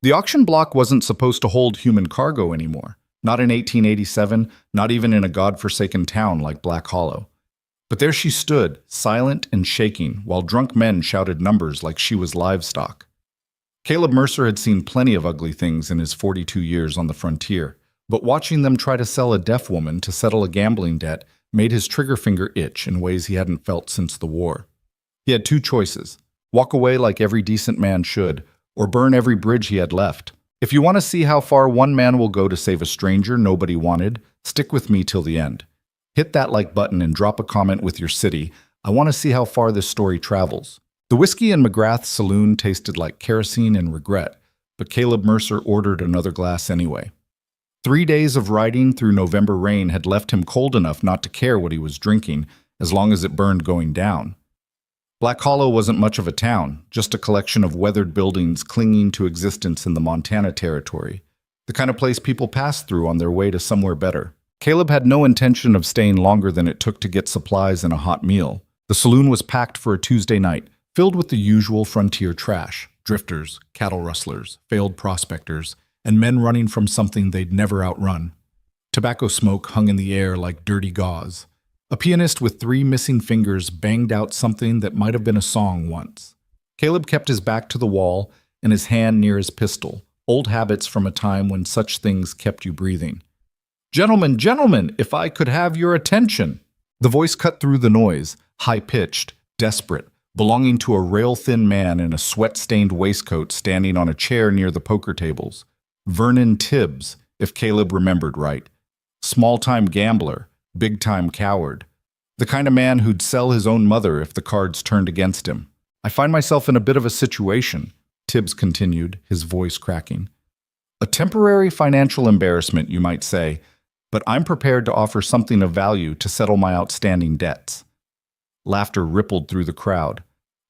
The auction block wasn't supposed to hold human cargo anymore. Not in 1887, not even in a godforsaken town like Black Hollow. But there she stood, silent and shaking, while drunk men shouted numbers like she was livestock. Caleb Mercer had seen plenty of ugly things in his 42 years on the frontier, but watching them try to sell a deaf woman to settle a gambling debt made his trigger finger itch in ways he hadn't felt since the war. He had two choices: walk away like every decent man should, or burn every bridge he had left. If you want to see how far one man will go to save a stranger nobody wanted, stick with me till the end. Hit that like button and drop a comment with your city. I want to see how far this story travels. The whiskey in McGrath's saloon tasted like kerosene and regret, but Caleb Mercer ordered another glass anyway. 3 days of riding through November rain had left him cold enough not to care what he was drinking, as long as it burned going down. Black Hollow wasn't much of a town, just a collection of weathered buildings clinging to existence in the Montana Territory, the kind of place people pass through on their way to somewhere better. Caleb had no intention of staying longer than it took to get supplies and a hot meal. The saloon was packed for a Tuesday night, filled with the usual frontier trash: drifters, cattle rustlers, failed prospectors, and men running from something they'd never outrun. Tobacco smoke hung in the air like dirty gauze. A pianist with 3 missing fingers banged out something that might have been a song once. Caleb kept his back to the wall and his hand near his pistol, old habits from a time when such things kept you breathing. "Gentlemen, gentlemen, if I could have your attention!" The voice cut through the noise, high-pitched, desperate, belonging to a rail-thin man in a sweat-stained waistcoat standing on a chair near the poker tables. Vernon Tibbs, if Caleb remembered right. Small-time gambler, big-time coward. The kind of man who'd sell his own mother if the cards turned against him. "I find myself in a bit of a situation," Tibbs continued, his voice cracking. "A temporary financial embarrassment, you might say, but I'm prepared to offer something of value to settle my outstanding debts." Laughter rippled through the crowd.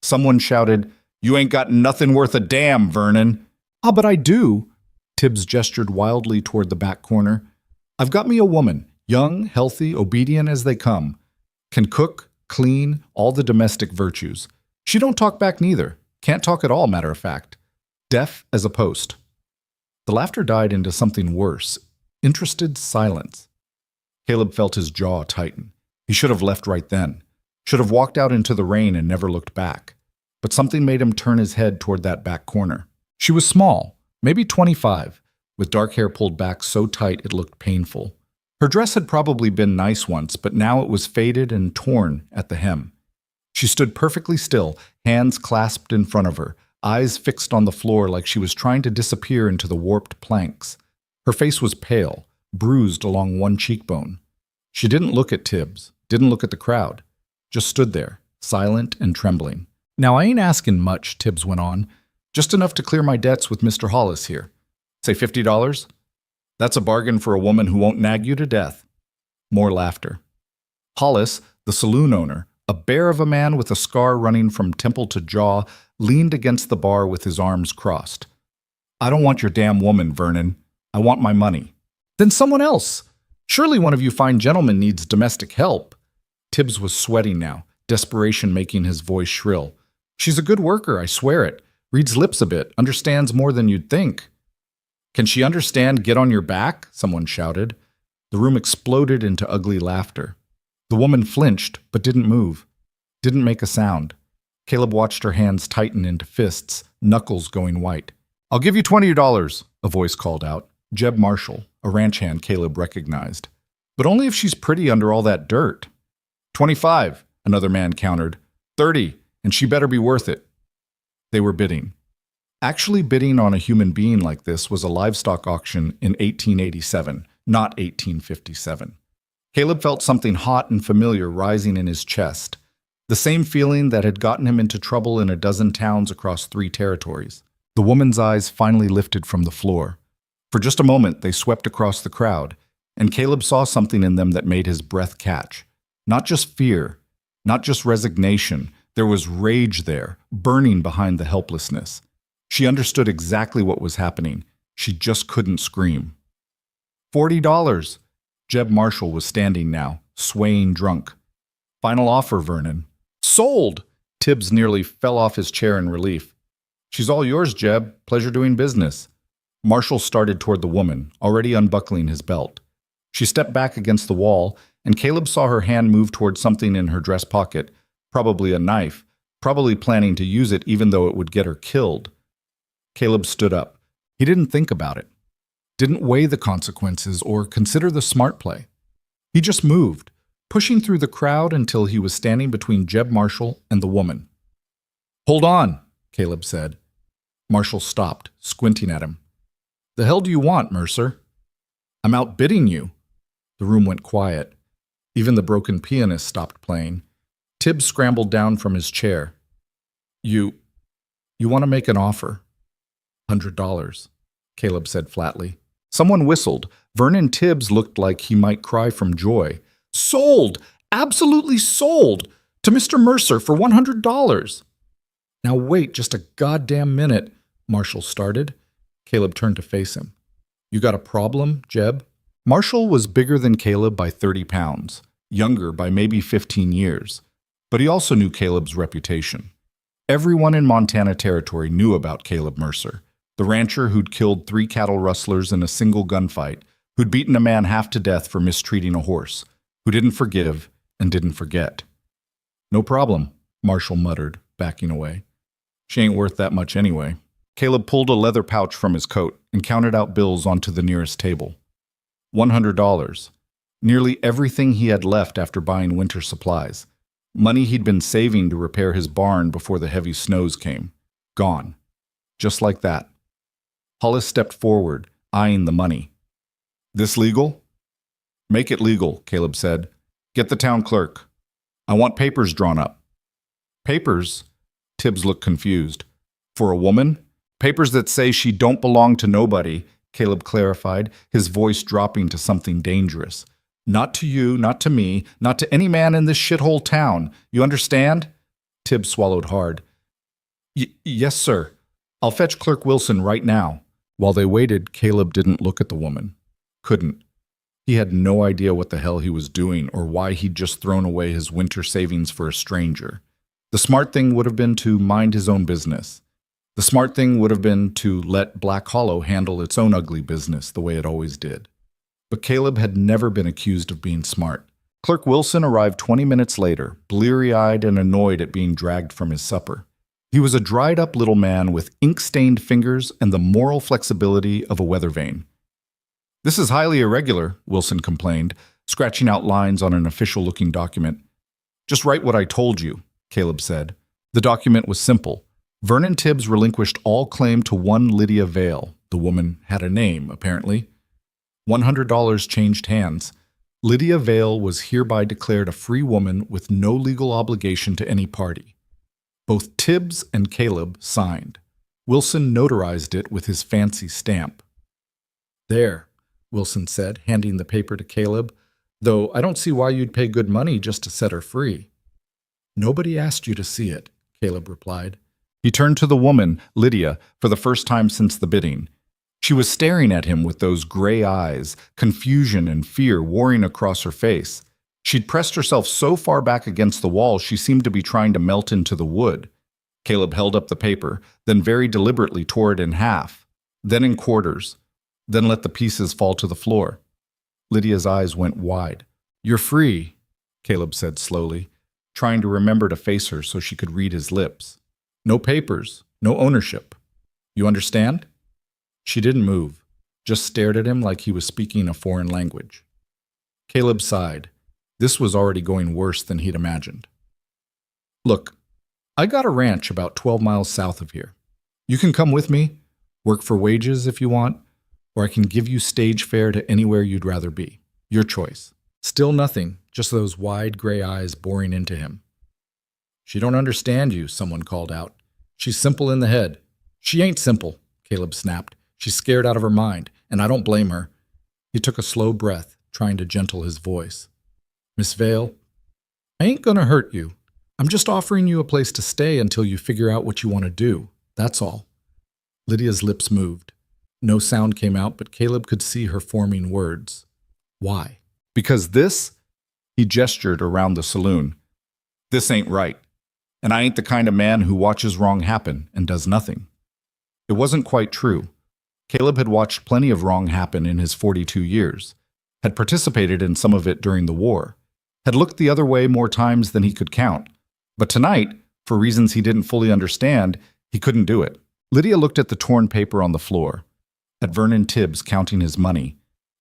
Someone shouted, "You ain't got nothing worth a damn, Vernon." "Ah, but I do." Tibbs gestured wildly toward the back corner. "I've got me a woman, young, healthy, obedient as they come. Can cook, clean, all the domestic virtues. She don't talk back neither. Can't talk at all, matter of fact. Deaf as a post." The laughter died into something worse: interested silence. Caleb felt his jaw tighten. He should have left right then. Should have walked out into the rain and never looked back. But something made him turn his head toward that back corner. She was small, maybe 25, with dark hair pulled back so tight it looked painful. Her dress had probably been nice once, but now it was faded and torn at the hem. She stood perfectly still, hands clasped in front of her, eyes fixed on the floor like she was trying to disappear into the warped planks. Her face was pale, bruised along one cheekbone. She didn't look at Tibbs, didn't look at the crowd, just stood there, silent and trembling. "Now, I ain't asking much," Tibbs went on. "Just enough to clear my debts with Mr. Hollis here. Say $50? That's a bargain for a woman who won't nag you to death." More laughter. Hollis, the saloon owner, a bear of a man with a scar running from temple to jaw, leaned against the bar with his arms crossed. "I don't want your damn woman, Vernon. I want my money." "Then someone else. Surely one of you fine gentlemen needs domestic help." Tibbs was sweating now, desperation making his voice shrill. "She's a good worker, I swear it. Reads lips a bit, understands more than you'd think." "Can she understand get on your back?" someone shouted. The room exploded into ugly laughter. The woman flinched, but didn't move, didn't make a sound. Caleb watched her hands tighten into fists, knuckles going white. "I'll give you $20, a voice called out. Jeb Marshall, a ranch hand Caleb recognized. "But only if she's pretty under all that dirt." "25, another man countered. 30, and she better be worth it." They were bidding. Actually bidding on a human being like this was a livestock auction in 1887, not 1857. Caleb felt something hot and familiar rising in his chest, the same feeling that had gotten him into trouble in a dozen towns across 3 territories. The woman's eyes finally lifted from the floor. For just a moment, they swept across the crowd, and Caleb saw something in them that made his breath catch. Not just fear, not just resignation. There was rage there, burning behind the helplessness. She understood exactly what was happening. She just couldn't scream. $40. Jeb Marshall was standing now, swaying drunk. "Final offer, Vernon." "Sold!" Tibbs nearly fell off his chair in relief. "She's all yours, Jeb. Pleasure doing business." Marshall started toward the woman, already unbuckling his belt. She stepped back against the wall, and Caleb saw her hand move toward something in her dress pocket, probably a knife, probably planning to use it even though it would get her killed. Caleb stood up. He didn't think about it, didn't weigh the consequences or consider the smart play. He just moved, pushing through the crowd until he was standing between Jeb Marshall and the woman. "Hold on," Caleb said. Marshall stopped, squinting at him. "The hell do you want, Mercer?" "I'm outbidding you." The room went quiet. Even the broken pianist stopped playing. Tibbs scrambled down from his chair. You want to make an offer?" $100, Caleb said flatly. Someone whistled. Vernon Tibbs looked like he might cry from joy. "Sold! Absolutely sold! To Mr. Mercer for $100. "Now wait just a goddamn minute," Marshall started. Caleb turned to face him. "You got a problem, Jeb?" Marshall was bigger than Caleb by 30 pounds, younger by maybe 15 years. But he also knew Caleb's reputation. Everyone in Montana Territory knew about Caleb Mercer, the rancher who'd killed 3 cattle rustlers in a single gunfight, who'd beaten a man half to death for mistreating a horse, who didn't forgive and didn't forget. "No problem," Marshall muttered, backing away. "She ain't worth that much anyway." Caleb pulled a leather pouch from his coat and counted out bills onto the nearest table. $100. Nearly everything he had left after buying winter supplies. Money he'd been saving to repair his barn before the heavy snows came. Gone. Just like that. Hollis stepped forward, eyeing the money. "This legal?" "Make it legal," Caleb said. "Get the town clerk. I want papers drawn up." "Papers?" Tibbs looked confused. "For a woman? Papers that say she don't belong to nobody," Caleb clarified, his voice dropping to something dangerous. "Not to you, not to me, not to any man in this shithole town. You understand?" Tibbs swallowed hard. Yes, sir. I'll fetch Clerk Wilson right now." While they waited, Caleb didn't look at the woman. Couldn't. He had no idea what the hell he was doing or why he'd just thrown away his winter savings for a stranger. The smart thing would have been to mind his own business. The smart thing would have been to let Black Hollow handle its own ugly business the way it always did. But Caleb had never been accused of being smart. Clerk Wilson arrived 20 minutes later, bleary-eyed and annoyed at being dragged from his supper. He was a dried-up little man with ink-stained fingers and the moral flexibility of a weather vane. "This is highly irregular," Wilson complained, scratching out lines on an official-looking document. "Just write what I told you," Caleb said. The document was simple. Vernon Tibbs relinquished all claim to one Lydia Vale. The woman had a name, apparently. $100 changed hands. Lydia Vale was hereby declared a free woman with no legal obligation to any party. Both Tibbs and Caleb signed. Wilson notarized it with his fancy stamp. "There," Wilson said, handing the paper to Caleb, "though I don't see why you'd pay good money just to set her free." "Nobody asked you to see it," Caleb replied. He turned to the woman, Lydia, for the first time since the bidding. She was staring at him with those gray eyes, confusion and fear warring across her face. She'd pressed herself so far back against the wall she seemed to be trying to melt into the wood. Caleb held up the paper, then very deliberately tore it in half, then in quarters, then let the pieces fall to the floor. Lydia's eyes went wide. "You're free," Caleb said slowly, trying to remember to face her so she could read his lips. "No papers, no ownership. You understand?" She didn't move, just stared at him like he was speaking a foreign language. Caleb sighed. This was already going worse than he'd imagined. "Look, I got a ranch about 12 miles south of here. You can come with me, work for wages if you want, or I can give you stage fare to anywhere you'd rather be. Your choice." Still nothing, just those wide gray eyes boring into him. "She don't understand you," someone called out. "She's simple in the head." "She ain't simple," Caleb snapped. "She's scared out of her mind, and I don't blame her." He took a slow breath, trying to gentle his voice. "Miss Vale, I ain't gonna hurt you. I'm just offering you a place to stay until you figure out what you want to do. That's all." Lydia's lips moved. No sound came out, but Caleb could see her forming words. "Why?" "Because this," he gestured around the saloon, "this ain't right. And I ain't the kind of man who watches wrong happen and does nothing." It wasn't quite true. Caleb had watched plenty of wrong happen in his 42 years, had participated in some of it during the war, had looked the other way more times than he could count. But tonight, for reasons he didn't fully understand, he couldn't do it. Lydia looked at the torn paper on the floor, at Vernon Tibbs counting his money,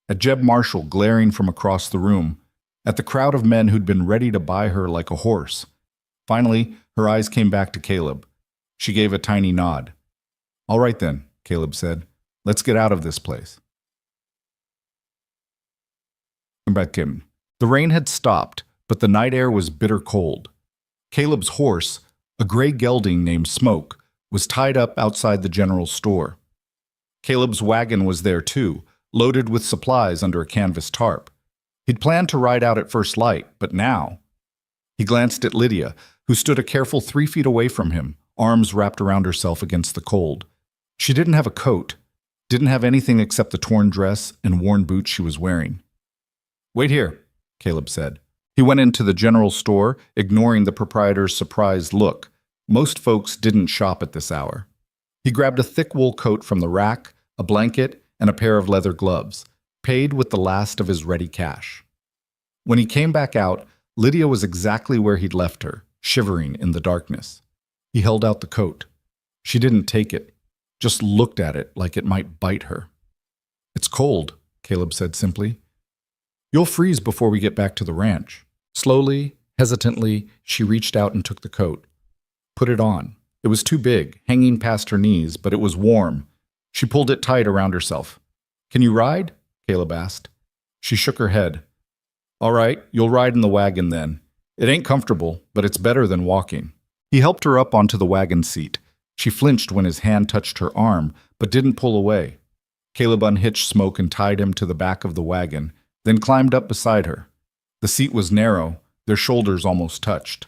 at Jeb Marshall glaring from across the room, at the crowd of men who'd been ready to buy her like a horse. Finally, her eyes came back to Caleb. She gave a tiny nod. "All right then," Caleb said. "Let's get out of this place." The rain had stopped, but the night air was bitter cold. Caleb's horse, a gray gelding named Smoke, was tied up outside the general store. Caleb's wagon was there too, loaded with supplies under a canvas tarp. He'd planned to ride out at first light, but now... He glanced at Lydia, who stood a careful 3 feet away from him, arms wrapped around herself against the cold. She didn't have a coat, didn't have anything except the torn dress and worn boots she was wearing. "Wait here," Caleb said. He went into the general store, ignoring the proprietor's surprised look. Most folks didn't shop at this hour. He grabbed a thick wool coat from the rack, a blanket, and a pair of leather gloves, paid with the last of his ready cash. When he came back out, Lydia was exactly where he'd left her, shivering in the darkness. He held out the coat. She didn't take it, just looked at it like it might bite her. "It's cold," Caleb said simply. "You'll freeze before we get back to the ranch." Slowly, hesitantly, she reached out and took the coat. Put it on. It was too big, hanging past her knees, but it was warm. She pulled it tight around herself. "Can you ride?" Caleb asked. She shook her head. "All right, you'll ride in the wagon then. It ain't comfortable, but it's better than walking." He helped her up onto the wagon seat. She flinched when his hand touched her arm, but didn't pull away. Caleb unhitched Smoke and tied him to the back of the wagon, then climbed up beside her. The seat was narrow, their shoulders almost touched.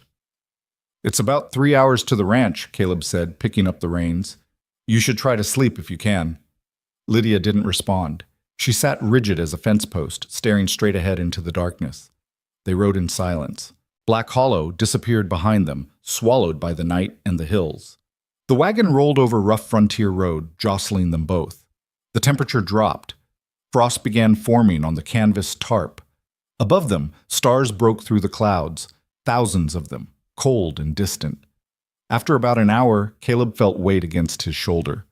"It's about 3 hours to the ranch," Caleb said, picking up the reins. "You should try to sleep if you can." Lydia didn't respond. She sat rigid as a fence post, staring straight ahead into the darkness. They rode in silence. Black Hollow disappeared behind them, swallowed by the night and the hills. The wagon rolled over rough frontier road, jostling them both. The temperature dropped. Frost began forming on the canvas tarp. Above them, stars broke through the clouds, thousands of them, cold and distant. After about an hour, Caleb felt weight against his shoulder.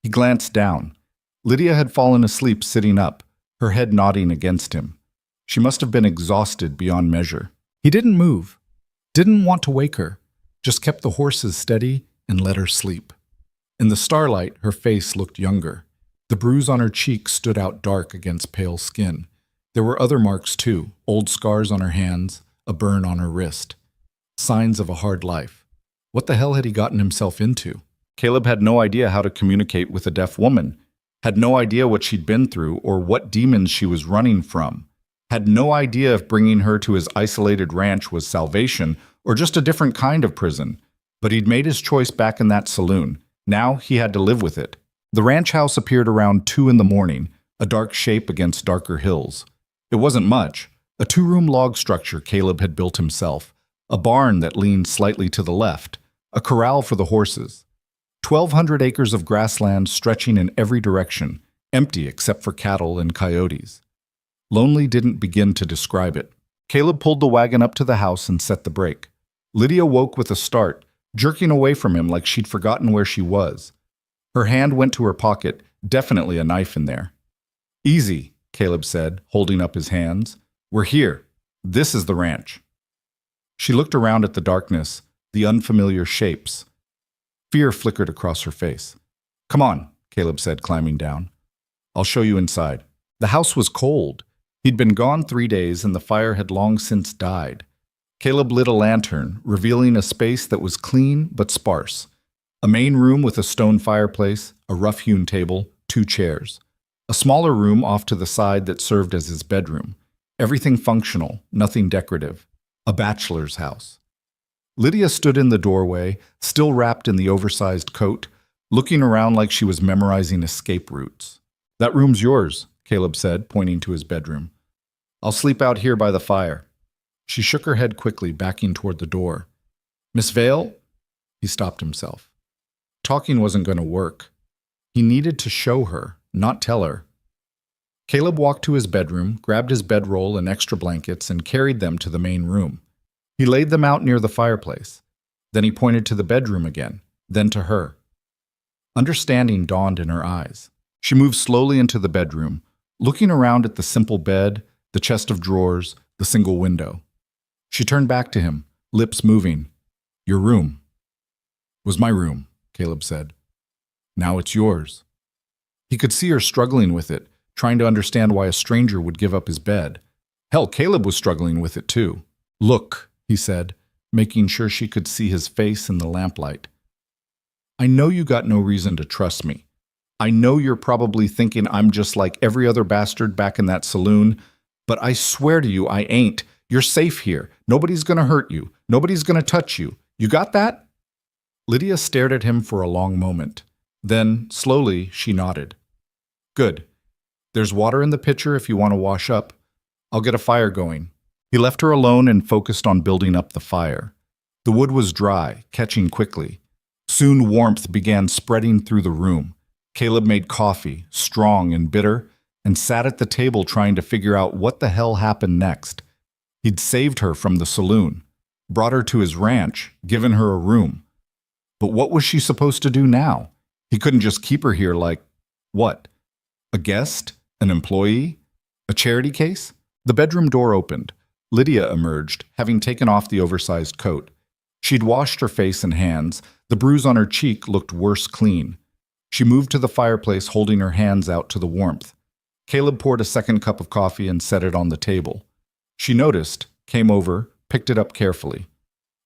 He glanced down. Lydia had fallen asleep sitting up, her head nodding against him. She must have been exhausted beyond measure. He didn't move, didn't want to wake her, just kept the horses steady and let her sleep. In the starlight, her face looked younger. The bruise on her cheek stood out dark against pale skin. There were other marks too, old scars on her hands, a burn on her wrist. Signs of a hard life. What the hell had he gotten himself into? Caleb had no idea how to communicate with a deaf woman, had no idea what she'd been through or what demons she was running from, had no idea if bringing her to his isolated ranch was salvation or just a different kind of prison. But he'd made his choice back in that saloon. Now he had to live with it. The ranch house appeared around 2 in the morning, a dark shape against darker hills. It wasn't much, a 2-room log structure Caleb had built himself, a barn that leaned slightly to the left, a corral for the horses. 1,200 acres of grassland stretching in every direction, empty except for cattle and coyotes. Lonely didn't begin to describe it. Caleb pulled the wagon up to the house and set the brake. Lydia woke with a start, jerking away from him like she'd forgotten where she was. Her hand went to her pocket, definitely a knife in there. "Easy," Caleb said, holding up his hands. "We're here. This is the ranch." She looked around at the darkness, the unfamiliar shapes. Fear flickered across her face. "Come on," Caleb said, climbing down. "I'll show you inside." The house was cold. He'd been gone 3 days and the fire had long since died. Caleb lit a lantern, revealing a space that was clean but sparse. A main room with a stone fireplace, a rough-hewn table, 2 chairs. A smaller room off to the side that served as his bedroom. Everything functional, nothing decorative. A bachelor's house. Lydia stood in the doorway, still wrapped in the oversized coat, looking around like she was memorizing escape routes. "That room's yours," Caleb said, pointing to his bedroom. "I'll sleep out here by the fire." She shook her head quickly, backing toward the door. "Miss Vale?" He stopped himself. Talking wasn't going to work. He needed to show her, not tell her. Caleb walked to his bedroom, grabbed his bedroll and extra blankets, and carried them to the main room. He laid them out near the fireplace. Then he pointed to the bedroom again, then to her. Understanding dawned in her eyes. She moved slowly into the bedroom, looking around at the simple bed, the chest of drawers, the single window. She turned back to him, lips moving. "Your room." "Was my room," Caleb said. "Now it's yours." He could see her struggling with it, trying to understand why a stranger would give up his bed. Hell, Caleb was struggling with it too. "Look," he said, making sure she could see his face in the lamplight. "I know you got no reason to trust me. I know you're probably thinking I'm just like every other bastard back in that saloon, but I swear to you I ain't. You're safe here. Nobody's gonna hurt you. Nobody's gonna touch you. You got that?" Lydia stared at him for a long moment. Then, slowly, she nodded. "Good. There's water in the pitcher if you want to wash up. I'll get a fire going." He left her alone and focused on building up the fire. The wood was dry, catching quickly. Soon warmth began spreading through the room. Caleb made coffee, strong and bitter, and sat at the table trying to figure out what the hell happened next. He'd saved her from the saloon, brought her to his ranch, given her a room. But what was she supposed to do now? He couldn't just keep her here like, what? A guest? An employee? A charity case? The bedroom door opened. Lydia emerged, having taken off the oversized coat. She'd washed her face and hands. The bruise on her cheek looked worse clean. She moved to the fireplace, holding her hands out to the warmth. Caleb poured a second cup of coffee and set it on the table. She noticed, came over, picked it up carefully.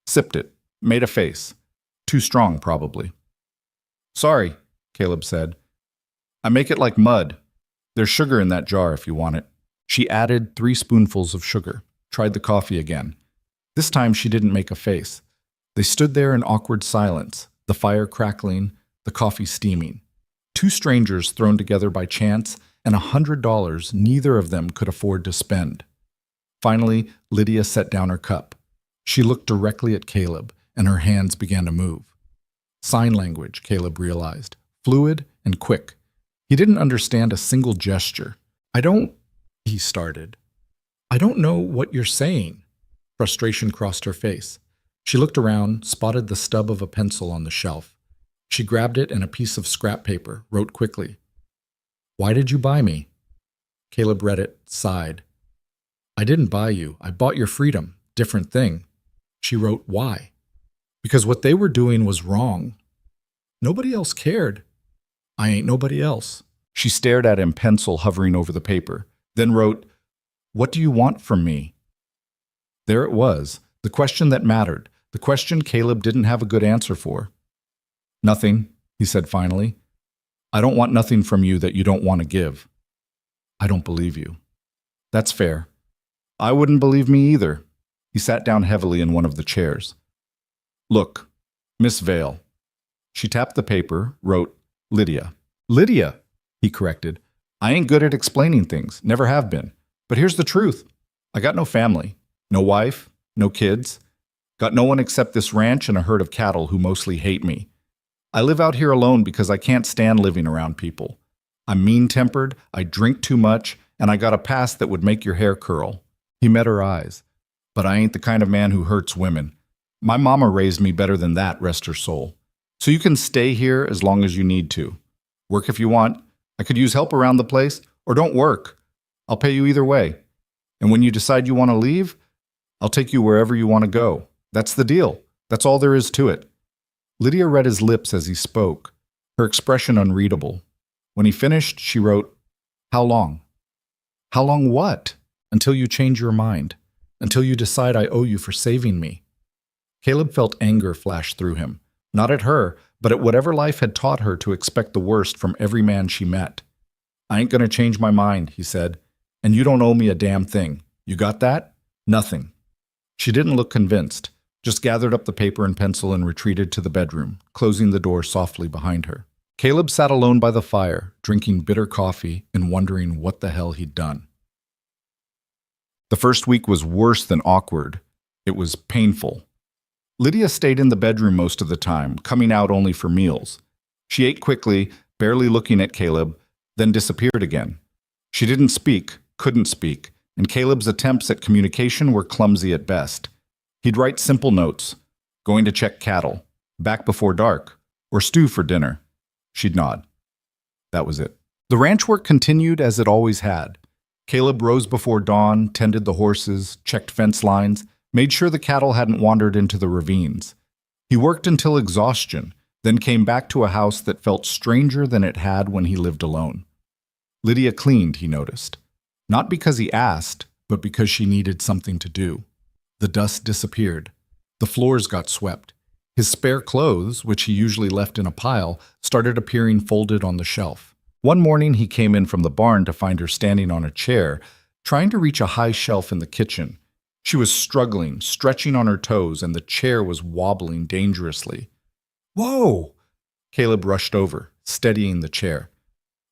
Sipped it, made a face. Too strong, probably. "Sorry," Caleb said. "I make it like mud. There's sugar in that jar if you want it." She added 3 spoonfuls of sugar, tried the coffee again. This time she didn't make a face. They stood there in awkward silence, the fire crackling, the coffee steaming. 2 strangers thrown together by chance and $100 neither of them could afford to spend. Finally, Lydia set down her cup. She looked directly at Caleb, and her hands began to move. Sign language, Caleb realized, fluid and quick. He didn't understand a single gesture. He started. "I don't know what you're saying." Frustration crossed her face. She looked around, spotted the stub of a pencil on the shelf. She grabbed it and a piece of scrap paper, wrote quickly. "Why did you buy me?" Caleb read it, sighed. "I didn't buy you. I bought your freedom. Different thing." She wrote, "Why?" "Because what they were doing was wrong. Nobody else cared. I ain't nobody else." She stared at him, pencil hovering over the paper, then wrote, "What do you want from me?" There it was, the question that mattered, the question Caleb didn't have a good answer for. "Nothing," he said finally. "I don't want nothing from you that you don't want to give." "I don't believe you." "That's fair. I wouldn't believe me either." He sat down heavily in one of the chairs. "Look, Miss Vale." She tapped the paper, wrote, "Lydia." "Lydia," he corrected. "I ain't good at explaining things, never have been. But here's the truth. I got no family, no wife, no kids. Got no one except this ranch and a herd of cattle who mostly hate me. I live out here alone because I can't stand living around people. I'm mean-tempered, I drink too much, and I got a past that would make your hair curl." He met her eyes. "But I ain't the kind of man who hurts women. My mama raised me better than that, rest her soul. So you can stay here as long as you need to. Work if you want. I could use help around the place, or don't work. I'll pay you either way. And when you decide you want to leave, I'll take you wherever you want to go. That's the deal. That's all there is to it." Lydia read his lips as he spoke, her expression unreadable. When he finished, she wrote, "How long?" "How long what?" "Until you change your mind. Until you decide I owe you for saving me." Caleb felt anger flash through him, not at her, but at whatever life had taught her to expect the worst from every man she met. "I ain't gonna change my mind," he said, "and you don't owe me a damn thing. You got that? Nothing." She didn't look convinced, just gathered up the paper and pencil and retreated to the bedroom, closing the door softly behind her. Caleb sat alone by the fire, drinking bitter coffee and wondering what the hell he'd done. The first week was worse than awkward. It was painful. Lydia stayed in the bedroom most of the time, coming out only for meals. She ate quickly, barely looking at Caleb, then disappeared again. She didn't speak, couldn't speak, and Caleb's attempts at communication were clumsy at best. He'd write simple notes, going to check cattle, back before dark, or stew for dinner. She'd nod. That was it. The ranch work continued as it always had. Caleb rose before dawn, tended the horses, checked fence lines, made sure the cattle hadn't wandered into the ravines. He worked until exhaustion, then came back to a house that felt stranger than it had when he lived alone. Lydia cleaned, he noticed. Not because he asked, but because she needed something to do. The dust disappeared. The floors got swept. His spare clothes, which he usually left in a pile, started appearing folded on the shelf. One morning he came in from the barn to find her standing on a chair, trying to reach a high shelf in the kitchen. She was struggling, stretching on her toes, and the chair was wobbling dangerously. "Whoa!" Caleb rushed over, steadying the chair.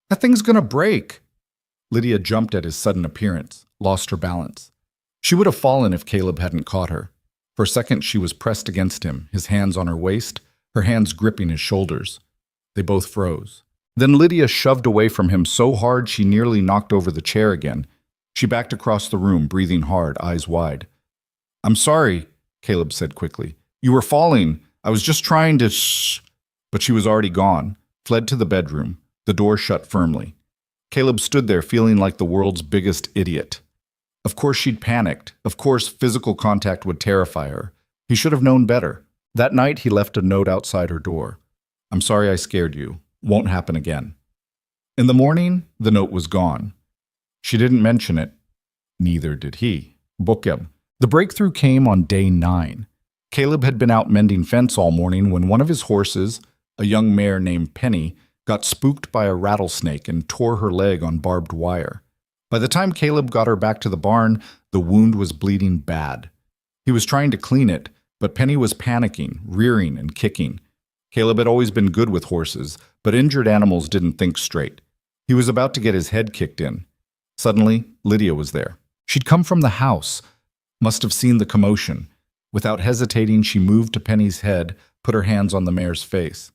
"That thing's gonna break!" Lydia jumped at his sudden appearance, lost her balance. She would have fallen if Caleb hadn't caught her. For a second she was pressed against him, his hands on her waist, her hands gripping his shoulders. They both froze. Then Lydia shoved away from him so hard she nearly knocked over the chair again. She backed across the room, breathing hard, eyes wide. "I'm sorry," Caleb said quickly. "You were falling. I was just trying to shh." But she was already gone, fled to the bedroom, the door shut firmly. Caleb stood there feeling like the world's biggest idiot. Of course she'd panicked. Of course physical contact would terrify her. He should have known better. That night he left a note outside her door. "I'm sorry I scared you. Won't happen again." In the morning, the note was gone. She didn't mention it. Neither did he. Book him. The breakthrough came on day 9. Caleb had been out mending fence all morning when one of his horses, a young mare named Penny, got spooked by a rattlesnake and tore her leg on barbed wire. By the time Caleb got her back to the barn, the wound was bleeding bad. He was trying to clean it, but Penny was panicking, rearing and kicking. Caleb had always been good with horses, but injured animals didn't think straight. He was about to get his head kicked in. Suddenly, Lydia was there. She'd come from the house, must have seen the commotion. Without hesitating, she moved to Penny's head, put her hands on the mare's face.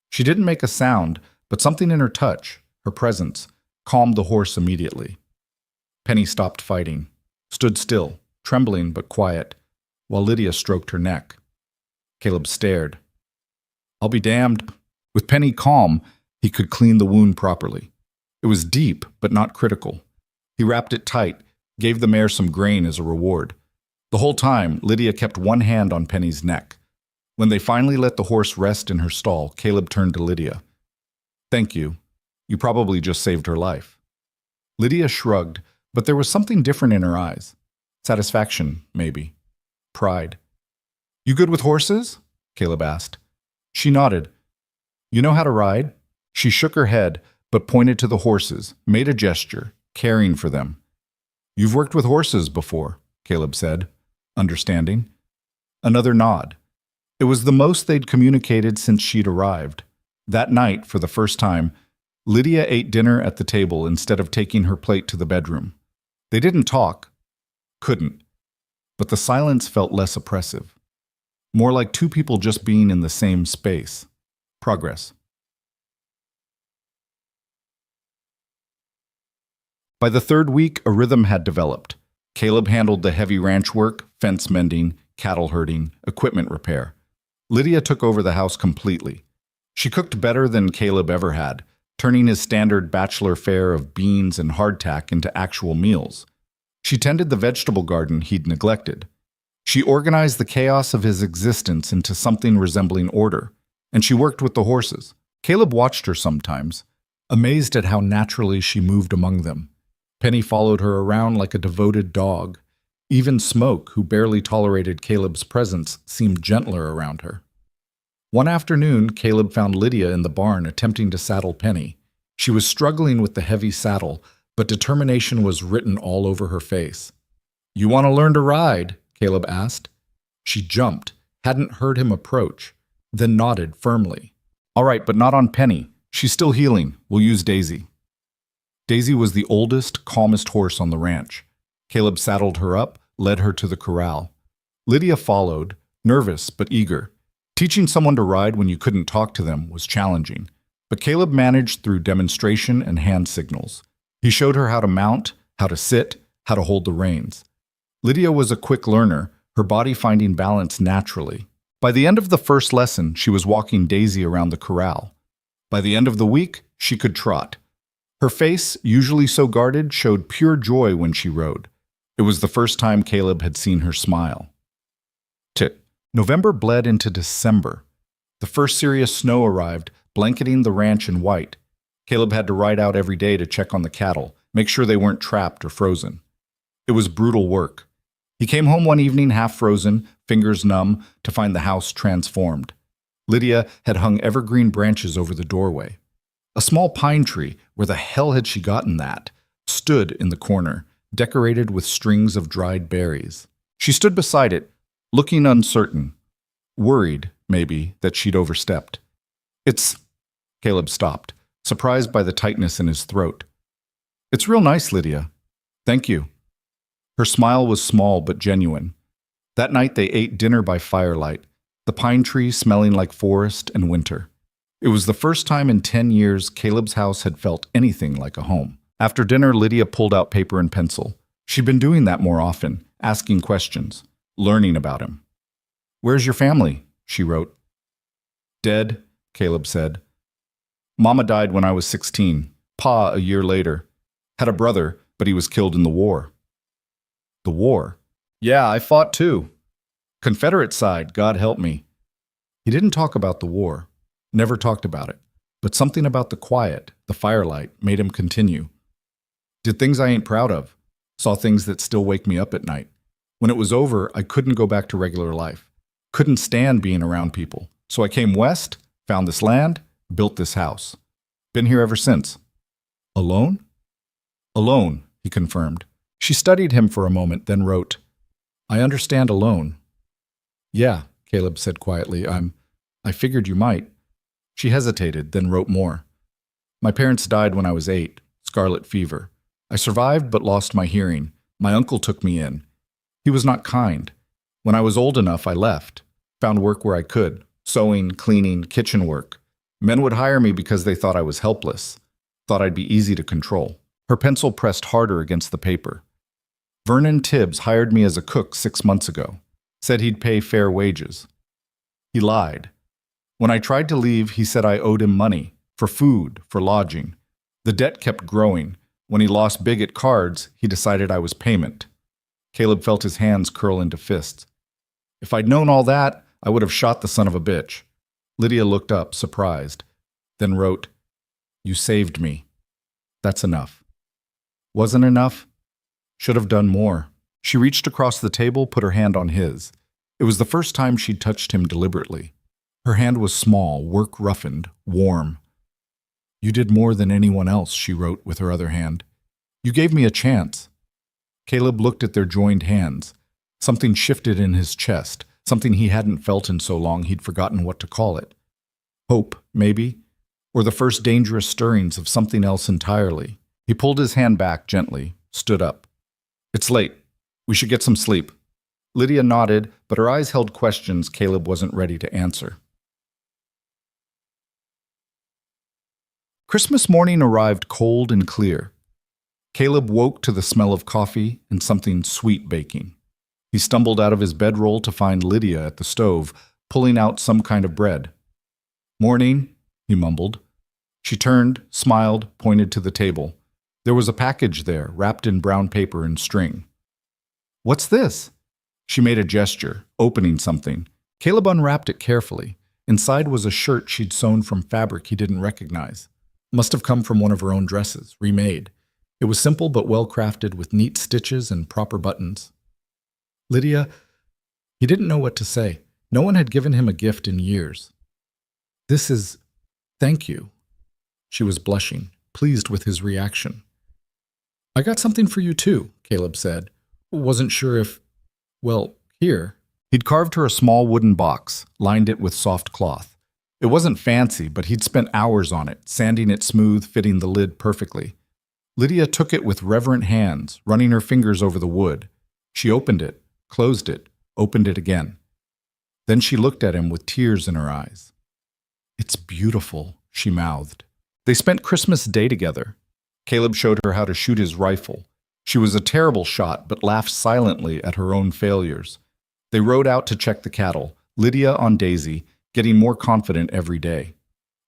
She didn't make a sound, but something in her touch, her presence, calmed the horse immediately. Penny stopped fighting, stood still, trembling but quiet, while Lydia stroked her neck. Caleb stared. I'll be damned. With Penny calm, he could clean the wound properly. It was deep, but not critical. He wrapped it tight, gave the mare some grain as a reward. The whole time, Lydia kept one hand on Penny's neck. When they finally let the horse rest in her stall, Caleb turned to Lydia. "Thank you. You probably just saved her life." Lydia shrugged, but there was something different in her eyes. Satisfaction, maybe. Pride. "You good with horses?" Caleb asked. She nodded. "You know how to ride?" She shook her head, but pointed to the horses, made a gesture, caring for them. "You've worked with horses before," Caleb said, understanding. Another nod. It was the most they'd communicated since she'd arrived. That night, for the first time, Lydia ate dinner at the table instead of taking her plate to the bedroom. They didn't talk. Couldn't. But the silence felt less oppressive. More like two people just being in the same space. Progress. By the third week, a rhythm had developed. Caleb handled the heavy ranch work, fence mending, cattle herding, equipment repair. Lydia took over the house completely. She cooked better than Caleb ever had, turning his standard bachelor fare of beans and hardtack into actual meals. She tended the vegetable garden he'd neglected. She organized the chaos of his existence into something resembling order, and she worked with the horses. Caleb watched her sometimes, amazed at how naturally she moved among them. Penny followed her around like a devoted dog. Even Smoke, who barely tolerated Caleb's presence, seemed gentler around her. One afternoon, Caleb found Lydia in the barn attempting to saddle Penny. She was struggling with the heavy saddle, but determination was written all over her face. "You want to learn to ride?" Caleb asked. She jumped, hadn't heard him approach, then nodded firmly. "All right, but not on Penny. She's still healing. We'll use Daisy." Daisy was the oldest, calmest horse on the ranch. Caleb saddled her up, led her to the corral. Lydia followed, nervous but eager. Teaching someone to ride when you couldn't talk to them was challenging. But Caleb managed through demonstration and hand signals. He showed her how to mount, how to sit, how to hold the reins. Lydia was a quick learner, her body finding balance naturally. By the end of the first lesson, she was walking Daisy around the corral. By the end of the week, she could trot. Her face, usually so guarded, showed pure joy when she rode. It was the first time Caleb had seen her smile. November bled into December. The first serious snow arrived, blanketing the ranch in white. Caleb had to ride out every day to check on the cattle, make sure they weren't trapped or frozen. It was brutal work. He came home one evening half frozen, fingers numb, to find the house transformed. Lydia had hung evergreen branches over the doorway. A small pine tree, where the hell had she gotten that, stood in the corner, decorated with strings of dried berries. She stood beside it, looking uncertain, worried, maybe, that she'd overstepped. Caleb stopped, surprised by the tightness in his throat. It's real nice, Lydia. Thank you. Her smile was small but genuine. That night they ate dinner by firelight, the pine tree smelling like forest and winter. It was the first time in 10 years Caleb's house had felt anything like a home. After dinner, Lydia pulled out paper and pencil. She'd been doing that more often, asking questions, learning about him. Where's your family? She wrote. Dead, Caleb said. Mama died when I was 16, Pa a year later. Had a brother, but he was killed in the war. The war? Yeah, I fought too. Confederate side, God help me. He didn't talk about the war, never talked about it, but something about the quiet, the firelight, made him continue. Did things I ain't proud of, saw things that still wake me up at night. When it was over, I couldn't go back to regular life. Couldn't stand being around people. So I came west, found this land, built this house. Been here ever since. Alone? Alone, he confirmed. She studied him for a moment, then wrote, I understand alone. Yeah, Caleb said quietly, I figured you might. She hesitated, then wrote more. My parents died when I was 8, scarlet fever. I survived but lost my hearing. My uncle took me in. He was not kind. When I was old enough, I left. Found work where I could. Sewing, cleaning, kitchen work. Men would hire me because they thought I was helpless. Thought I'd be easy to control. Her pencil pressed harder against the paper. Vernon Tibbs hired me as a cook 6 months ago. Said he'd pay fair wages. He lied. When I tried to leave, he said I owed him money. For food, for lodging. The debt kept growing. When he lost big at cards, he decided I was payment. Caleb felt his hands curl into fists. If I'd known all that, I would have shot the son of a bitch. Lydia looked up, surprised, then wrote, You saved me. That's enough. Wasn't enough? Should have done more. She reached across the table, put her hand on his. It was the first time she'd touched him deliberately. Her hand was small, work-roughened, warm. You did more than anyone else, she wrote with her other hand. You gave me a chance. Caleb looked at their joined hands. Something shifted in his chest, something he hadn't felt in so long he'd forgotten what to call it. Hope, maybe? Or the first dangerous stirrings of something else entirely. He pulled his hand back gently, stood up. It's late. We should get some sleep. Lydia nodded, but her eyes held questions Caleb wasn't ready to answer. Christmas morning arrived cold and clear. Caleb woke to the smell of coffee and something sweet baking. He stumbled out of his bedroll to find Lydia at the stove, pulling out some kind of bread. Morning, he mumbled. She turned, smiled, pointed to the table. There was a package there, wrapped in brown paper and string. What's this? She made a gesture, opening something. Caleb unwrapped it carefully. Inside was a shirt she'd sewn from fabric he didn't recognize. Must have come from one of her own dresses, remade. It was simple but well-crafted with neat stitches and proper buttons. Lydia, he didn't know what to say. No one had given him a gift in years. This is... thank you. She was blushing, pleased with his reaction. I got something for you too, Caleb said. Wasn't sure if... well, here. He'd carved her a small wooden box, lined it with soft cloth. It wasn't fancy, but he'd spent hours on it, sanding it smooth, fitting the lid perfectly. Lydia took it with reverent hands, running her fingers over the wood. She opened it, closed it, opened it again. Then she looked at him with tears in her eyes. It's beautiful, she mouthed. They spent Christmas Day together. Caleb showed her how to shoot his rifle. She was a terrible shot, but laughed silently at her own failures. They rode out to check the cattle, Lydia on Daisy, getting more confident every day.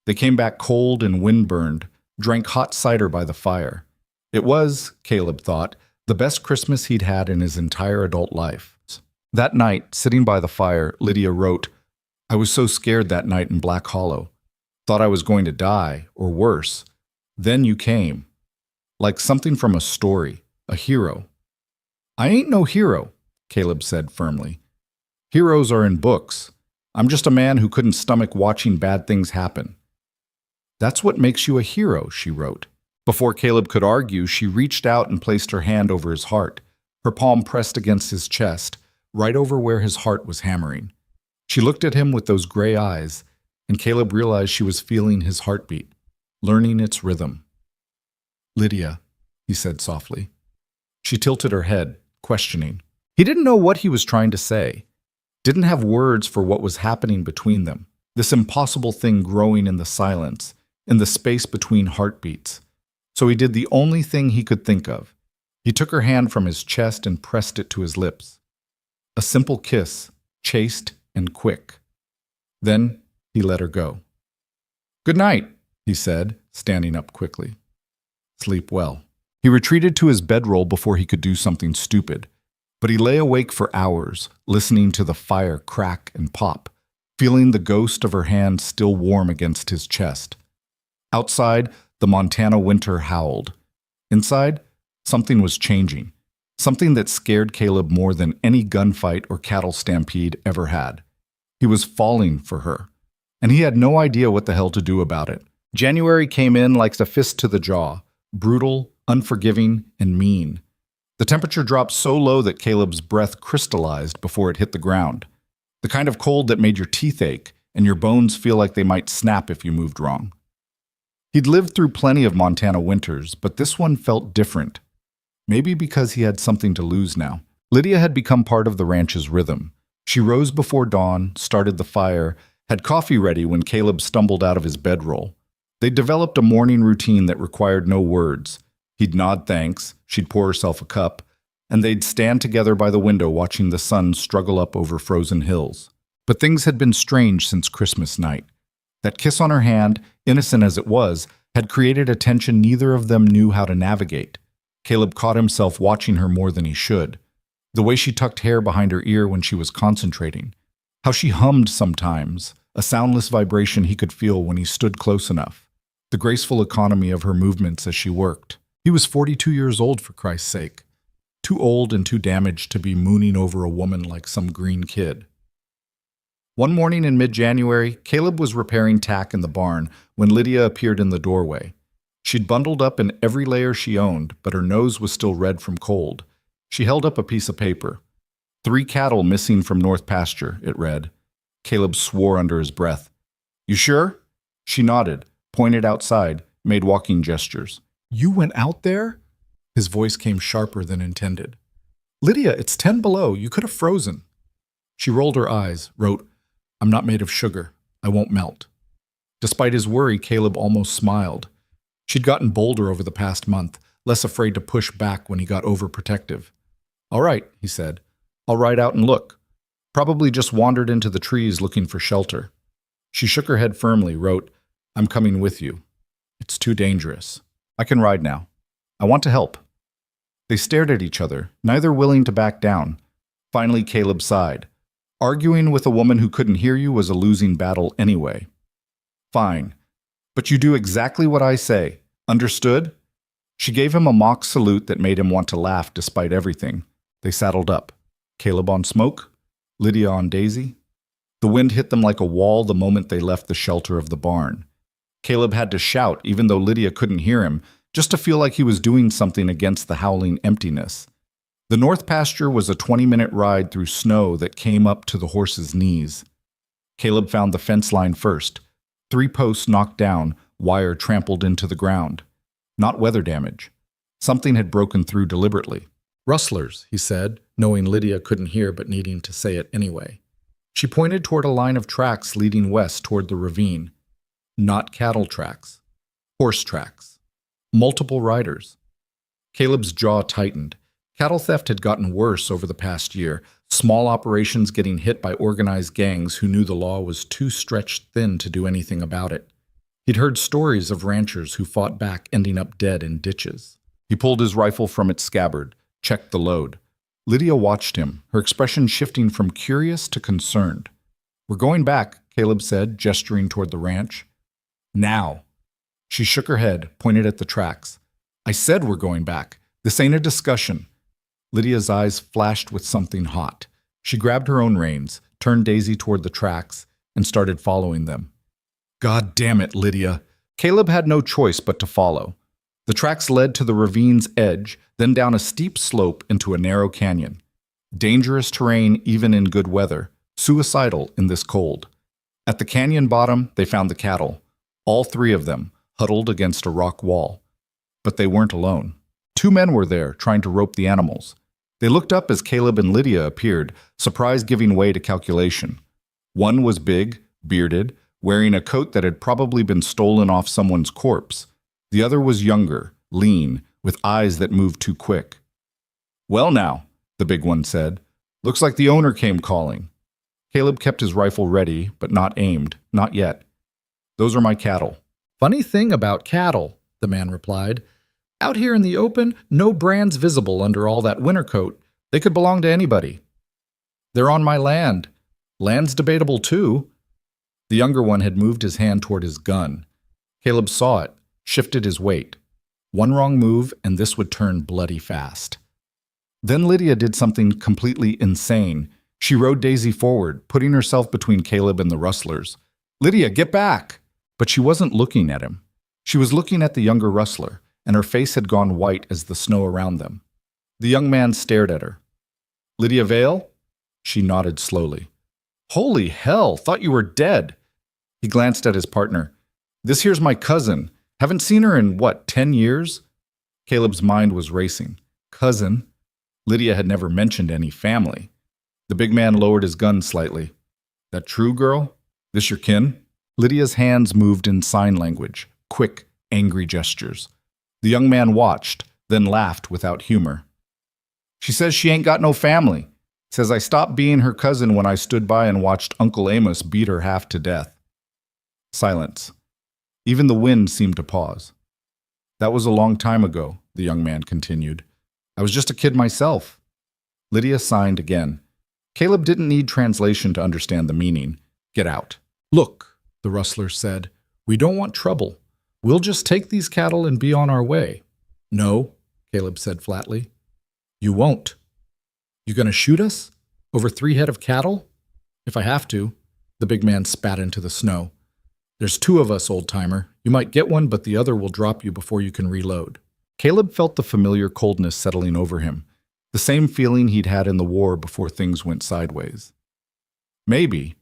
They came back cold and windburned, drank hot cider by the fire. It was, Caleb thought, the best Christmas he'd had in his entire adult life. That night, sitting by the fire, Lydia wrote, "I was so scared that night in Black Hollow. Thought I was going to die, or worse. Then you came. Like something from a story, a hero." "I ain't no hero," Caleb said firmly. "Heroes are in books. I'm just a man who couldn't stomach watching bad things happen." "That's what makes you a hero," she wrote. Before Caleb could argue, she reached out and placed her hand over his heart, her palm pressed against his chest, right over where his heart was hammering. She looked at him with those gray eyes, and Caleb realized she was feeling his heartbeat, learning its rhythm. "Lydia," he said softly. She tilted her head, questioning. He didn't know what he was trying to say, didn't have words for what was happening between them, this impossible thing growing in the silence, in the space between heartbeats. So he did the only thing he could think of. He took her hand from his chest and pressed it to his lips. A simple kiss, chaste and quick. Then he let her go. "Good night," he said, standing up quickly. "Sleep well." He retreated to his bedroll before he could do something stupid, but he lay awake for hours, listening to the fire crack and pop, feeling the ghost of her hand still warm against his chest. Outside, the Montana winter howled. Inside, something was changing, something that scared Caleb more than any gunfight or cattle stampede ever had. He was falling for her, and he had no idea what the hell to do about it. January came in like a fist to the jaw, brutal, unforgiving, and mean. The temperature dropped so low that Caleb's breath crystallized before it hit the ground. The kind of cold that made your teeth ache and your bones feel like they might snap if you moved wrong. He'd lived through plenty of Montana winters, but this one felt different. Maybe because he had something to lose now. Lydia had become part of the ranch's rhythm. She rose before dawn, started the fire, had coffee ready when Caleb stumbled out of his bedroll. They'd developed a morning routine that required no words. He'd nod thanks, she'd pour herself a cup, and they'd stand together by the window watching the sun struggle up over frozen hills. But things had been strange since Christmas night. That kiss on her hand, innocent as it was, had created a tension neither of them knew how to navigate. Caleb caught himself watching her more than he should. The way she tucked hair behind her ear when she was concentrating. How she hummed sometimes, a soundless vibration he could feel when he stood close enough. The graceful economy of her movements as she worked. He was 42 years old, for Christ's sake. Too old and too damaged to be mooning over a woman like some green kid. One morning in mid-January, Caleb was repairing tack in the barn when Lydia appeared in the doorway. She'd bundled up in every layer she owned, but her nose was still red from cold. She held up a piece of paper. 3 cattle missing from North Pasture, it read. Caleb swore under his breath. "You sure?" She nodded, pointed outside, made walking gestures. "You went out there?" His voice came sharper than intended. "Lydia, it's 10 below. You could have frozen." She rolled her eyes, wrote, "I'm not made of sugar. I won't melt." Despite his worry, Caleb almost smiled. She'd gotten bolder over the past month, less afraid to push back when he got overprotective. "All right," he said. "I'll ride out and look." Probably just wandered into the trees looking for shelter. She shook her head firmly, wrote, "I'm coming with you. It's too dangerous. I can ride now. I want to help." They stared at each other, neither willing to back down. Finally, Caleb sighed. Arguing with a woman who couldn't hear you was a losing battle anyway. "Fine. But you do exactly what I say. Understood?" She gave him a mock salute that made him want to laugh despite everything. They saddled up. Caleb on Smoke, Lydia on Daisy. The wind hit them like a wall the moment they left the shelter of the barn. Caleb had to shout, even though Lydia couldn't hear him, just to feel like he was doing something against the howling emptiness. The North Pasture was a 20-minute ride through snow that came up to the horse's knees. Caleb found the fence line first. 3 posts knocked down, wire trampled into the ground. Not weather damage. Something had broken through deliberately. "Rustlers," he said, knowing Lydia couldn't hear but needing to say it anyway. She pointed toward a line of tracks leading west toward the ravine. Not cattle tracks. Horse tracks. Multiple riders. Caleb's jaw tightened. Cattle theft had gotten worse over the past year, small operations getting hit by organized gangs who knew the law was too stretched thin to do anything about it. He'd heard stories of ranchers who fought back, ending up dead in ditches. He pulled his rifle from its scabbard, checked the load. Lydia watched him, her expression shifting from curious to concerned. "We're going back," Caleb said, gesturing toward the ranch. "Now." She shook her head, pointed at the tracks. "I said we're going back. This ain't a discussion." Lydia's eyes flashed with something hot. She grabbed her own reins, turned Daisy toward the tracks, and started following them. "God damn it, Lydia." Caleb had no choice but to follow. The tracks led to the ravine's edge, then down a steep slope into a narrow canyon. Dangerous terrain even in good weather, suicidal in this cold. At the canyon bottom, they found the cattle, all three of them, huddled against a rock wall. But they weren't alone. Two men were there, trying to rope the animals. They looked up as Caleb and Lydia appeared, surprise giving way to calculation. One was big, bearded, wearing a coat that had probably been stolen off someone's corpse. The other was younger, lean, with eyes that moved too quick. "Well now," the big one said. "Looks like the owner came calling." Caleb kept his rifle ready, but not aimed, not yet. "Those are my cattle." "Funny thing about cattle," the man replied. "Out here in the open, no brands visible under all that winter coat. They could belong to anybody." "They're on my land." "Land's debatable too." The younger one had moved his hand toward his gun. Caleb saw it, shifted his weight. One wrong move, and this would turn bloody fast. Then Lydia did something completely insane. She rode Daisy forward, putting herself between Caleb and the rustlers. "Lydia, get back!" But she wasn't looking at him. She was looking at the younger rustler, and her face had gone white as the snow around them. The young man stared at her. "Lydia Vale?" She nodded slowly. "Holy hell, thought you were dead." He glanced at his partner. "This here's my cousin. Haven't seen her in, 10 years? Caleb's mind was racing. Cousin? Lydia had never mentioned any family. The big man lowered his gun slightly. "That true, girl? This your kin?" Lydia's hands moved in sign language, quick, angry gestures. The young man watched, then laughed without humor. "She says she ain't got no family. Says I stopped being her cousin when I stood by and watched Uncle Amos beat her half to death." Silence. Even the wind seemed to pause. "That was a long time ago," the young man continued. "I was just a kid myself." Lydia signed again. Caleb didn't need translation to understand the meaning. "Get out." "Look," the rustler said, "we don't want trouble. We'll just take these cattle and be on our way." "No," Caleb said flatly. "You won't." "You gonna shoot us? Over 3 head of cattle?" "If I have to." The big man spat into the snow. "There's 2 of us, old-timer. You might get one, but the other will drop you before you can reload." Caleb felt the familiar coldness settling over him, the same feeling he'd had in the war before things went sideways. "Maybe,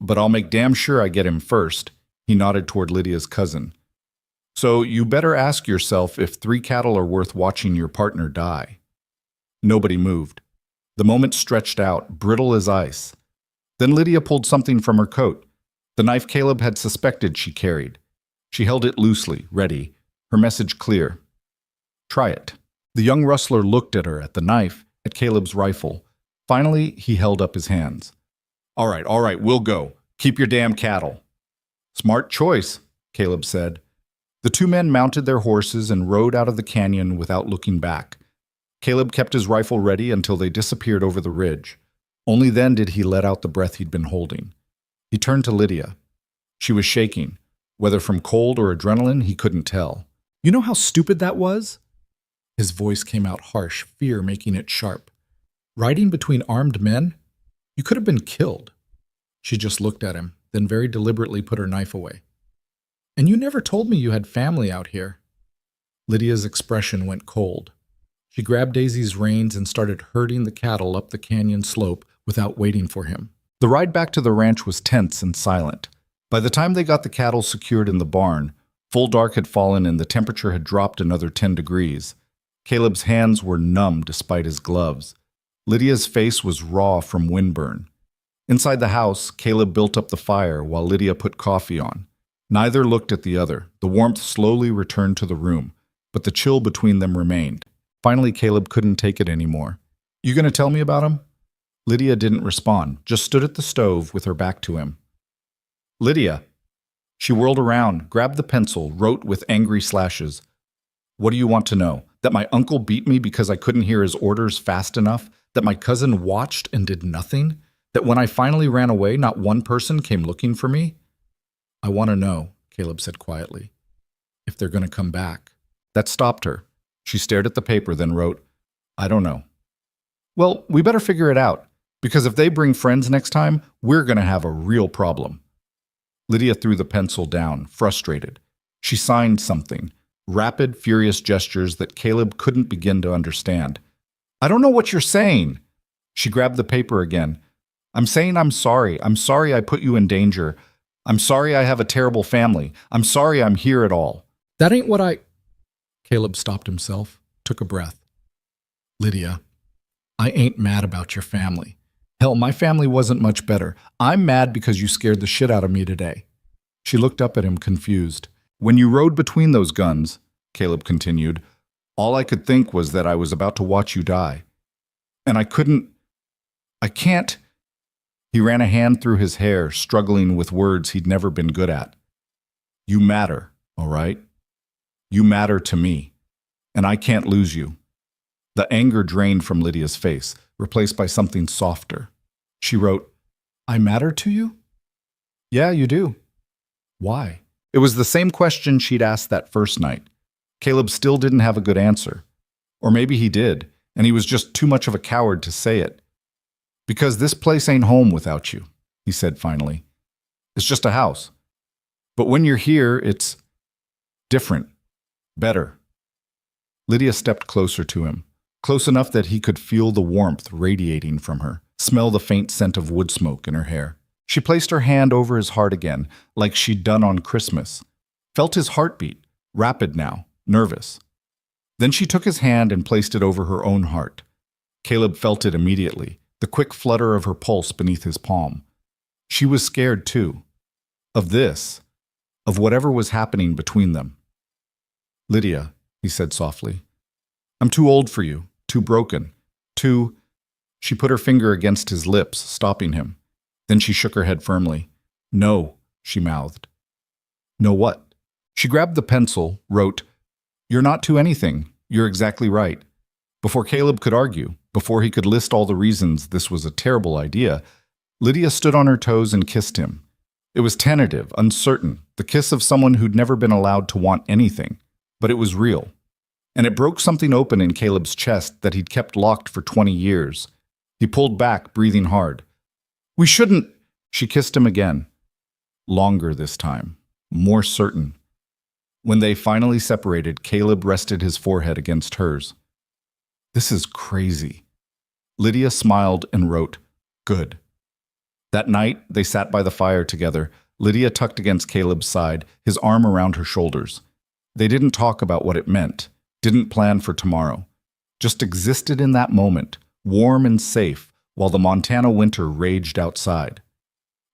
but I'll make damn sure I get him first." He nodded toward Lydia's cousin. "So you better ask yourself if 3 cattle are worth watching your partner die." Nobody moved. The moment stretched out, brittle as ice. Then Lydia pulled something from her coat, the knife Caleb had suspected she carried. She held it loosely, ready, her message clear. "Try it." The young rustler looked at her, at the knife, at Caleb's rifle. Finally, he held up his hands. All right, we'll go. Keep your damn cattle." "Smart choice," Caleb said. The 2 men mounted their horses and rode out of the canyon without looking back. Caleb kept his rifle ready until they disappeared over the ridge. Only then did he let out the breath he'd been holding. He turned to Lydia. She was shaking. Whether from cold or adrenaline, he couldn't tell. "You know how stupid that was?" His voice came out harsh, fear making it sharp. "Riding between armed men? You could have been killed." She just looked at him, then very deliberately put her knife away. "And you never told me you had family out here." Lydia's expression went cold. She grabbed Daisy's reins and started herding the cattle up the canyon slope without waiting for him. The ride back to the ranch was tense and silent. By the time they got the cattle secured in the barn, full dark had fallen and the temperature had dropped another 10 degrees. Caleb's hands were numb despite his gloves. Lydia's face was raw from windburn. Inside the house, Caleb built up the fire while Lydia put coffee on. Neither looked at the other. The warmth slowly returned to the room, but the chill between them remained. Finally, Caleb couldn't take it anymore. "You gonna tell me about him?" Lydia didn't respond, just stood at the stove with her back to him. "Lydia." She whirled around, grabbed the pencil, wrote with angry slashes. "What do you want to know? That my uncle beat me because I couldn't hear his orders fast enough? That my cousin watched and did nothing? That when I finally ran away, not one person came looking for me?" "I want to know," Caleb said quietly, "if they're going to come back." That stopped her. She stared at the paper, then wrote, "I don't know." "Well, we better figure it out, because if they bring friends next time, we're going to have a real problem." Lydia threw the pencil down, frustrated. She signed something, rapid, furious gestures that Caleb couldn't begin to understand. "I don't know what you're saying." She grabbed the paper again. "I'm saying I'm sorry. I'm sorry I put you in danger. I'm sorry I have a terrible family. I'm sorry I'm here at all." "That ain't what I—" Caleb stopped himself, took a breath. "Lydia, I ain't mad about your family. Hell, my family wasn't much better. I'm mad because you scared the shit out of me today." She looked up at him, confused. "When you rode between those guns," Caleb continued, "all I could think was that I was about to watch you die. And I can't." He ran a hand through his hair, struggling with words he'd never been good at. "You matter, all right? You matter to me, and I can't lose you." The anger drained from Lydia's face, replaced by something softer. She wrote, "I matter to you?" "Yeah, you do." "Why?" It was the same question she'd asked that first night. Caleb still didn't have a good answer. Or maybe he did, and he was just too much of a coward to say it. "Because this place ain't home without you," he said finally. "It's just a house. But when you're here, it's different, better." Lydia stepped closer to him, close enough that he could feel the warmth radiating from her, smell the faint scent of wood smoke in her hair. She placed her hand over his heart again, like she'd done on Christmas. Felt his heartbeat, rapid now, nervous. Then she took his hand and placed it over her own heart. Caleb felt it immediately, the quick flutter of her pulse beneath his palm. She was scared too. Of this. Of whatever was happening between them. "Lydia," he said softly, "I'm too old for you, too broken, too—" She put her finger against his lips, stopping him. Then she shook her head firmly. "No," she mouthed. "No what?" She grabbed the pencil, wrote, "You're not to anything. You're exactly right." Before Caleb could argue, before he could list all the reasons this was a terrible idea, Lydia stood on her toes and kissed him. It was tentative, uncertain, the kiss of someone who'd never been allowed to want anything. But it was real. And it broke something open in Caleb's chest that he'd kept locked for 20 years. He pulled back, breathing hard. "We shouldn't—" She kissed him again. Longer this time. More certain. When they finally separated, Caleb rested his forehead against hers. "This is crazy." Lydia smiled and wrote, "Good." That night, they sat by the fire together, Lydia tucked against Caleb's side, his arm around her shoulders. They didn't talk about what it meant, didn't plan for tomorrow. Just existed in that moment, warm and safe, while the Montana winter raged outside.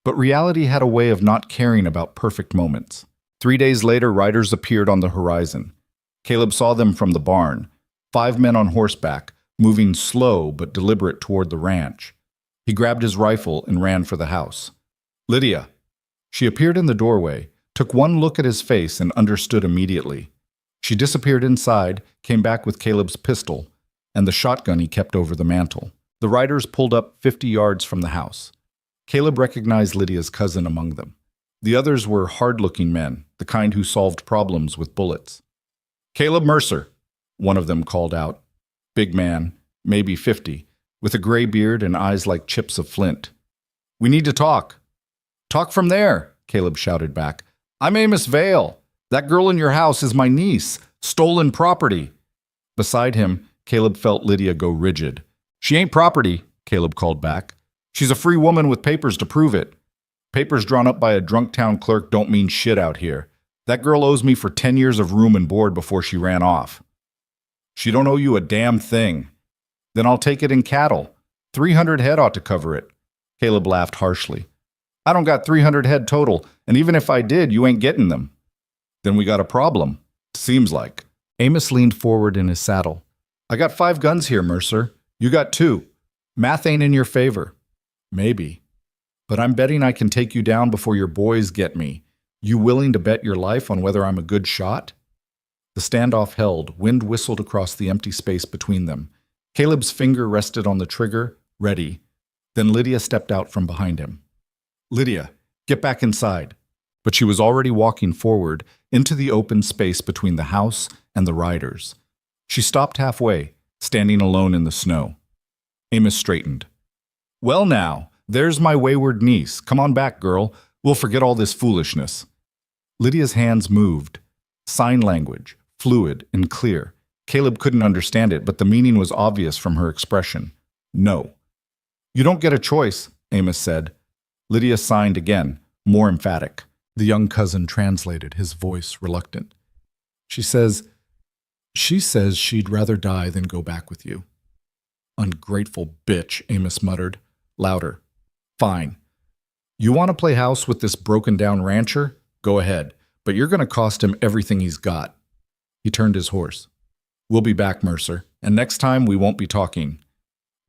But reality had a way of not caring about perfect moments. 3 days later, riders appeared on the horizon. Caleb saw them from the barn, 5 men on horseback, moving slow but deliberate toward the ranch. He grabbed his rifle and ran for the house. "Lydia." She appeared in the doorway, took one look at his face and understood immediately. She disappeared inside, came back with Caleb's pistol and the shotgun he kept over the mantel. The riders pulled up 50 yards from the house. Caleb recognized Lydia's cousin among them. The others were hard-looking men, the kind who solved problems with bullets. "Caleb Mercer," one of them called out. Big man, maybe 50, with a gray beard and eyes like chips of flint. "We need to talk." "Talk from there," Caleb shouted back. "I'm Amos Vale. That girl in your house is my niece. Stolen property." Beside him, Caleb felt Lydia go rigid. "She ain't property," Caleb called back. "She's a free woman with papers to prove it. Papers drawn up by a drunk town clerk don't mean shit out here. That girl owes me for 10 years of room and board before she ran off." "She don't owe you a damn thing." "Then I'll take it in cattle. 300 head ought to cover it." Caleb laughed harshly. I don't got 300 head total, and even if I did, you ain't getting them. Then we got a problem. Seems like. Amos leaned forward in his saddle. I got 5 guns here, Mercer. You got 2. Math ain't in your favor. Maybe. But I'm betting I can take you down before your boys get me. You willing to bet your life on whether I'm a good shot? The standoff held. Wind whistled across the empty space between them. Caleb's finger rested on the trigger, ready. Then Lydia stepped out from behind him. Lydia, get back inside. But she was already walking forward into the open space between the house and the riders. She stopped halfway, standing alone in the snow. Amos straightened. Well now, there's my wayward niece. Come on back, girl. We'll forget all this foolishness. Lydia's hands moved. Sign language, fluid and clear. Caleb couldn't understand it, but the meaning was obvious from her expression. No. You don't get a choice, Amos said. Lydia signed again, more emphatic. The young cousin translated, his voice reluctant. She says she'd rather die than go back with you. Ungrateful bitch, Amos muttered, louder. Fine. You want to play house with this broken-down rancher? Go ahead, but you're going to cost him everything he's got. He turned his horse. We'll be back, Mercer, and next time we won't be talking.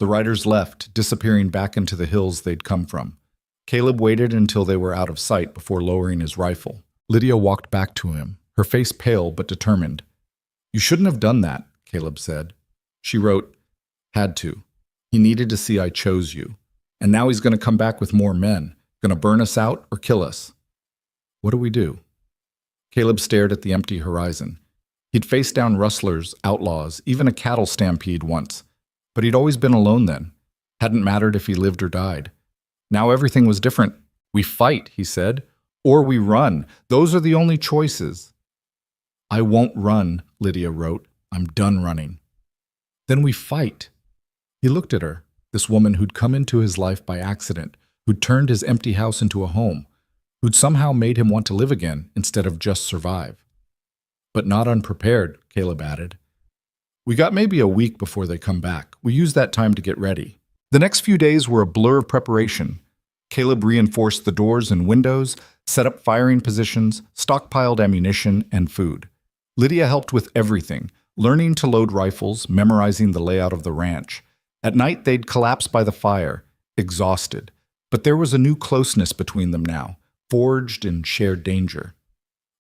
The riders left, disappearing back into the hills they'd come from. Caleb waited until they were out of sight before lowering his rifle. Lydia walked back to him, her face pale but determined. You shouldn't have done that, Caleb said. She wrote, Had to. He needed to see I chose you. And now he's going to come back with more men, going to burn us out or kill us. What do we do? Caleb stared at the empty horizon. He'd faced down rustlers, outlaws, even a cattle stampede once. But he'd always been alone then. Hadn't mattered if he lived or died. Now everything was different. We fight, he said, or we run. Those are the only choices. I won't run, Lydia wrote. I'm done running. Then we fight. He looked at her, this woman who'd come into his life by accident, who'd turned his empty house into a home, who'd somehow made him want to live again instead of just survive. But not unprepared, Caleb added. We got maybe a week before they come back. We used that time to get ready. The next few days were a blur of preparation. Caleb reinforced the doors and windows, set up firing positions, stockpiled ammunition and food. Lydia helped with everything, learning to load rifles, memorizing the layout of the ranch. At night, they'd collapse by the fire, exhausted. But there was a new closeness between them now, forged in shared danger.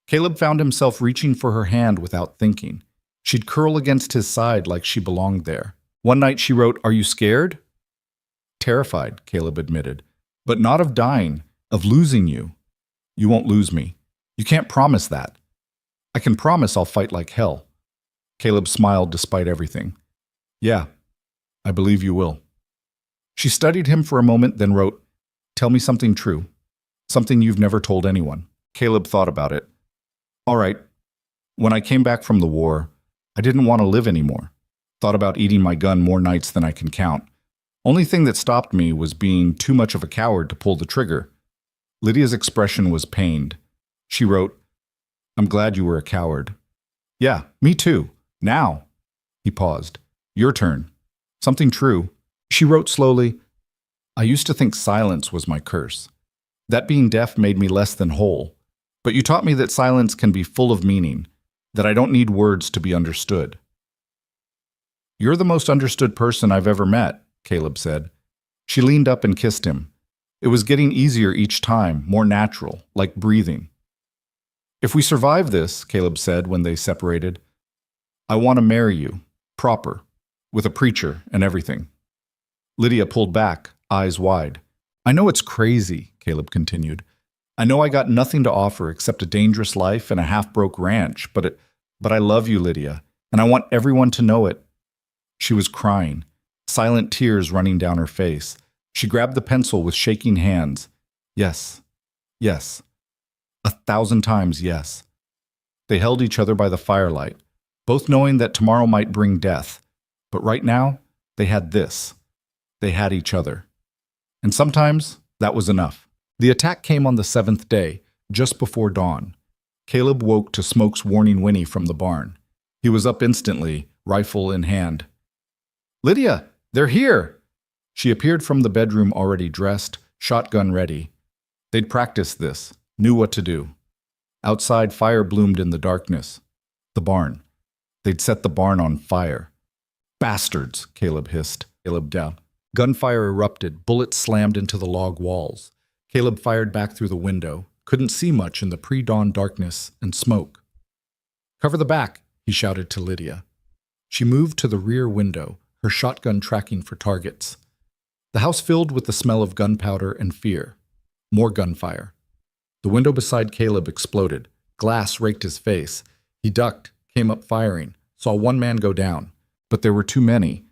Caleb found himself reaching for her hand without thinking. She'd curl against his side like she belonged there. One night she wrote, Are you scared? Terrified, Caleb admitted. But not of dying, of losing you. You won't lose me. You can't promise that. I can promise I'll fight like hell. Caleb smiled despite everything. Yeah, I believe you will. She studied him for a moment, then wrote, Tell me something true. Something you've never told anyone. Caleb thought about it. All right. When I came back from the war, I didn't want to live anymore. Thought about eating my gun more nights than I can count. Only thing that stopped me was being too much of a coward to pull the trigger. Lydia's expression was pained. She wrote, I'm glad you were a coward. Yeah, me too. Now. He paused. Your turn. Something true. She wrote slowly, I used to think silence was my curse. That being deaf made me less than whole. But you taught me that silence can be full of meaning, that I don't need words to be understood. You're the most understood person I've ever met, Caleb said. She leaned up and kissed him. It was getting easier each time, more natural, like breathing. If we survive this, Caleb said when they separated, I want to marry you, proper, with a preacher and everything. Lydia pulled back, eyes wide. I know it's crazy, Caleb continued. I know I got nothing to offer except a dangerous life and a half-broke ranch, but I love you, Lydia, and I want everyone to know it. She was crying, silent tears running down her face. She grabbed the pencil with shaking hands. Yes, yes, 1,000 times yes. They held each other by the firelight, both knowing that tomorrow might bring death. But right now, they had this. They had each other. And sometimes, that was enough. The attack came on the 7th day, just before dawn. Caleb woke to Smoke's warning whinny from the barn. He was up instantly, rifle in hand. Lydia, they're here! She appeared from the bedroom already dressed, shotgun ready. They'd practiced this, knew what to do. Outside, fire bloomed in the darkness. The barn. They'd set the barn on fire. Bastards, Caleb hissed. Caleb down. Gunfire erupted, bullets slammed into the log walls. Caleb fired back through the window, couldn't see much in the pre-dawn darkness and smoke. Cover the back, he shouted to Lydia. She moved to the rear window, her shotgun tracking for targets. The house filled with the smell of gunpowder and fear. More gunfire. The window beside Caleb exploded. Glass raked his face. He ducked, came up firing, saw one man go down. But there were too many.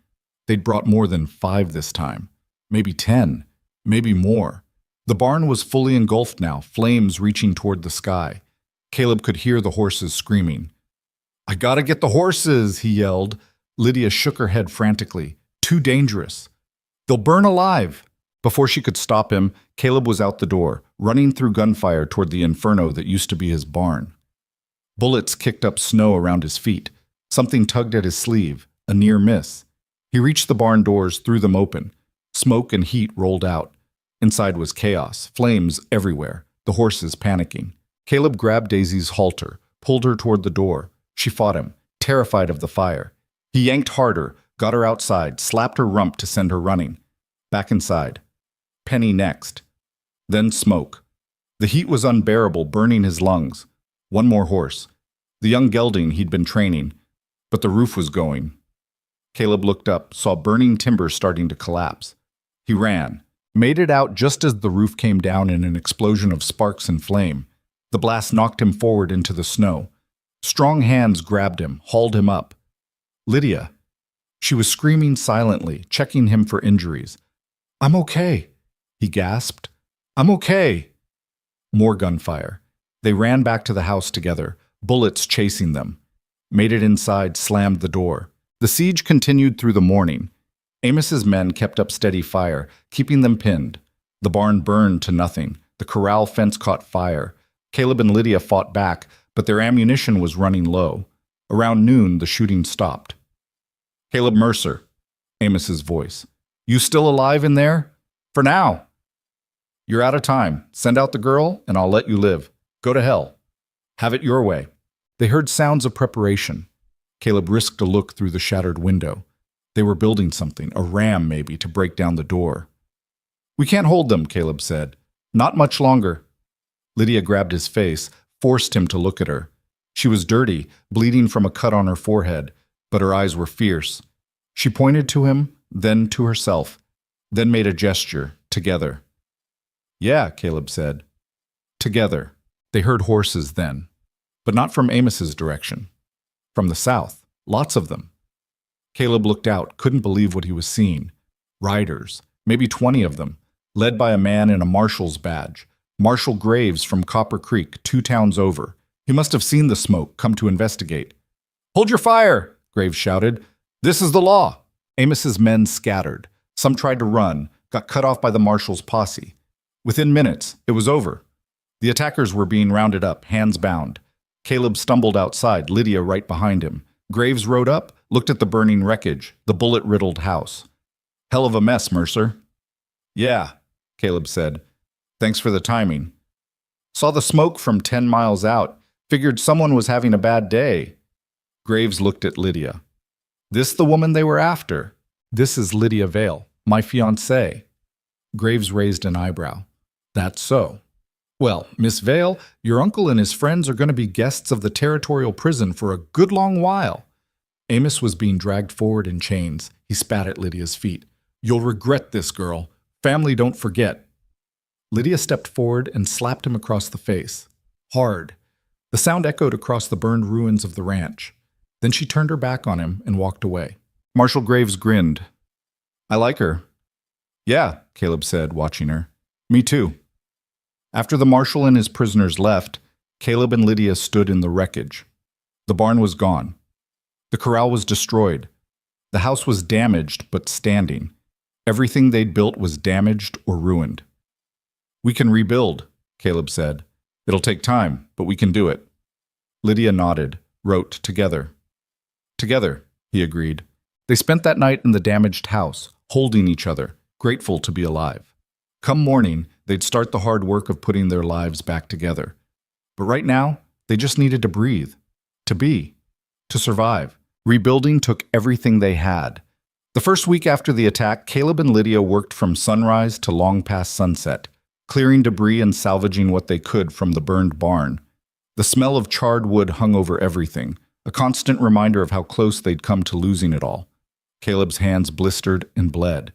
They'd brought more than 5 this time. Maybe 10. Maybe more. The barn was fully engulfed now, flames reaching toward the sky. Caleb could hear the horses screaming. "I gotta get the horses," he yelled. Lydia shook her head frantically. "Too dangerous. They'll burn alive." Before she could stop him, Caleb was out the door, running through gunfire toward the inferno that used to be his barn. Bullets kicked up snow around his feet. Something tugged at his sleeve, a near miss. He reached the barn doors, threw them open. Smoke and heat rolled out. Inside was chaos, flames everywhere, the horses panicking. Caleb grabbed Daisy's halter, pulled her toward the door. She fought him, terrified of the fire. He yanked harder, got her outside, slapped her rump to send her running. Back inside. Penny next. Then smoke. The heat was unbearable, burning his lungs. One more horse. The young gelding he'd been training. But the roof was going. Caleb looked up, saw burning timber starting to collapse. He ran, made it out just as the roof came down in an explosion of sparks and flame. The blast knocked him forward into the snow. Strong hands grabbed him, hauled him up. Lydia. She was screaming silently, checking him for injuries. "I'm okay," he gasped. "I'm okay." More gunfire. They ran back to the house together, bullets chasing them. Made it inside, slammed the door. The siege continued through the morning. Amos's men kept up steady fire, keeping them pinned. The barn burned to nothing. The corral fence caught fire. Caleb and Lydia fought back, but their ammunition was running low. Around noon, the shooting stopped. "Caleb Mercer," Amos's voice. "You still alive in there? For now." "You're out of time. Send out the girl, and I'll let you live. Go to hell. Have it your way." They heard sounds of preparation. Caleb risked a look through the shattered window. They were building something, a ram maybe, to break down the door. "We can't hold them," Caleb said. "Not much longer." Lydia grabbed his face, forced him to look at her. She was dirty, bleeding from a cut on her forehead, but her eyes were fierce. She pointed to him, then to herself, then made a gesture, together. "Yeah," Caleb said. Together. They heard horses then, but not from Amos's direction. From the south, lots of them. Caleb looked out, couldn't believe what he was seeing. Riders, maybe 20 of them, led by a man in a marshal's badge. Marshal Graves from Copper Creek, 2 towns over. He must have seen the smoke, come to investigate. "Hold your fire!" Graves shouted. "This is the law." Amos's men scattered. Some tried to run, got cut off by the marshal's posse. Within minutes, it was over. The attackers were being rounded up, hands bound. Caleb stumbled outside, Lydia right behind him. Graves rode up, looked at the burning wreckage, the bullet-riddled house. "Hell of a mess, Mercer." "Yeah," Caleb said. "Thanks for the timing." "Saw the smoke from 10 miles out. Figured someone was having a bad day." Graves looked at Lydia. "This the woman they were after?" "This is Lydia Vale, my fiancée." Graves raised an eyebrow. "That's so. Well, Miss Vale, your uncle and his friends are going to be guests of the territorial prison for a good long while." Amos was being dragged forward in chains. He spat at Lydia's feet. "You'll regret this, girl. Family don't forget." Lydia stepped forward and slapped him across the face. Hard. The sound echoed across the burned ruins of the ranch. Then she turned her back on him and walked away. Marshal Graves grinned. "I like her." "Yeah," Caleb said, watching her. "Me too." After the marshal and his prisoners left, Caleb and Lydia stood in the wreckage. The barn was gone. The corral was destroyed. The house was damaged but standing. Everything they'd built was damaged or ruined. "We can rebuild," Caleb said. "It'll take time, but we can do it." Lydia nodded, wrote, "Together." "Together," he agreed. They spent that night in the damaged house, holding each other, grateful to be alive. Come morning, they'd start the hard work of putting their lives back together. But right now, they just needed to breathe, to be, to survive. Rebuilding took everything they had. The first week after the attack, Caleb and Lydia worked from sunrise to long past sunset, clearing debris and salvaging what they could from the burned barn. The smell of charred wood hung over everything, a constant reminder of how close they'd come to losing it all. Caleb's hands blistered and bled.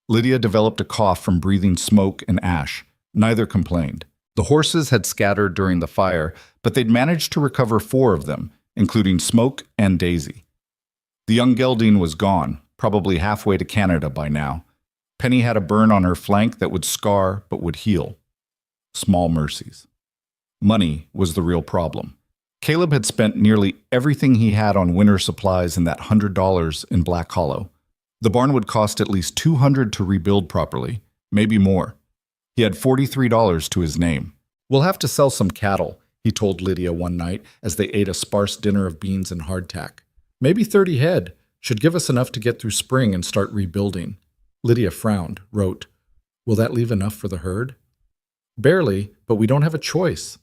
Lydia developed a cough from breathing smoke and ash. Neither complained. The horses had scattered during the fire, but they'd managed to recover 4 of them, including Smoke and Daisy. The young gelding was gone, probably halfway to Canada by now. Penny had a burn on her flank that would scar but would heal. Small mercies. Money was the real problem. Caleb had spent nearly everything he had on winter supplies and that $100 in Black Hollow. The barn would cost at least $200 to rebuild properly, maybe more. He had $43 to his name. "We'll have to sell some cattle," he told Lydia one night as they ate a sparse dinner of beans and hardtack. "Maybe 30 head. Should give us enough to get through spring and start rebuilding." Lydia frowned, wrote, "Will that leave enough for the herd?" "Barely, but we don't have a choice."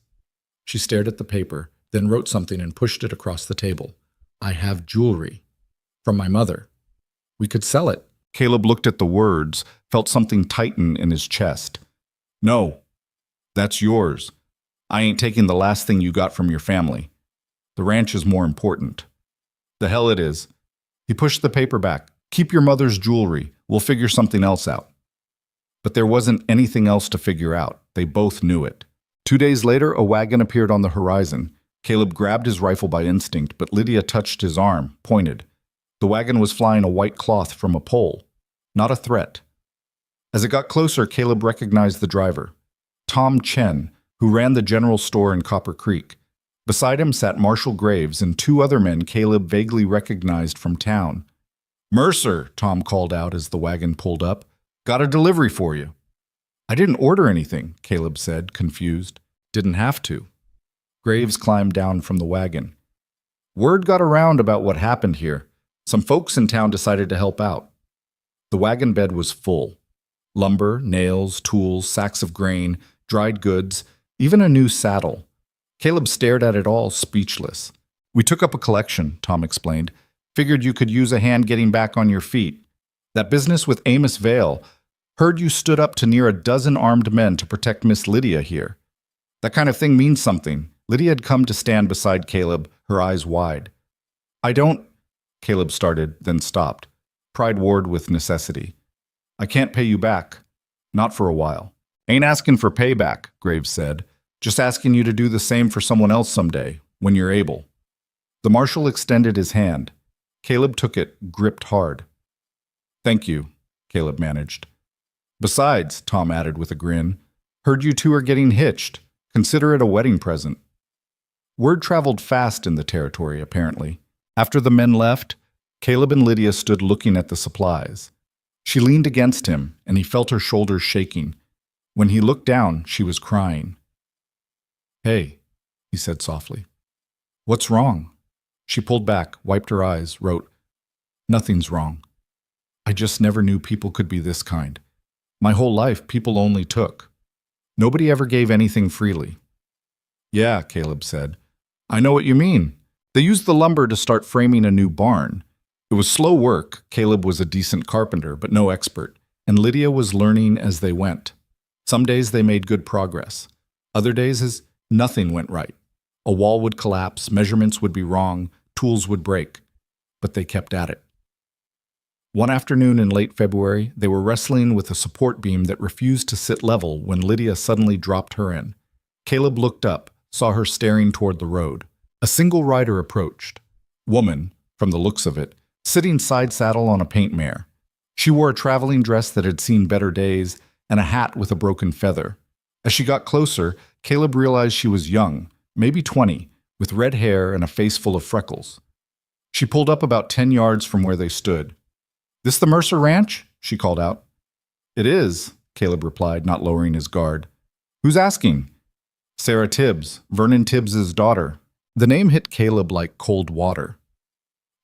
She stared at the paper, then wrote something and pushed it across the table. "I have jewelry. From my mother. We could sell it." Caleb looked at the words, felt something tighten in his chest. "No, that's yours. I ain't taking the last thing you got from your family. The ranch is more important." "The hell it is." He pushed the paper back. "Keep your mother's jewelry. We'll figure something else out." But there wasn't anything else to figure out. They both knew it. 2 days later, a wagon appeared on the horizon. Caleb grabbed his rifle by instinct, but Lydia touched his arm, pointed. The wagon was flying a white cloth from a pole. Not a threat. As it got closer, Caleb recognized the driver. Tom Chen, who ran the general store in Copper Creek. Beside him sat Marshall Graves and 2 other men Caleb vaguely recognized from town. "Mercer," Tom called out as the wagon pulled up. "Got a delivery for you." "I didn't order anything," Caleb said, confused. "Didn't have to." Graves climbed down from the wagon. "Word got around about what happened here. Some folks in town decided to help out." The wagon bed was full. Lumber, nails, tools, sacks of grain, dried goods, even a new saddle. Caleb stared at it all, speechless. "We took up a collection," Tom explained. "Figured you could use a hand getting back on your feet. That business with Amos Vale. Heard you stood up to near a dozen armed men to protect Miss Lydia here. That kind of thing means something." Lydia had come to stand beside Caleb, her eyes wide. "I don't—" Caleb started, then stopped. Pride warred with necessity. "I can't pay you back. Not for a while." "Ain't asking for payback," Graves said. "Just asking you to do the same for someone else someday, when you're able." The marshal extended his hand. Caleb took it, gripped hard. "Thank you," Caleb managed. "Besides," Tom added with a grin, "heard you 2 are getting hitched. Consider it a wedding present." Word traveled fast in the territory, apparently. After the men left, Caleb and Lydia stood looking at the supplies. She leaned against him, and he felt her shoulders shaking. When he looked down, she was crying. "Hey," he said softly. "What's wrong?" She pulled back, wiped her eyes, wrote, "Nothing's wrong. I just never knew people could be this kind. My whole life, people only took. Nobody ever gave anything freely." "Yeah," Caleb said. "I know what you mean. They used the lumber to start framing a new barn. It was slow work. Caleb was a decent carpenter, but no expert, and Lydia was learning as they went. Some days they made good progress. Other days, nothing went right. A wall would collapse, measurements would be wrong, tools would break. But they kept at it. One afternoon in late February, they were wrestling with a support beam that refused to sit level when Lydia suddenly dropped her in. Caleb looked up, saw her staring toward the road. A single rider approached. Woman, from the looks of it, sitting side saddle on a paint mare. She wore a traveling dress that had seen better days and a hat with a broken feather. As she got closer, Caleb realized she was young, maybe 20, with red hair and a face full of freckles. She pulled up about 10 yards from where they stood. "This the Mercer Ranch?" she called out. "It is," Caleb replied, not lowering his guard. "Who's asking?" "Sarah Tibbs, Vernon Tibbs's daughter." The name hit Caleb like cold water.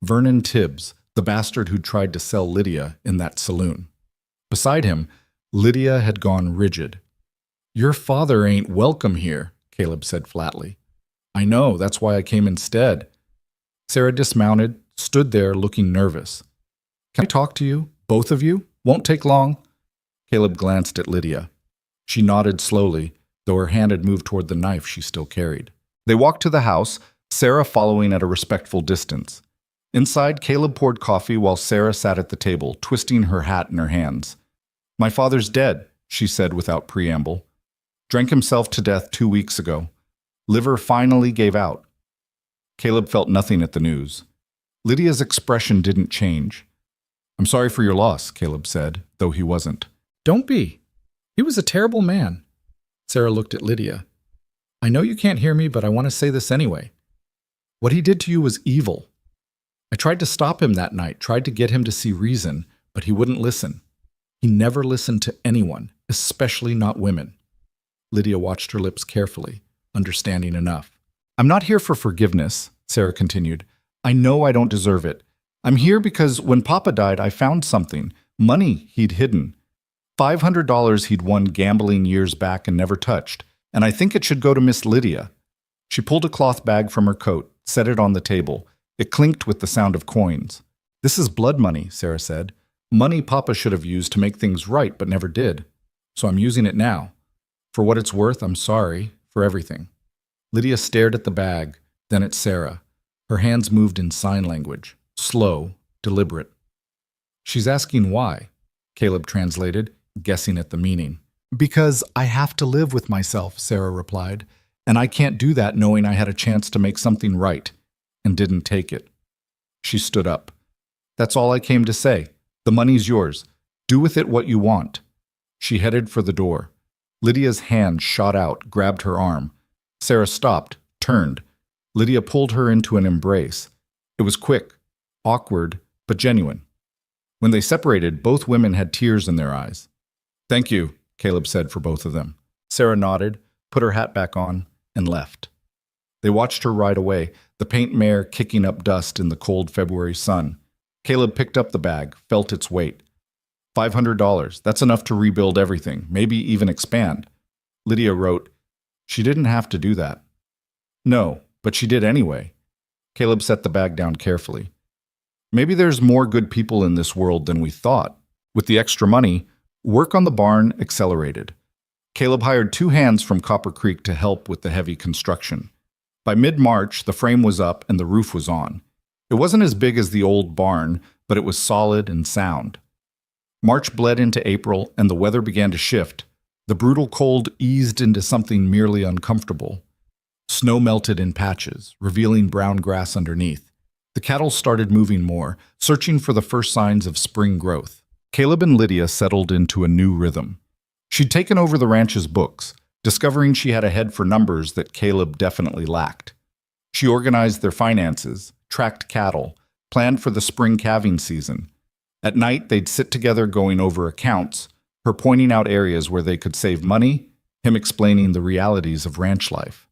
Vernon Tibbs, the bastard who tried to sell Lydia in that saloon. Beside him, Lydia had gone rigid. "Your father ain't welcome here," Caleb said flatly. "I know, that's why I came instead." Sarah dismounted, stood there looking nervous. "Can I talk to you? Both of you? Won't take long." Caleb glanced at Lydia. She nodded slowly, though her hand had moved toward the knife she still carried. They walked to the house, Sarah following at a respectful distance. Inside, Caleb poured coffee while Sarah sat at the table, twisting her hat in her hands. "My father's dead," she said without preamble. "Drank himself to death 2 weeks ago. Liver finally gave out." Caleb felt nothing at the news. Lydia's expression didn't change. "I'm sorry for your loss," Caleb said, though he wasn't. "Don't be. He was a terrible man." Sarah looked at Lydia. "I know you can't hear me, but I want to say this anyway. What he did to you was evil. I tried to stop him that night, tried to get him to see reason, but he wouldn't listen. He never listened to anyone, especially not women." Lydia watched her lips carefully, understanding enough. "I'm not here for forgiveness," Sarah continued. "I know I don't deserve it. I'm here because when Papa died, I found something, money he'd hidden. $500 he'd won gambling years back and never touched, and I think it should go to Miss Lydia." She pulled a cloth bag from her coat, set it on the table. It clinked with the sound of coins. "This is blood money," Sarah said. "Money Papa should have used to make things right, but never did. So I'm using it now. For what it's worth, I'm sorry for everything." Lydia stared at the bag, then at Sarah. Her hands moved in sign language, slow, deliberate. "She's asking why," Caleb translated, guessing at the meaning. "Because I have to live with myself," Sarah replied, "and I can't do that knowing I had a chance to make something right and didn't take it." She stood up. "That's all I came to say. The money's yours. Do with it what you want." She headed for the door. Lydia's hand shot out, grabbed her arm. Sarah stopped, turned. Lydia pulled her into an embrace. It was quick, awkward, but genuine. When they separated, both women had tears in their eyes. "Thank you," Caleb said for both of them. Sarah nodded, put her hat back on, and left. They watched her ride away, the paint mare kicking up dust in the cold February sun. Caleb picked up the bag, felt its weight. $500, that's enough to rebuild everything, maybe even expand. Lydia wrote, "She didn't have to do that." "No, but she did anyway." Caleb set the bag down carefully. "Maybe there's more good people in this world than we thought." With the extra money, work on the barn accelerated. Caleb hired 2 hands from Copper Creek to help with the heavy construction. By mid-March, the frame was up and the roof was on. It wasn't as big as the old barn, but it was solid and sound. March bled into April, and the weather began to shift. The brutal cold eased into something merely uncomfortable. Snow melted in patches, revealing brown grass underneath. The cattle started moving more, searching for the first signs of spring growth. Caleb and Lydia settled into a new rhythm. She'd taken over the ranch's books, discovering she had a head for numbers that Caleb definitely lacked. She organized their finances, tracked cattle, planned for the spring calving season. At night, they'd sit together going over accounts, her pointing out areas where they could save money, him explaining the realities of ranch life.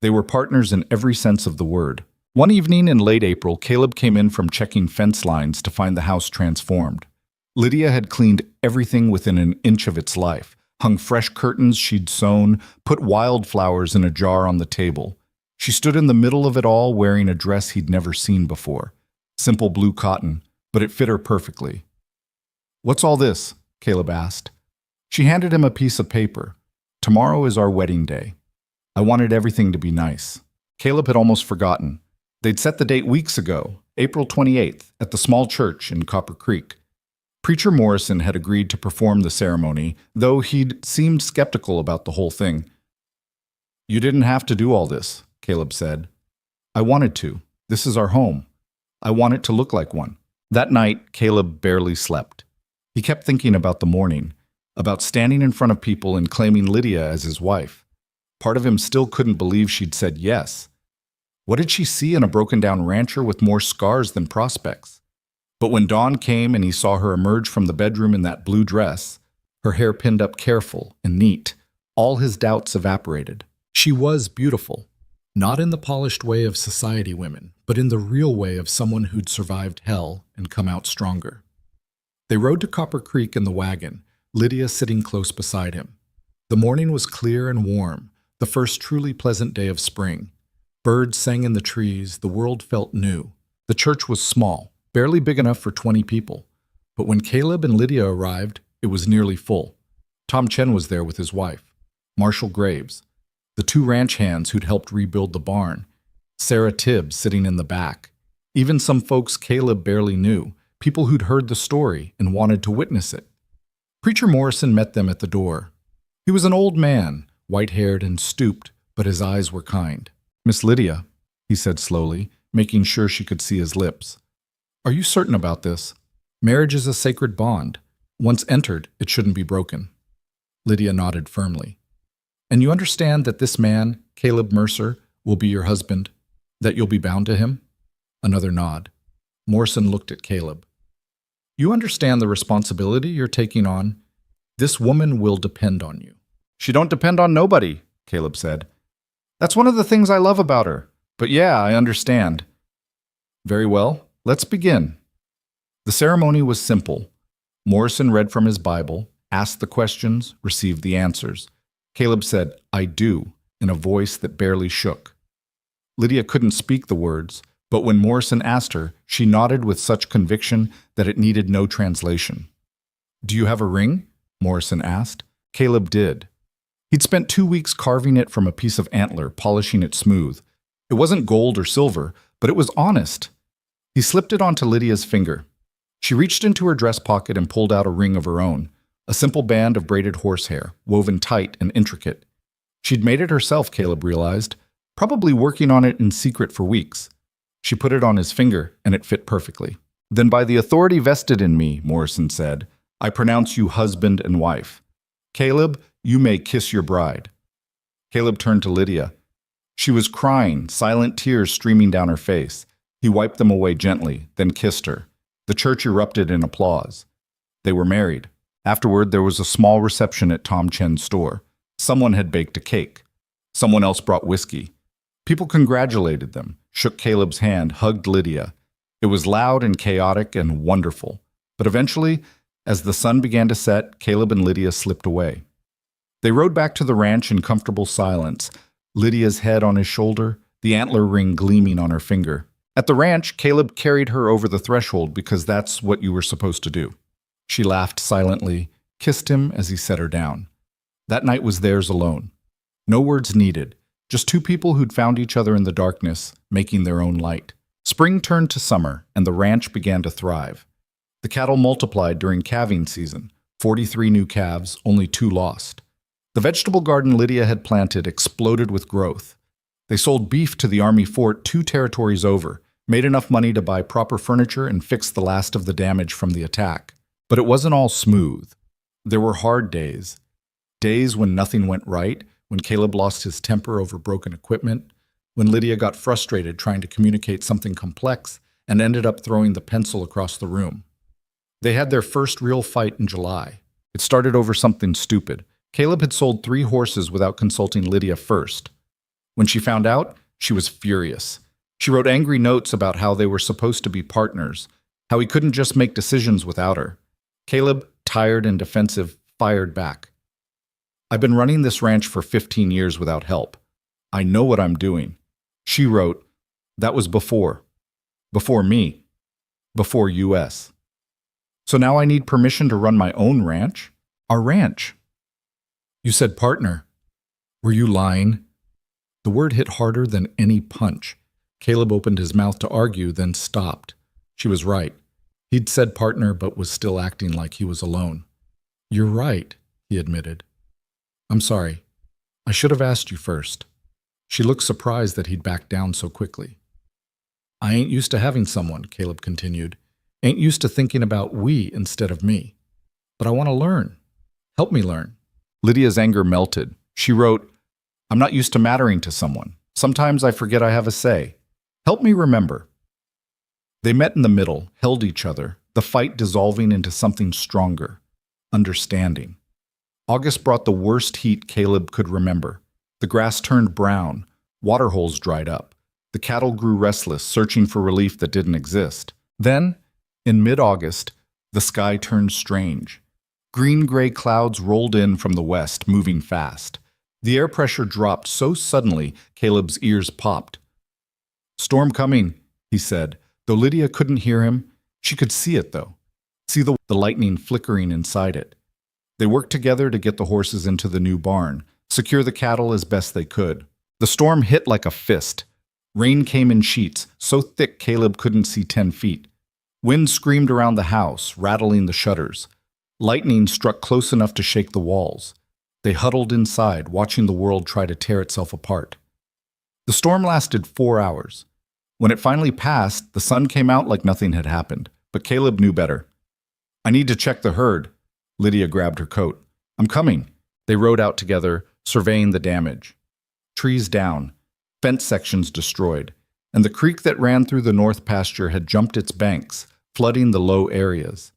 They were partners in every sense of the word. One evening in late April, Caleb came in from checking fence lines to find the house transformed. Lydia had cleaned everything within an inch of its life, hung fresh curtains she'd sewn, put wildflowers in a jar on the table. She stood in the middle of it all wearing a dress he'd never seen before. Simple blue cotton, but it fit her perfectly. "What's all this?" Caleb asked. She handed him a piece of paper. "Tomorrow is our wedding day. I wanted everything to be nice." Caleb had almost forgotten. They'd set the date weeks ago, April 28th, at the small church in Copper Creek. Preacher Morrison had agreed to perform the ceremony, though he'd seemed skeptical about the whole thing. "You didn't have to do all this," Caleb said. "I wanted to. This is our home. I want it to look like one." That night, Caleb barely slept. He kept thinking about the morning, about standing in front of people and claiming Lydia as his wife. Part of him still couldn't believe she'd said yes. What did she see in a broken-down rancher with more scars than prospects? But when dawn came and he saw her emerge from the bedroom in that blue dress, her hair pinned up careful and neat, all his doubts evaporated. She was beautiful, not in the polished way of society women, but in the real way of someone who'd survived hell and come out stronger. They rode to Copper Creek in the wagon, Lydia sitting close beside him. The morning was clear and warm, the first truly pleasant day of spring. Birds sang in the trees, the world felt new. The church was small, barely big enough for 20 people. But when Caleb and Lydia arrived, it was nearly full. Tom Chen was there with his wife, Marshall Graves, the two ranch hands who'd helped rebuild the barn, Sarah Tibbs sitting in the back, even some folks Caleb barely knew, people who'd heard the story and wanted to witness it. Preacher Morrison met them at the door. He was an old man, white-haired and stooped, but his eyes were kind. "Miss Lydia," he said slowly, making sure she could see his lips. "Are you certain about this? Marriage is a sacred bond. Once entered, it shouldn't be broken." Lydia nodded firmly. "And you understand that this man, Caleb Mercer, will be your husband? That you'll be bound to him?" Another nod. Morrison looked at Caleb. "You understand the responsibility you're taking on? This woman will depend on you." "She don't depend on nobody," Caleb said. "That's one of the things I love about her. But yeah, I understand." "Very well, let's begin." The ceremony was simple. Morrison read from his Bible, asked the questions, received the answers. Caleb said, "I do," in a voice that barely shook. Lydia couldn't speak the words, but when Morrison asked her, she nodded with such conviction that it needed no translation. "Do you have a ring?" Morrison asked. Caleb did. He'd spent 2 weeks carving it from a piece of antler, polishing it smooth. It wasn't gold or silver, but it was honest. He slipped it onto Lydia's finger. She reached into her dress pocket and pulled out a ring of her own, a simple band of braided horsehair, woven tight and intricate. She'd made it herself, Caleb realized, probably working on it in secret for weeks. She put it on his finger, and it fit perfectly. "Then by the authority vested in me," Morrison said, "I pronounce you husband and wife. Caleb, you may kiss your bride." Caleb turned to Lydia. She was crying, silent tears streaming down her face. He wiped them away gently, then kissed her. The church erupted in applause. They were married. Afterward, there was a small reception at Tom Chen's store. Someone had baked a cake. Someone else brought whiskey. People congratulated them, shook Caleb's hand, hugged Lydia. It was loud and chaotic and wonderful. But eventually, as the sun began to set, Caleb and Lydia slipped away. They rode back to the ranch in comfortable silence, Lydia's head on his shoulder, the antler ring gleaming on her finger. At the ranch, Caleb carried her over the threshold because that's what you were supposed to do. She laughed silently, kissed him as he set her down. That night was theirs alone. No words needed, just two people who'd found each other in the darkness, making their own light. Spring turned to summer, and the ranch began to thrive. The cattle multiplied during calving season, 43 new calves, only 2 lost. The vegetable garden Lydia had planted exploded with growth. They sold beef to the Army fort 2 territories over, made enough money to buy proper furniture and fix the last of the damage from the attack. But it wasn't all smooth. There were hard days. Days when nothing went right, when Caleb lost his temper over broken equipment, when Lydia got frustrated trying to communicate something complex and ended up throwing the pencil across the room. They had their first real fight in July. It started over something stupid. Caleb had sold 3 horses without consulting Lydia first. When she found out, she was furious. She wrote angry notes about how they were supposed to be partners, how he couldn't just make decisions without her. Caleb, tired and defensive, fired back. "I've been running this ranch for 15 years without help. I know what I'm doing." She wrote, "That was before. Before me. Before US. So now I need permission to run my own ranch? Our ranch." "You said partner. Were you lying?" The word hit harder than any punch. Caleb opened his mouth to argue, then stopped. She was right. He'd said partner, but was still acting like he was alone. "You're right," he admitted. "I'm sorry. I should have asked you first." She looked surprised that he'd backed down so quickly. "I ain't used to having someone," Caleb continued. "Ain't used to thinking about we instead of me. But I want to learn. Help me learn." Lydia's anger melted. She wrote, "I'm not used to mattering to someone. Sometimes I forget I have a say. Help me remember." They met in the middle, held each other, the fight dissolving into something stronger, understanding. August brought the worst heat Caleb could remember. The grass turned brown, water holes dried up. The cattle grew restless, searching for relief that didn't exist. Then, in mid-August, the sky turned strange. Green-gray clouds rolled in from the west, moving fast. The air pressure dropped so suddenly, Caleb's ears popped. "Storm coming," he said. Though Lydia couldn't hear him, she could see it, though. See the lightning flickering inside it. They worked together to get the horses into the new barn, secure the cattle as best they could. The storm hit like a fist. Rain came in sheets, so thick Caleb couldn't see 10 feet. Wind screamed around the house, rattling the shutters. Lightning struck close enough to shake the walls. They huddled inside, watching the world try to tear itself apart. The storm lasted 4 hours. When it finally passed, the sun came out like nothing had happened, but Caleb knew better. "I need to check the herd." Lydia grabbed her coat. "I'm coming." They rode out together, surveying the damage. Trees down, fence sections destroyed, and the creek that ran through the north pasture had jumped its banks, flooding the low areas.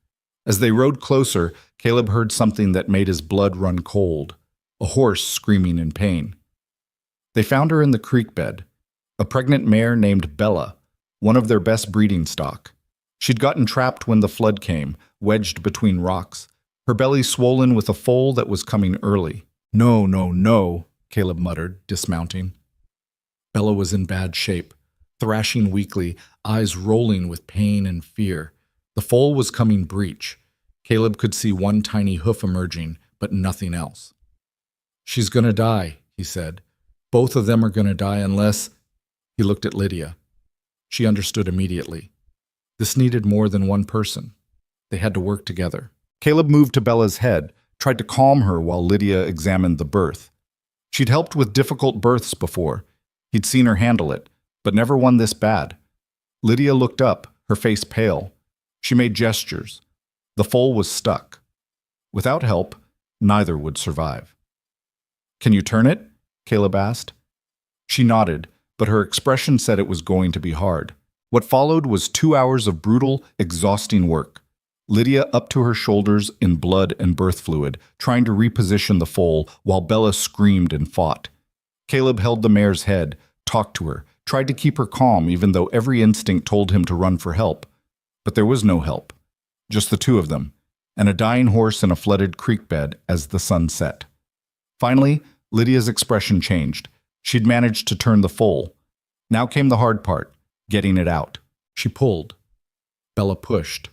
As they rode closer, Caleb heard something that made his blood run cold, a horse screaming in pain. They found her in the creek bed, a pregnant mare named Bella, one of their best breeding stock. She'd gotten trapped when the flood came, wedged between rocks, her belly swollen with a foal that was coming early. "No, no, no," Caleb muttered, dismounting. Bella was in bad shape, thrashing weakly, eyes rolling with pain and fear. The foal was coming breech. Caleb could see one tiny hoof emerging, but nothing else. "She's gonna die," he said. "Both of them are gonna die unless—" He looked at Lydia. She understood immediately. This needed more than one person. They had to work together. Caleb moved to Bella's head, tried to calm her while Lydia examined the birth. She'd helped with difficult births before. He'd seen her handle it, but never one this bad. Lydia looked up, her face pale. She made gestures. The foal was stuck. Without help, neither would survive. "Can you turn it?" Caleb asked. She nodded, but her expression said it was going to be hard. What followed was 2 hours of brutal, exhausting work. Lydia up to her shoulders in blood and birth fluid, trying to reposition the foal while Bella screamed and fought. Caleb held the mare's head, talked to her, tried to keep her calm even though every instinct told him to run for help. But there was no help. Just the two of them, and a dying horse in a flooded creek bed as the sun set. Finally, Lydia's expression changed. She'd managed to turn the foal. Now came the hard part, getting it out. She pulled. Bella pushed.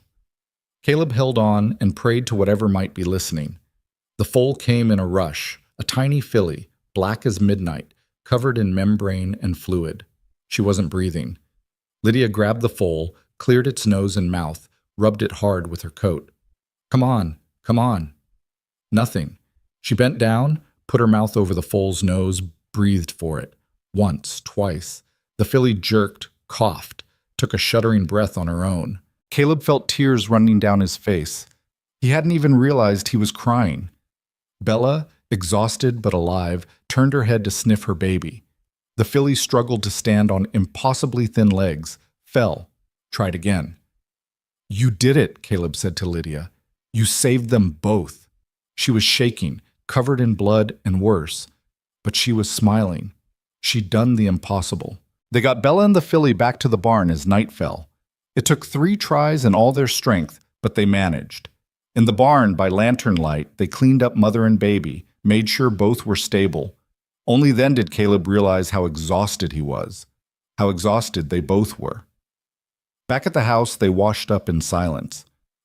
Caleb held on and prayed to whatever might be listening. The foal came in a rush, a tiny filly, black as midnight, covered in membrane and fluid. She wasn't breathing. Lydia grabbed the foal, cleared its nose and mouth, rubbed it hard with her coat. "Come on, come on." Nothing. She bent down, put her mouth over the foal's nose, breathed for it. Once, twice. The filly jerked, coughed, took a shuddering breath on her own. Caleb felt tears running down his face. He hadn't even realized he was crying. Bella, exhausted but alive, turned her head to sniff her baby. The filly struggled to stand on impossibly thin legs, fell, tried again. "You did it," Caleb said to Lydia. "You saved them both." She was shaking, covered in blood and worse, but she was smiling. She'd done the impossible. They got Bella and the filly back to the barn as night fell. It took 3 tries and all their strength, but they managed. In the barn, by lantern light, they cleaned up mother and baby, made sure both were stable. Only then did Caleb realize how exhausted he was, how exhausted they both were. Back at the house, they washed up in silence.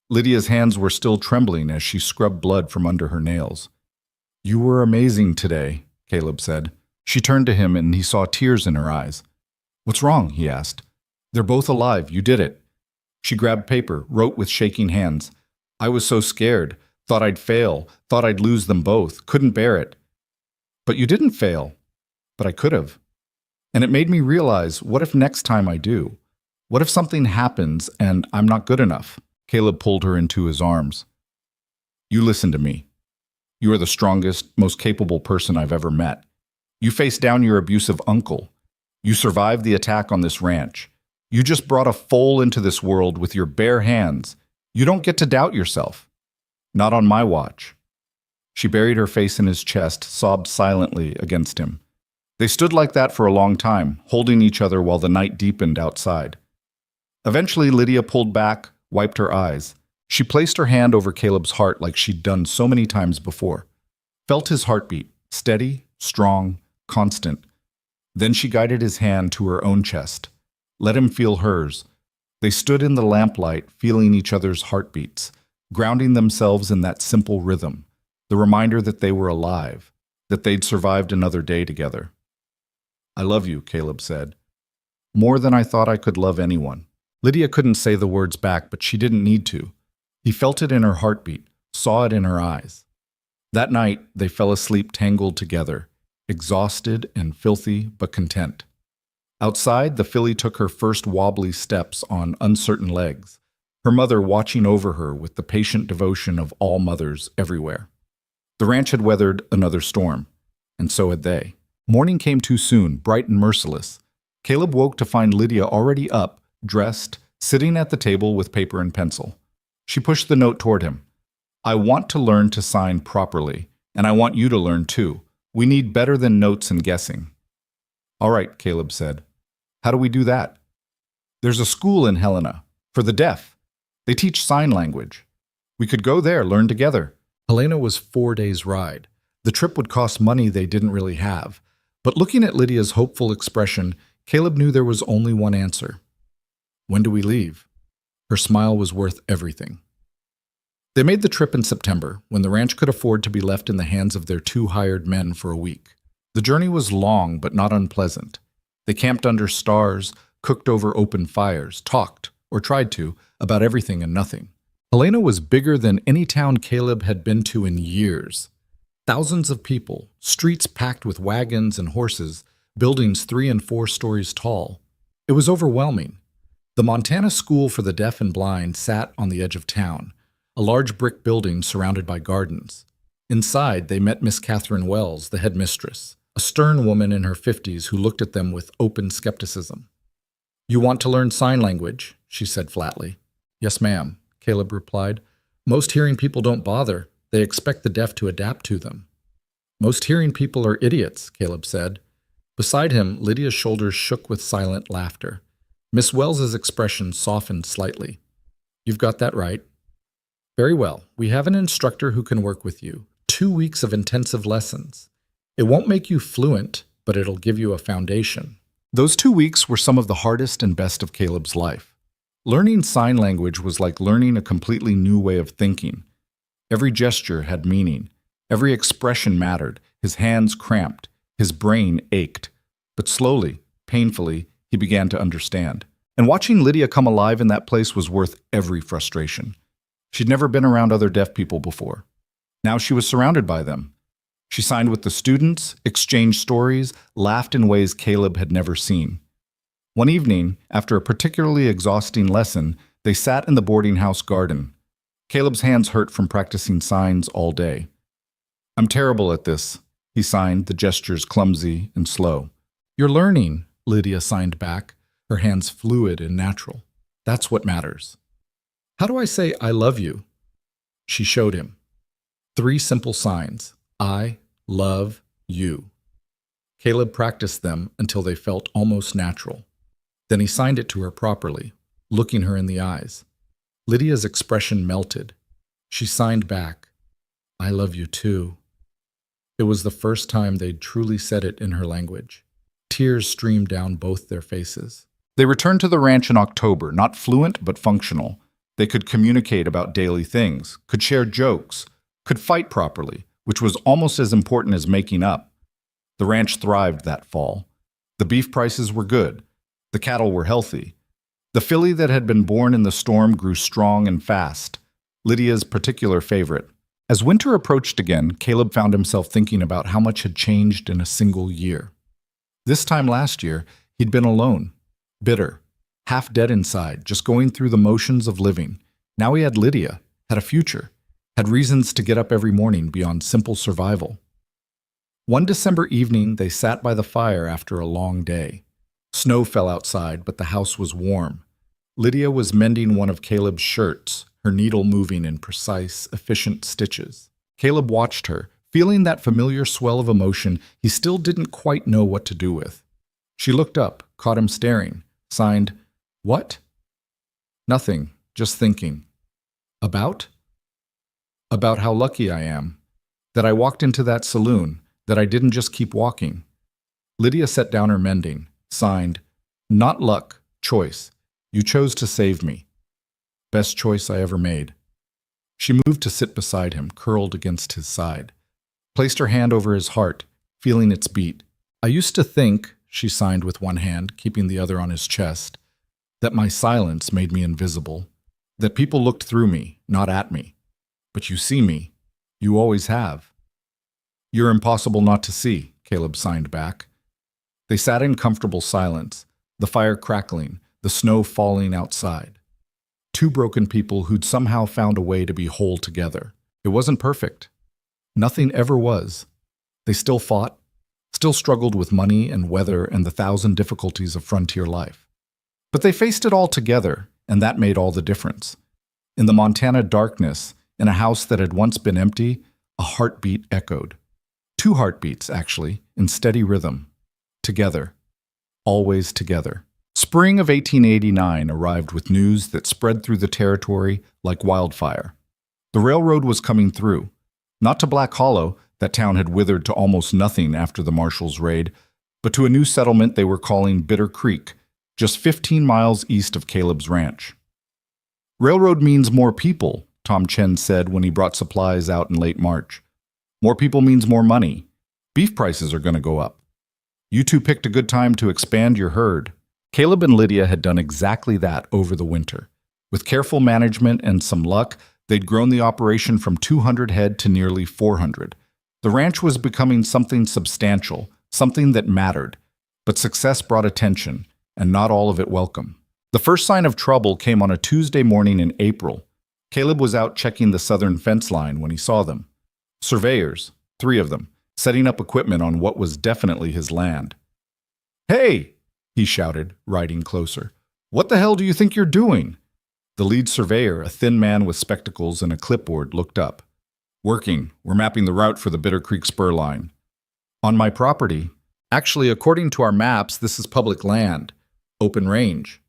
Lydia's hands were still trembling as she scrubbed blood from under her nails. "You were amazing today," Caleb said. She turned to him and he saw tears in her eyes. "What's wrong?" he asked. "They're both alive. You did it." She grabbed paper, wrote with shaking hands. "I was so scared. Thought I'd fail. Thought I'd lose them both. Couldn't bear it." "But you didn't fail." "But I could have. And it made me realize, what if next time I do? What if something happens and I'm not good enough?" Caleb pulled her into his arms. "You listen to me. You are the strongest, most capable person I've ever met. You faced down your abusive uncle. You survived the attack on this ranch. You just brought a foal into this world with your bare hands. You don't get to doubt yourself. Not on my watch." She buried her face in his chest, sobbed silently against him. They stood like that for a long time, holding each other while the night deepened outside. Eventually, Lydia pulled back, wiped her eyes. She placed her hand over Caleb's heart like she'd done so many times before. Felt his heartbeat, steady, strong, constant. Then she guided his hand to her own chest. Let him feel hers. They stood in the lamplight, feeling each other's heartbeats, grounding themselves in that simple rhythm, the reminder that they were alive, that they'd survived another day together. "I love you," Caleb said. "More than I thought I could love anyone." Lydia couldn't say the words back, but she didn't need to. He felt it in her heartbeat, saw it in her eyes. That night, they fell asleep tangled together, exhausted and filthy but content. Outside, the filly took her first wobbly steps on uncertain legs, her mother watching over her with the patient devotion of all mothers everywhere. The ranch had weathered another storm, and so had they. Morning came too soon, bright and merciless. Caleb woke to find Lydia already up, dressed, sitting at the table with paper and pencil. She pushed the note toward him. "I want to learn to sign properly, and I want you to learn too. We need better than notes and guessing." "All right," Caleb said. "How do we do that?" "There's a school in Helena, for the deaf. They teach sign language. We could go there, learn together." Helena was 4 days' ride. The trip would cost money they didn't really have. But looking at Lydia's hopeful expression, Caleb knew there was only one answer. "When do we leave?" Her smile was worth everything. They made the trip in September, when the ranch could afford to be left in the hands of their 2 hired men for a week. The journey was long but not unpleasant. They camped under stars, cooked over open fires, talked, or tried to, about everything and nothing. Helena was bigger than any town Caleb had been to in years. Thousands of people, streets packed with wagons and horses, buildings 3 and 4 stories tall. It was overwhelming. The Montana School for the Deaf and Blind sat on the edge of town, a large brick building surrounded by gardens. Inside, they met Miss Catherine Wells, the headmistress, a stern woman in her 50s who looked at them with open skepticism. "You want to learn sign language?" she said flatly. "Yes, ma'am," Caleb replied. "Most hearing people don't bother. They expect the deaf to adapt to them." "Most hearing people are idiots," Caleb said. Beside him, Lydia's shoulders shook with silent laughter. Miss Wells's expression softened slightly. "You've got that right." "Very well. We have an instructor who can work with you. 2 weeks of intensive lessons. It won't make you fluent, but it'll give you a foundation." Those 2 weeks were some of the hardest and best of Caleb's life. Learning sign language was like learning a completely new way of thinking. Every gesture had meaning. Every expression mattered. His hands cramped. His brain ached. But slowly, painfully, he began to understand. And watching Lydia come alive in that place was worth every frustration. She'd never been around other deaf people before. Now she was surrounded by them. She signed with the students, exchanged stories, laughed in ways Caleb had never seen. One evening, after a particularly exhausting lesson, they sat in the boarding house garden. Caleb's hands hurt from practicing signs all day. "I'm terrible at this," he signed, the gestures clumsy and slow. "You're learning," Lydia signed back, her hands fluid and natural. "That's what matters." "How do I say I love you?" She showed him. 3 simple signs. I love you. Caleb practiced them until they felt almost natural. Then he signed it to her properly, looking her in the eyes. Lydia's expression melted. She signed back, "I love you too." It was the first time they'd truly said it in her language. Tears streamed down both their faces. They returned to the ranch in October, not fluent but functional. They could communicate about daily things, could share jokes, could fight properly, which was almost as important as making up. The ranch thrived that fall. The beef prices were good. The cattle were healthy. The filly that had been born in the storm grew strong and fast, Lydia's particular favorite. As winter approached again, Caleb found himself thinking about how much had changed in a single year. This time last year, he'd been alone, bitter, half dead inside, just going through the motions of living. Now he had Lydia, had a future, had reasons to get up every morning beyond simple survival. One December evening, they sat by the fire after a long day. Snow fell outside, but the house was warm. Lydia was mending one of Caleb's shirts, her needle moving in precise, efficient stitches. Caleb watched her, feeling that familiar swell of emotion he still didn't quite know what to do with. She looked up, caught him staring, signed, "What?" "Nothing, just thinking." About? About how lucky I am. That I walked into that saloon, that I didn't just keep walking. Lydia set down her mending, signed, "Not luck, choice. You chose to save me. Best choice I ever made." She moved to sit beside him, curled against his side, placed her hand over his heart, feeling its beat. "I used to think," she signed with one hand, keeping the other on his chest, "that my silence made me invisible, that people looked through me, not at me. But you see me. You always have." "You're impossible not to see," Caleb signed back. They sat in comfortable silence, the fire crackling, the snow falling outside. Two broken people who'd somehow found a way to be whole together. It wasn't perfect. Nothing ever was. They still fought, still struggled with money and weather and the thousand difficulties of frontier life. But they faced it all together, and that made all the difference. In the Montana darkness, in a house that had once been empty, a heartbeat echoed. Two heartbeats, actually, in steady rhythm. Together. Always together. Spring of 1889 arrived with news that spread through the territory like wildfire. The railroad was coming through. Not to Black Hollow, that town had withered to almost nothing after the Marshals' raid, but to a new settlement they were calling Bitter Creek, just 15 miles east of Caleb's ranch. "Railroad means more people," Tom Chen said when he brought supplies out in late March. "More people means more money. Beef prices are going to go up. You two picked a good time to expand your herd." Caleb and Lydia had done exactly that over the winter. With careful management and some luck, they'd grown the operation from 200 head to nearly 400. The ranch was becoming something substantial, something that mattered. But success brought attention, and not all of it welcome. The first sign of trouble came on a Tuesday morning in April. Caleb was out checking the southern fence line when he saw them. Surveyors, 3 of them, setting up equipment on what was definitely his land. "Hey!" he shouted, riding closer. "What the hell do you think you're doing?" The lead surveyor, a thin man with spectacles and a clipboard, looked up. "Working. We're mapping the route for the Bitter Creek spur line." "On my property? Actually, according to our maps, this is public land. Open range."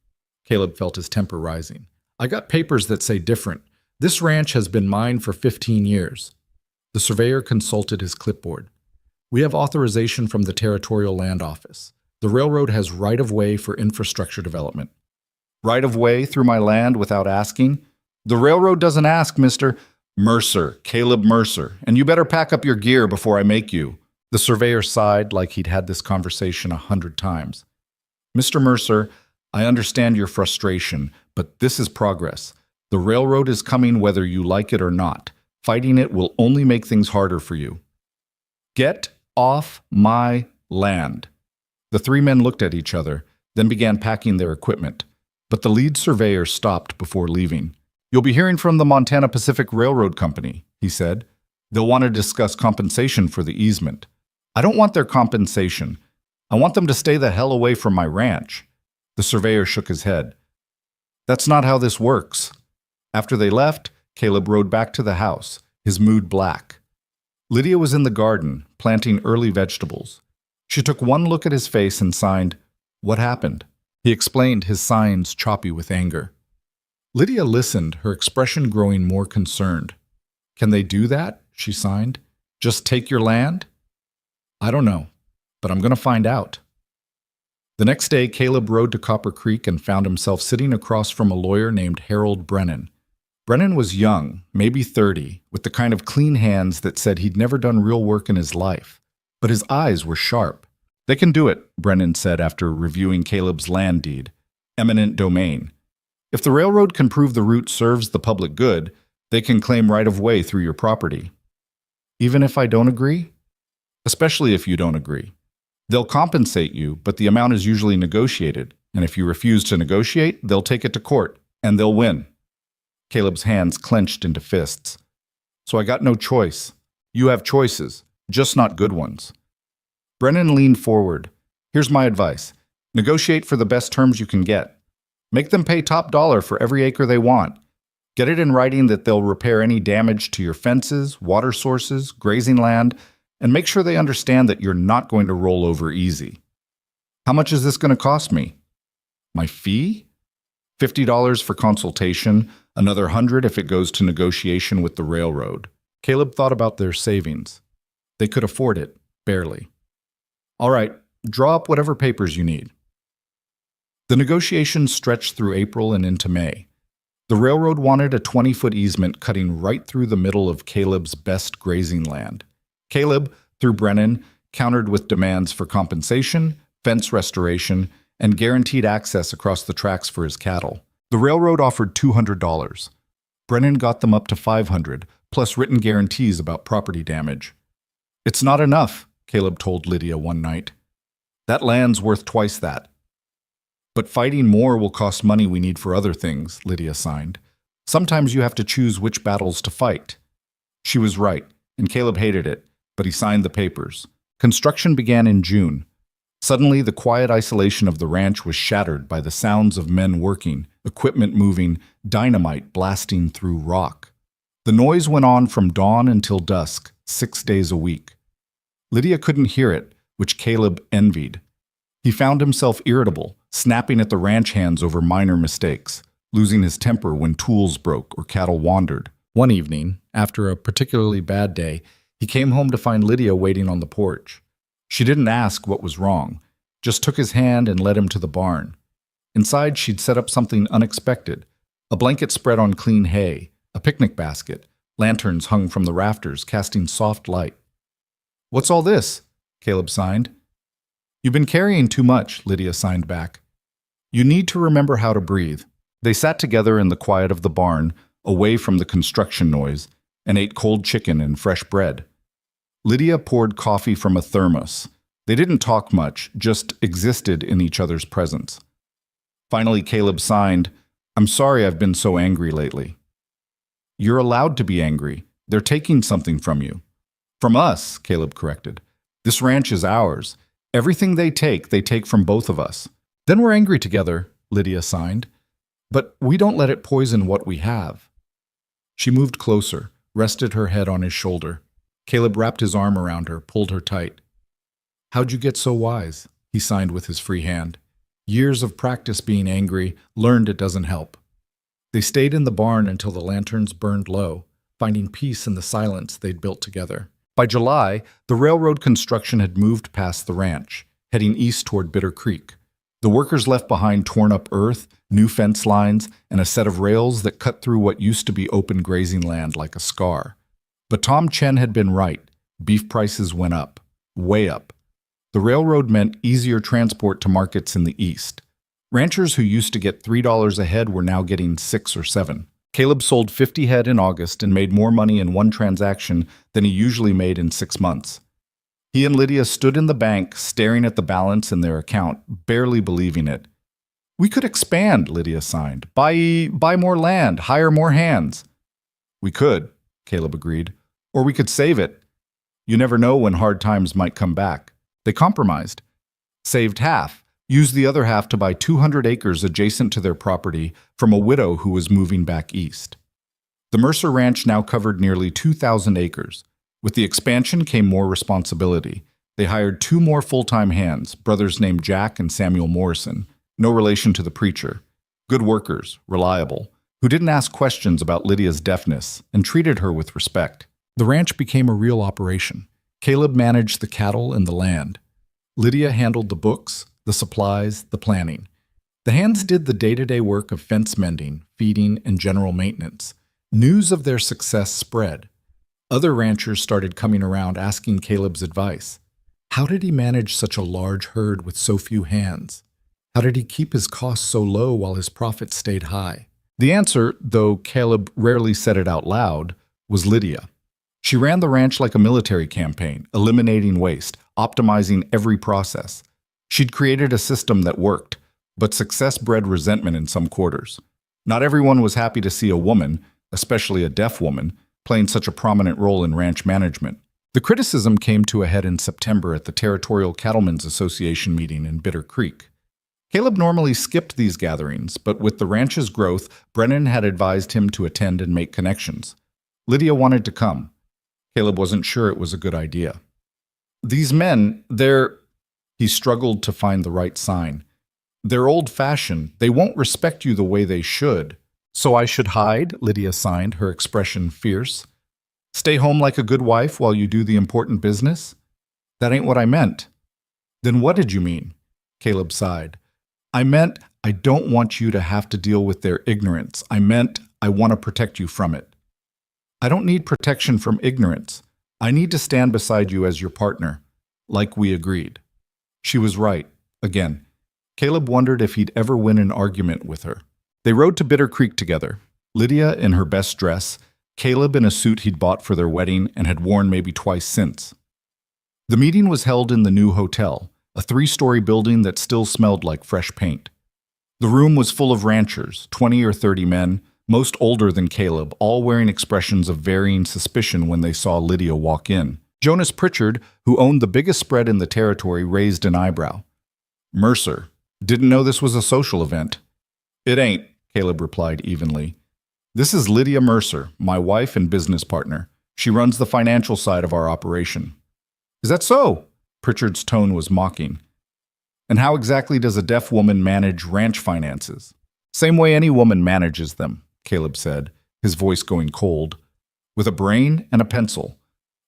Caleb felt his temper rising. "I got papers that say different. This ranch has been mine for 15 years. The surveyor consulted his clipboard. "We have authorization from the Territorial Land Office. The railroad has right-of-way for infrastructure development." "Right-of-way through my land without asking?" "The railroad doesn't ask, Mr. Mercer, Caleb Mercer, and you better pack up your gear before I make you." The surveyor sighed like he'd had this conversation 100 times. "Mr. Mercer, I understand your frustration, but this is progress. The railroad is coming whether you like it or not. Fighting it will only make things harder for you. Get off my land." The 3 men looked at each other, then began packing their equipment. But the lead surveyor stopped before leaving. "You'll be hearing from the Montana Pacific Railroad Company," he said. "They'll want to discuss compensation for the easement." "I don't want their compensation. I want them to stay the hell away from my ranch." The surveyor shook his head. "That's not how this works." After they left, Caleb rode back to the house, his mood black. Lydia was in the garden, planting early vegetables. She took one look at his face and signed, "What happened?" He explained, his signs choppy with anger. Lydia listened, her expression growing more concerned. "Can they do that?" she signed. "Just take your land?" "I don't know, but I'm going to find out." The next day, Caleb rode to Copper Creek and found himself sitting across from a lawyer named Harold Brennan. Brennan was young, maybe 30, with the kind of clean hands that said he'd never done real work in his life. But his eyes were sharp. "They can do it," Brennan said after reviewing Caleb's land deed. "Eminent domain. If the railroad can prove the route serves the public good, they can claim right-of-way through your property." "Even if I don't agree?" "Especially if you don't agree. They'll compensate you, but the amount is usually negotiated, and if you refuse to negotiate, they'll take it to court, and they'll win." Caleb's hands clenched into fists. "So I got no choice. You have choices, just not good ones." Brennan leaned forward. "Here's my advice. Negotiate for the best terms you can get. Make them pay top dollar for every acre they want. Get it in writing that they'll repair any damage to your fences, water sources, grazing land, and make sure they understand that you're not going to roll over easy." "How much is this going to cost me?" "My fee? $50 for consultation, Another 100 if it goes to negotiation with the railroad. Caleb thought about their savings. They could afford it, barely. All right, draw up whatever papers you need. The negotiations stretched through April and into May. The railroad wanted a 20-foot easement cutting right through the middle of Caleb's best grazing land. Caleb, through Brennan, countered with demands for compensation, fence restoration, and guaranteed access across the tracks for his cattle. The railroad offered $200. Brennan got them up to $500, plus written guarantees about property damage. "It's not enough," Caleb told Lydia one night. "That land's worth twice that." "But fighting more will cost money we need for other things," Lydia signed. "Sometimes you have to choose which battles to fight." She was right, and Caleb hated it, but he signed the papers. Construction began in June. Suddenly, the quiet isolation of the ranch was shattered by the sounds of men working, equipment moving, dynamite blasting through rock. The noise went on from dawn until dusk, 6 days a week. Lydia couldn't hear it, which Caleb envied. He found himself irritable, snapping at the ranch hands over minor mistakes, losing his temper when tools broke or cattle wandered. One evening, after a particularly bad day, he came home to find Lydia waiting on the porch. She didn't ask what was wrong, just took his hand and led him to the barn. Inside, she'd set up something unexpected: a blanket spread on clean hay, a picnic basket, lanterns hung from the rafters, casting soft light. "What's all this?" Caleb signed. "You've been carrying too much," Lydia signed back. "You need to remember how to breathe." They sat together in the quiet of the barn, away from the construction noise, and ate cold chicken and fresh bread. Lydia poured coffee from a thermos. They didn't talk much, just existed in each other's presence. Finally, Caleb signed, "I'm sorry I've been so angry lately." "You're allowed to be angry. They're taking something from you." "From us," Caleb corrected. "This ranch is ours. Everything they take from both of us." "Then we're angry together," Lydia signed. "But we don't let it poison what we have." She moved closer, rested her head on his shoulder. Caleb wrapped his arm around her, pulled her tight. "How'd you get so wise?" He signed with his free hand. "Years of practice being angry, learned it doesn't help." They stayed in the barn until the lanterns burned low, finding peace in the silence they'd built together. By July, the railroad construction had moved past the ranch, heading east toward Bitter Creek. The workers left behind torn-up earth, new fence lines, and a set of rails that cut through what used to be open grazing land like a scar. But Tom Chen had been right. Beef prices went up, way up. The railroad meant easier transport to markets in the east. Ranchers who used to get $3 a head were now getting 6 or 7. Caleb sold 50 head in August and made more money in one transaction than he usually made in 6 months. He and Lydia stood in the bank, staring at the balance in their account, barely believing it. "We could expand," Lydia signed. Buy more land, hire more hands." "We could," Caleb agreed. "Or we could save it. You never know when hard times might come back." They compromised. Saved half, used the other half to buy 200 acres adjacent to their property from a widow who was moving back east. The Mercer Ranch now covered nearly 2,000 acres. With the expansion came more responsibility. They hired 2 more full-time hands, brothers named Jack and Samuel Morrison, no relation to the preacher. Good workers, reliable, who didn't ask questions about Lydia's deafness and treated her with respect. The ranch became a real operation. Caleb managed the cattle and the land. Lydia handled the books, the supplies, the planning. The hands did the day-to-day work of fence mending, feeding, and general maintenance. News of their success spread. Other ranchers started coming around asking Caleb's advice. How did he manage such a large herd with so few hands? How did he keep his costs so low while his profits stayed high? The answer, though Caleb rarely said it out loud, was Lydia. She ran the ranch like a military campaign, eliminating waste, optimizing every process. She'd created a system that worked, but success bred resentment in some quarters. Not everyone was happy to see a woman, especially a deaf woman, playing such a prominent role in ranch management. The criticism came to a head in September at the Territorial Cattlemen's Association meeting in Bitter Creek. Caleb normally skipped these gatherings, but with the ranch's growth, Brennan had advised him to attend and make connections. Lydia wanted to come. Caleb wasn't sure it was a good idea. "These men, he struggled to find the right sign. "They're old-fashioned. They won't respect you the way they should." So I should hide, Lydia signed, her expression fierce. Stay home like a good wife while you do the important business? That ain't what I meant. Then what did you mean? Caleb sighed. I meant I don't want you to have to deal with their ignorance. I meant I want to protect you from it. I don't need protection from ignorance. I need to stand beside you as your partner, like we agreed. She was right, again. Caleb wondered if he'd ever win an argument with her. They rode to Bitter Creek together, Lydia in her best dress, Caleb in a suit he'd bought for their wedding and had worn maybe twice since. The meeting was held in the new hotel, a 3-story building that still smelled like fresh paint. The room was full of ranchers, 20 or 30 men, most older than Caleb, all wearing expressions of varying suspicion when they saw Lydia walk in. Jonas Pritchard, who owned the biggest spread in the territory, raised an eyebrow. Mercer, didn't know this was a social event. It ain't, Caleb replied evenly. This is Lydia Mercer, my wife and business partner. She runs the financial side of our operation. Is that so? Pritchard's tone was mocking. And how exactly does a deaf woman manage ranch finances? Same way any woman manages them, Caleb said, his voice going cold. With a brain and a pencil,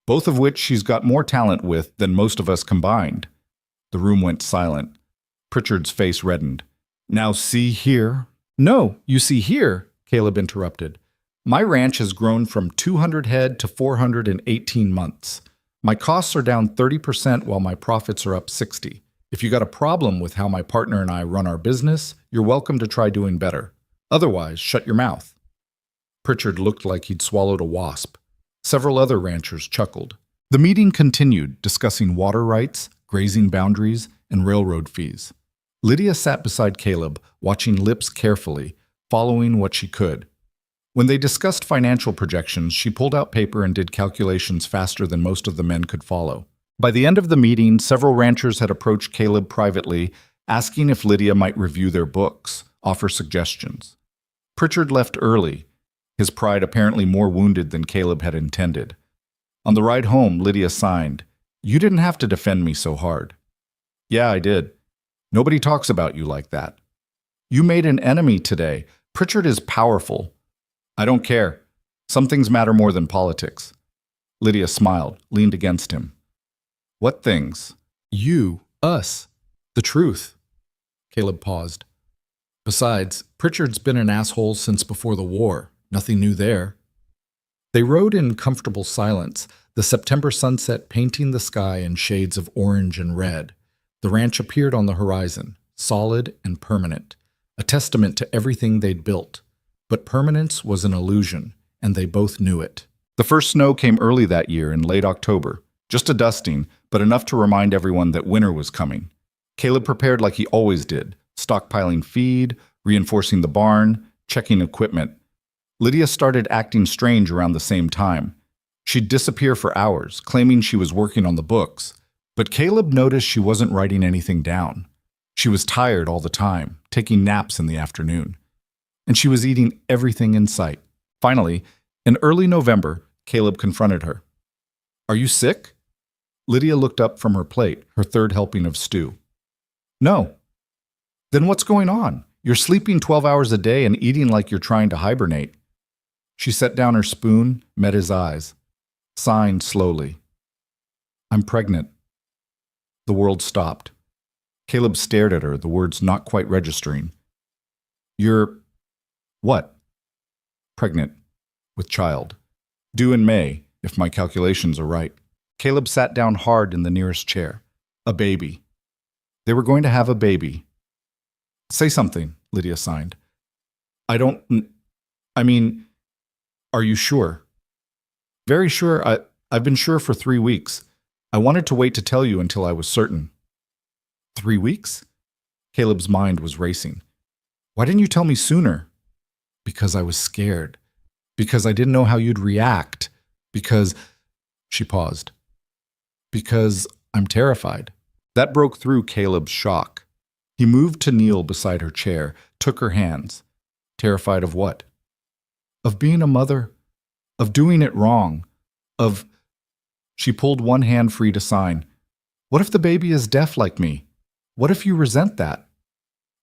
both of which she's got more talent with than most of us combined. The room went silent. Pritchard's face reddened. Now see here. No, you see here, Caleb interrupted. My ranch has grown from 200 head to 400 in 18 months. My costs are down 30% while my profits are up 60%. If you got a problem with how my partner and I run our business, you're welcome to try doing better. Otherwise, shut your mouth. Pritchard looked like he'd swallowed a wasp. Several other ranchers chuckled. The meeting continued, discussing water rights, grazing boundaries, and railroad fees. Lydia sat beside Caleb, watching lips carefully, following what she could. When they discussed financial projections, she pulled out paper and did calculations faster than most of the men could follow. By the end of the meeting, several ranchers had approached Caleb privately, asking if Lydia might review their books, offer suggestions. Pritchard left early, his pride apparently more wounded than Caleb had intended. On the ride home, Lydia signed, You didn't have to defend me so hard. Yeah, I did. Nobody talks about you like that. You made an enemy today. Pritchard is powerful. I don't care. Some things matter more than politics. Lydia smiled, leaned against him. What things? You, us, the truth. Caleb paused. Besides, Pritchard's been an asshole since before the war. Nothing new there. They rode in comfortable silence, the September sunset painting the sky in shades of orange and red. The ranch appeared on the horizon, solid and permanent, a testament to everything they'd built. But permanence was an illusion, and they both knew it. The first snow came early that year in late October, just a dusting, but enough to remind everyone that winter was coming. Caleb prepared like he always did, stockpiling feed, reinforcing the barn, checking equipment. Lydia started acting strange around the same time. She'd disappear for hours, claiming she was working on the books. But Caleb noticed she wasn't writing anything down. She was tired all the time, taking naps in the afternoon. And she was eating everything in sight. Finally, in early November, Caleb confronted her. Are you sick? Lydia looked up from her plate, her third helping of stew. No. Then what's going on? You're sleeping 12 hours a day and eating like you're trying to hibernate. She set down her spoon, met his eyes, signed slowly. I'm pregnant. The world stopped. Caleb stared at her, the words not quite registering. You're... what? Pregnant. With child. Due in May, if my calculations are right. Caleb sat down hard in the nearest chair. A baby. They were going to have a baby. Say something, Lydia signed. I mean, are you sure? Very sure. I've been sure for 3 weeks. I wanted to wait to tell you until I was certain. 3 weeks? Caleb's mind was racing. Why didn't you tell me sooner? Because I was scared. Because I didn't know how you'd react. Because... She paused. Because I'm terrified. That broke through Caleb's shock. He moved to kneel beside her chair, took her hands. Terrified of what? Of being a mother. Of doing it wrong. Of... She pulled one hand free to sign. What if the baby is deaf like me? What if you resent that?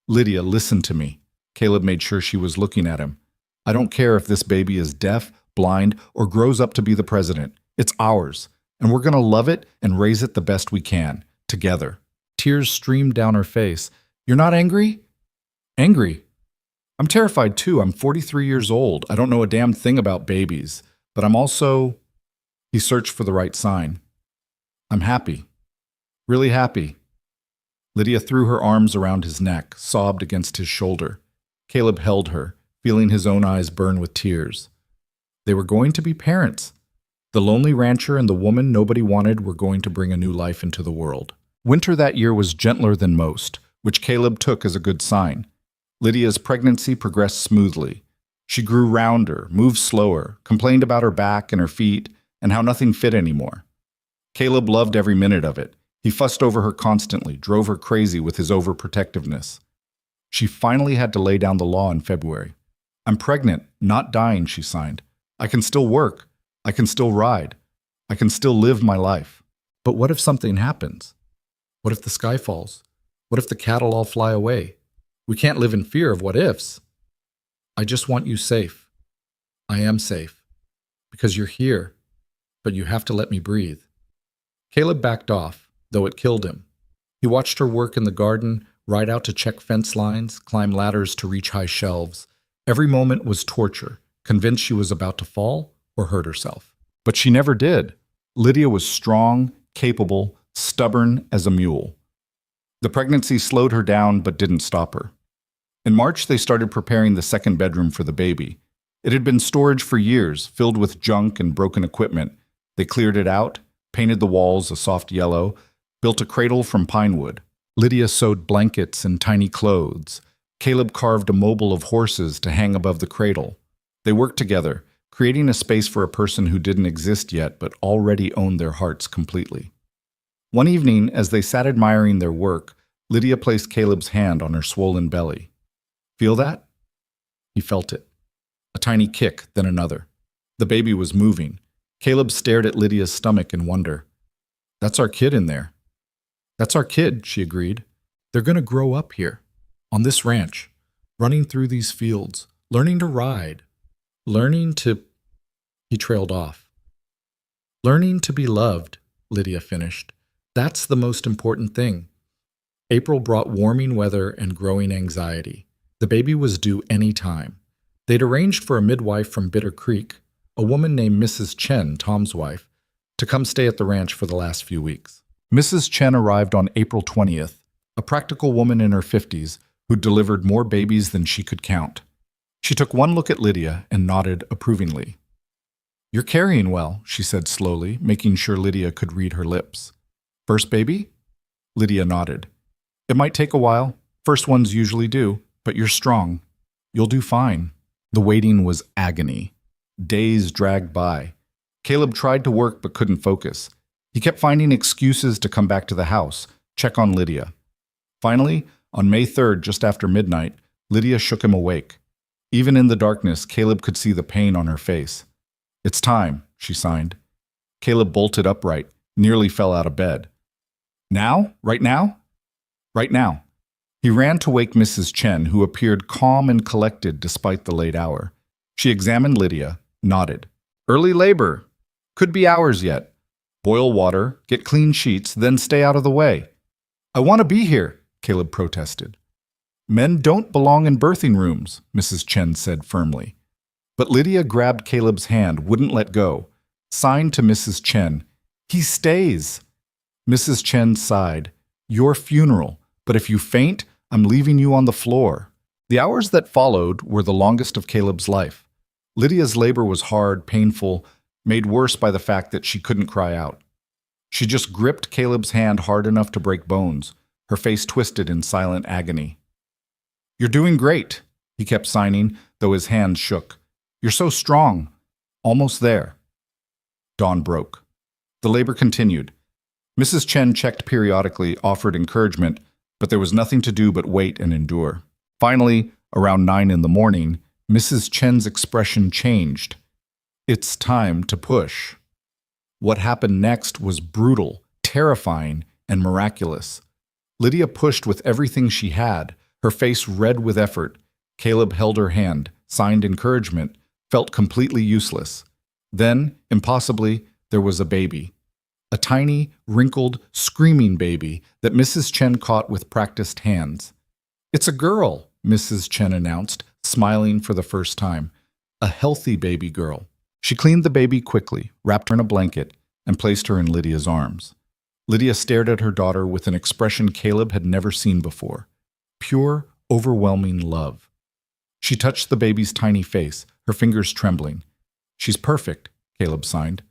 Lydia, listen to me. Caleb made sure she was looking at him. I don't care if this baby is deaf, blind, or grows up to be the president. It's ours, and we're going to love it and raise it the best we can, together." Tears streamed down her face. "You're not angry?" "Angry? I'm terrified too. I'm 43 years old. I don't know a damn thing about babies. But I'm also—" He searched for the right sign. "I'm happy. Really happy." Lydia threw her arms around his neck, sobbed against his shoulder. Caleb held her, feeling his own eyes burn with tears. They were going to be parents. The lonely rancher and the woman nobody wanted were going to bring a new life into the world. Winter that year was gentler than most, which Caleb took as a good sign. Lydia's pregnancy progressed smoothly. She grew rounder, moved slower, complained about her back and her feet, and how nothing fit anymore. Caleb loved every minute of it. He fussed over her constantly, drove her crazy with his overprotectiveness. She finally had to lay down the law in February. "I'm pregnant, not dying," she signed. "I can still work. I can still ride. I can still live my life." But what if something happens? What if the sky falls? What if the cattle all fly away? We can't live in fear of what ifs. "I just want you safe." "I am safe. Because you're here. But you have to let me breathe." Caleb backed off, though it killed him. He watched her work in the garden, ride out to check fence lines, climb ladders to reach high shelves. Every moment was torture, convinced she was about to fall or hurt herself. But she never did. Lydia was strong, capable, stubborn as a mule. The pregnancy slowed her down but didn't stop her. In March, they started preparing the second bedroom for the baby. It had been storage for years, filled with junk and broken equipment. They cleared it out, painted the walls a soft yellow, built a cradle from pine wood. Lydia sewed blankets and tiny clothes. Caleb carved a mobile of horses to hang above the cradle. They worked together, creating a space for a person who didn't exist yet but already owned their hearts completely. One evening, as they sat admiring their work, Lydia placed Caleb's hand on her swollen belly. "Feel that?" He felt it. A tiny kick, then another. The baby was moving. Caleb stared at Lydia's stomach in wonder. "That's our kid in there." "That's our kid," she agreed. "They're going to grow up here, on this ranch, running through these fields, learning to ride, learning to—" He trailed off. "Learning to be loved," Lydia finished. "That's the most important thing." April brought warming weather and growing anxiety. The baby was due any time. They'd arranged for a midwife from Bitter Creek, a woman named Mrs. Chen, Tom's wife, to come stay at the ranch for the last few weeks. Mrs. Chen arrived on April 20th, a practical woman in her 50s who delivered more babies than she could count. She took one look at Lydia and nodded approvingly. "You're carrying well," she said slowly, making sure Lydia could read her lips. "First baby?" Lydia nodded. "It might take a while. First ones usually do, but you're strong. You'll do fine." The waiting was agony. Days dragged by. Caleb tried to work but couldn't focus. He kept finding excuses to come back to the house, check on Lydia. Finally, on May 3rd, just after midnight, Lydia shook him awake. Even in the darkness, Caleb could see the pain on her face. "It's time," she signed. Caleb bolted upright, nearly fell out of bed. "Now? Right now?" "Right now." He ran to wake Mrs. Chen, who appeared calm and collected despite the late hour. She examined Lydia, nodded. "Early labor. Could be hours yet. Boil water, get clean sheets, then stay out of the way." "I want to be here," Caleb protested. "Men don't belong in birthing rooms," Mrs. Chen said firmly. But Lydia grabbed Caleb's hand, wouldn't let go, signed to Mrs. Chen. "He stays." Mrs. Chen sighed. "Your funeral, but if you faint, I'm leaving you on the floor." The hours that followed were the longest of Caleb's life. Lydia's labor was hard, painful, made worse by the fact that she couldn't cry out. She just gripped Caleb's hand hard enough to break bones, her face twisted in silent agony. "You're doing great," he kept signing, though his hands shook. "You're so strong. Almost there." Dawn broke. The labor continued. Mrs. Chen checked periodically, offered encouragement, but there was nothing to do but wait and endure. Finally, around 9 in the morning, Mrs. Chen's expression changed. "It's time to push." What happened next was brutal, terrifying, and miraculous. Lydia pushed with everything she had, her face red with effort. Caleb held her hand, signed encouragement, felt completely useless. Then, impossibly, there was a baby. A tiny, wrinkled, screaming baby that Mrs. Chen caught with practiced hands. "It's a girl," Mrs. Chen announced, smiling for the first time. "A healthy baby girl." She cleaned the baby quickly, wrapped her in a blanket, and placed her in Lydia's arms. Lydia stared at her daughter with an expression Caleb had never seen before. Pure, overwhelming love. She touched the baby's tiny face, her fingers trembling. "She's perfect," Caleb signed.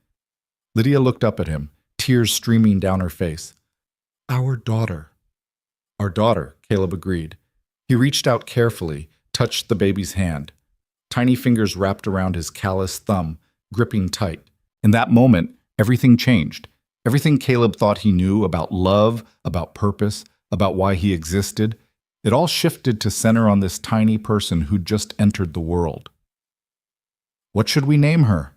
Lydia looked up at him, tears streaming down her face. "Our daughter." "Our daughter," Caleb agreed. He reached out carefully, touched the baby's hand. Tiny fingers wrapped around his calloused thumb, gripping tight. In that moment, everything changed. Everything Caleb thought he knew about love, about purpose, about why he existed, it all shifted to center on this tiny person who'd just entered the world. "What should we name her?"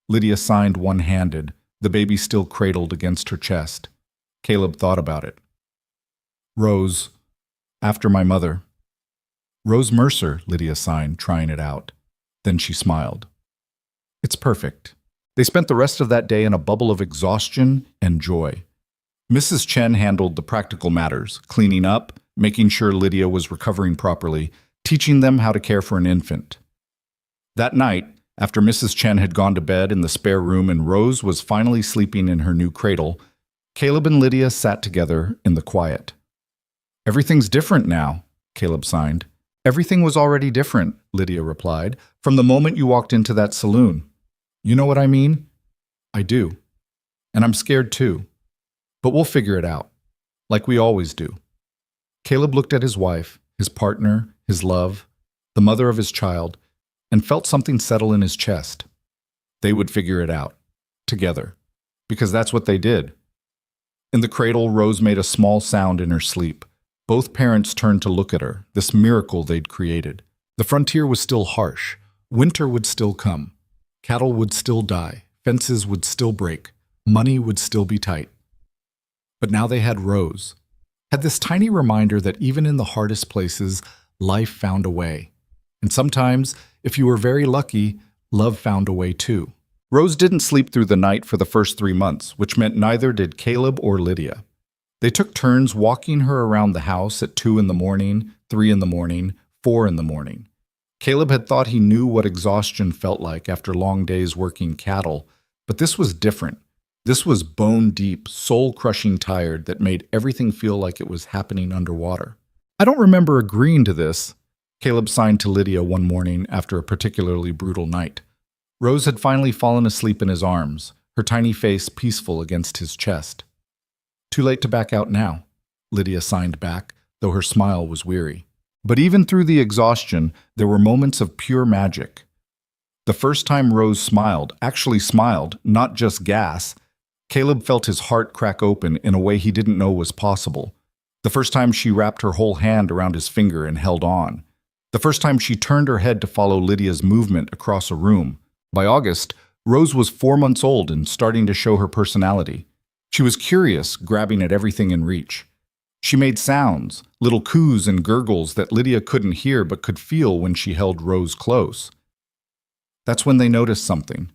Lydia signed one-handed, the baby still cradled against her chest. Caleb thought about it. "Rose, after my mother." "Rose Mercer," Lydia signed, trying it out. Then she smiled. "It's perfect." They spent the rest of that day in a bubble of exhaustion and joy. Mrs. Chen handled the practical matters, cleaning up, making sure Lydia was recovering properly, teaching them how to care for an infant. That night, after Mrs. Chen had gone to bed in the spare room and Rose was finally sleeping in her new cradle, Caleb and Lydia sat together in the quiet. "Everything's different now," Caleb signed. "Everything was already different," Lydia replied, "from the moment you walked into that saloon. You know what I mean?" "I do. And I'm scared too. But we'll figure it out, like we always do." Caleb looked at his wife, his partner, his love, the mother of his child, and felt something settle in his chest. They would figure it out, together, because that's what they did. In the cradle, Rose made a small sound in her sleep. Both parents turned to look at her, this miracle they'd created. The frontier was still harsh. Winter would still come. Cattle would still die. Fences would still break. Money would still be tight. But now they had Rose. Had this tiny reminder that even in the hardest places, life found a way. And sometimes, if you were very lucky, love found a way too. Rose didn't sleep through the night for the first 3 months, which meant neither did Caleb or Lydia. They took turns walking her around the house at 2 in the morning, 3 in the morning, 4 in the morning. Caleb had thought he knew what exhaustion felt like after long days working cattle, but this was different. This was bone-deep, soul-crushing tired that made everything feel like it was happening underwater. "I don't remember agreeing to this," Caleb signed to Lydia one morning after a particularly brutal night. Rose had finally fallen asleep in his arms, her tiny face peaceful against his chest. "Too late to back out now," Lydia signed back, though her smile was weary. But even through the exhaustion, there were moments of pure magic. The first time Rose smiled, actually smiled, not just gas, Caleb felt his heart crack open in a way he didn't know was possible. The first time she wrapped her whole hand around his finger and held on. The first time she turned her head to follow Lydia's movement across a room. By August, Rose was 4 months old and starting to show her personality. She was curious, grabbing at everything in reach. She made sounds, little coos and gurgles that Lydia couldn't hear but could feel when she held Rose close. That's when they noticed something.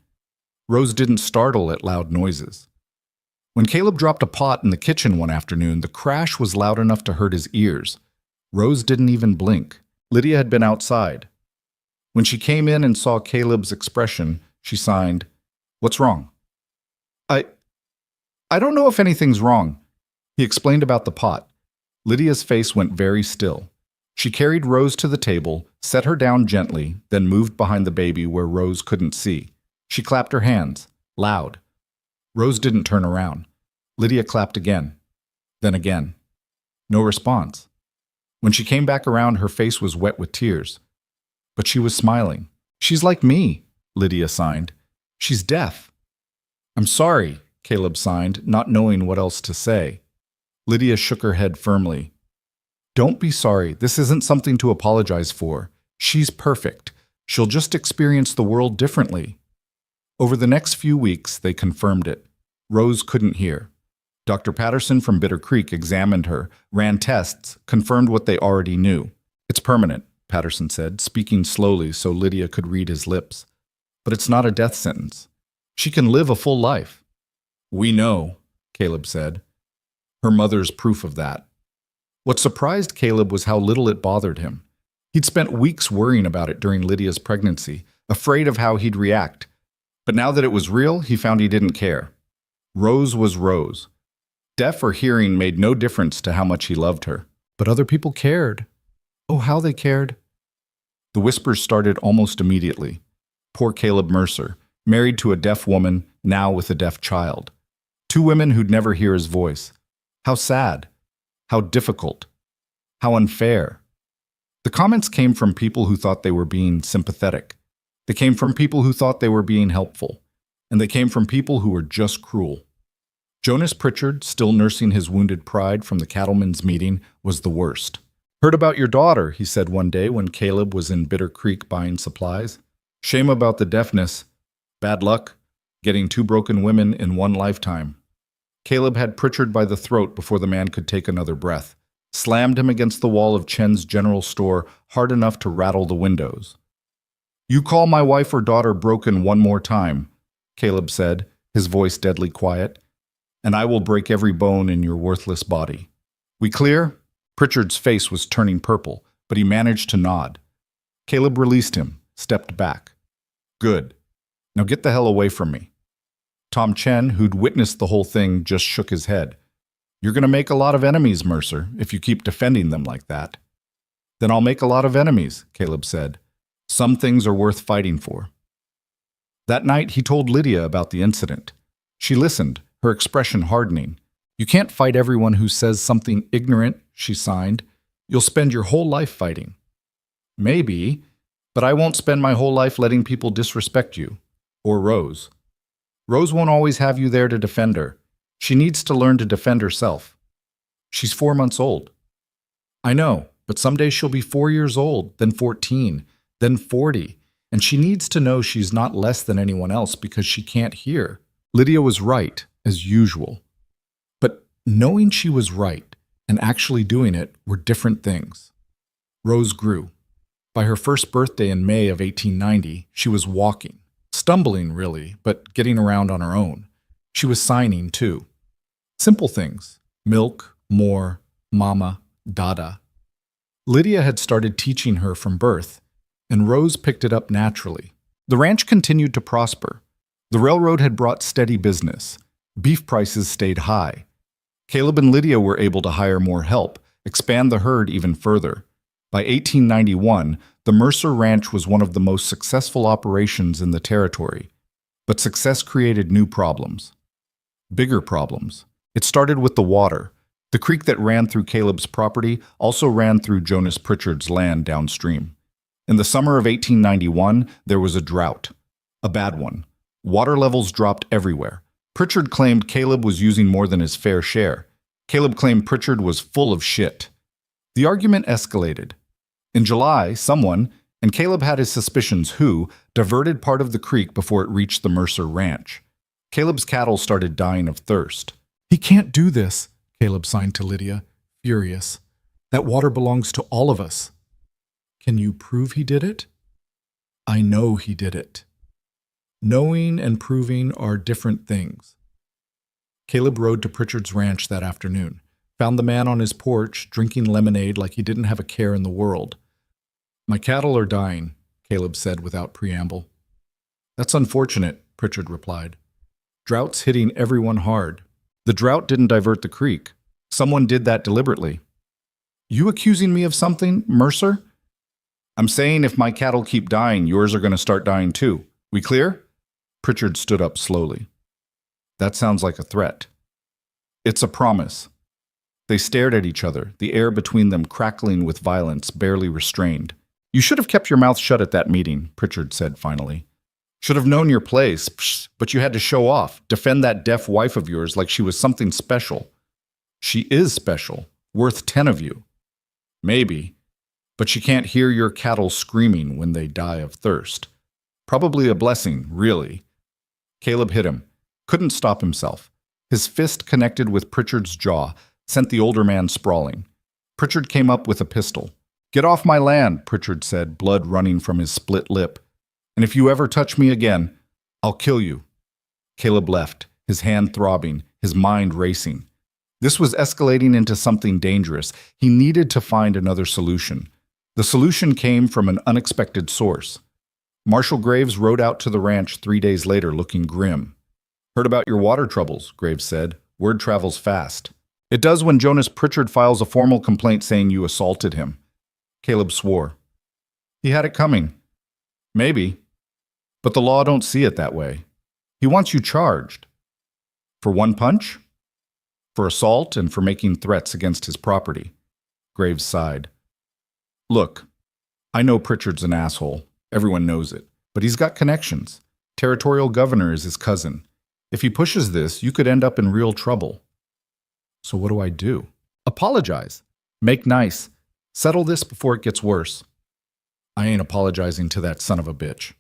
Rose didn't startle at loud noises. When Caleb dropped a pot in the kitchen one afternoon, the crash was loud enough to hurt his ears. Rose didn't even blink. Lydia had been outside. When she came in and saw Caleb's expression, she signed, "What's wrong?" I don't know if anything's wrong." He explained about the pot. Lydia's face went very still. She carried Rose to the table, set her down gently, then moved behind the baby where Rose couldn't see. She clapped her hands, loud. Rose didn't turn around. Lydia clapped again, then again. No response. When she came back around, her face was wet with tears. But she was smiling. "She's like me," Lydia signed. "She's deaf." "I'm sorry," Caleb signed, not knowing what else to say. Lydia shook her head firmly. "Don't be sorry. This isn't something to apologize for. She's perfect. She'll just experience the world differently." Over the next few weeks, they confirmed it. Rose couldn't hear. Dr. Patterson from Bitter Creek examined her, ran tests, confirmed what they already knew. It's permanent. Patterson said, speaking slowly so Lydia could read his lips. But it's not a death sentence. She can live a full life. We know, Caleb said. Her mother's proof of that. What surprised Caleb was how little it bothered him. He'd spent weeks worrying about it during Lydia's pregnancy, afraid of how he'd react. But now that it was real, he found he didn't care. Rose was Rose. Deaf or hearing made no difference to how much he loved her. But other people cared. Oh, how they cared. The whispers started almost immediately. Poor Caleb Mercer, married to a deaf woman, now with a deaf child. Two women who'd never hear his voice. How sad. How difficult. How unfair. The comments came from people who thought they were being sympathetic. They came from people who thought they were being helpful. And they came from people who were just cruel. Jonas Pritchard, still nursing his wounded pride from the cattlemen's meeting, was the worst. Heard about your daughter, he said one day when Caleb was in Bitter Creek buying supplies. Shame about the deafness. Bad luck. Getting two broken women in one lifetime. Caleb had Pritchard by the throat before the man could take another breath, slammed him against the wall of Chen's general store hard enough to rattle the windows. You call my wife or daughter broken one more time, Caleb said, his voice deadly quiet, and I will break every bone in your worthless body. We clear? Pritchard's face was turning purple, but he managed to nod. Caleb released him, stepped back. Good. Now get the hell away from me. Tom Chen, who'd witnessed the whole thing, just shook his head. You're going to make a lot of enemies, Mercer, if you keep defending them like that. Then I'll make a lot of enemies, Caleb said. Some things are worth fighting for. That night, he told Lydia about the incident. She listened, her expression hardening. You can't fight everyone who says something ignorant, she signed. You'll spend your whole life fighting. Maybe, but I won't spend my whole life letting people disrespect you. Or Rose. Rose won't always have you there to defend her. She needs to learn to defend herself. She's 4 months old. I know, but someday she'll be 4 years old, then 14, then 40, and she needs to know she's not less than anyone else because she can't hear. Lydia was right, as usual. But knowing she was right and actually doing it were different things. Rose grew. By her first birthday in May of 1890, she was walking. Stumbling, really, but getting around on her own. She was signing, too. Simple things. Milk, more, mama, dada. Lydia had started teaching her from birth, and Rose picked it up naturally. The ranch continued to prosper. The railroad had brought steady business. Beef prices stayed high. Caleb and Lydia were able to hire more help, expand the herd even further. By 1891, the Mercer Ranch was one of the most successful operations in the territory. But success created new problems. Bigger problems. It started with the water. The creek that ran through Caleb's property also ran through Jonas Pritchard's land downstream. In the summer of 1891, there was a drought. A bad one. Water levels dropped everywhere. Pritchard claimed Caleb was using more than his fair share. Caleb claimed Pritchard was full of shit. The argument escalated. In July, someone, and Caleb had his suspicions who, diverted part of the creek before it reached the Mercer Ranch. Caleb's cattle started dying of thirst. He can't do this, Caleb signed to Lydia, furious. That water belongs to all of us. Can you prove he did it? I know he did it. Knowing and proving are different things. Caleb rode to Pritchard's ranch that afternoon. Found the man on his porch, drinking lemonade like he didn't have a care in the world. My cattle are dying, Caleb said without preamble. That's unfortunate, Pritchard replied. Drought's hitting everyone hard. The drought didn't divert the creek. Someone did that deliberately. You accusing me of something, Mercer? I'm saying if my cattle keep dying, yours are going to start dying too. We clear? Pritchard stood up slowly. That sounds like a threat. It's a promise. They stared at each other, the air between them crackling with violence, barely restrained. You should have kept your mouth shut at that meeting, Pritchard said finally. Should have known your place, but you had to show off, defend that deaf wife of yours like she was something special. She is special, worth 10 of you. Maybe, but she can't hear your cattle screaming when they die of thirst. Probably a blessing, really. Caleb hit him, couldn't stop himself. His fist connected with Pritchard's jaw, sent the older man sprawling. Pritchard came up with a pistol. Get off my land, Pritchard said, blood running from his split lip. And if you ever touch me again, I'll kill you. Caleb left, his hand throbbing, his mind racing. This was escalating into something dangerous. He needed to find another solution. The solution came from an unexpected source. Marshal Graves rode out to the ranch 3 days later looking grim. Heard about your water troubles, Graves said. Word travels fast. It does when Jonas Pritchard files a formal complaint saying you assaulted him. Caleb swore. He had it coming. Maybe. But the law don't see it that way. He wants you charged. For one punch? For assault and for making threats against his property. Graves sighed. Look, I know Pritchard's an asshole. Everyone knows it. But he's got connections. Territorial governor is his cousin. If he pushes this, you could end up in real trouble. So what do I do? Apologize. Make nice. Settle this before it gets worse. I ain't apologizing to that son of a bitch.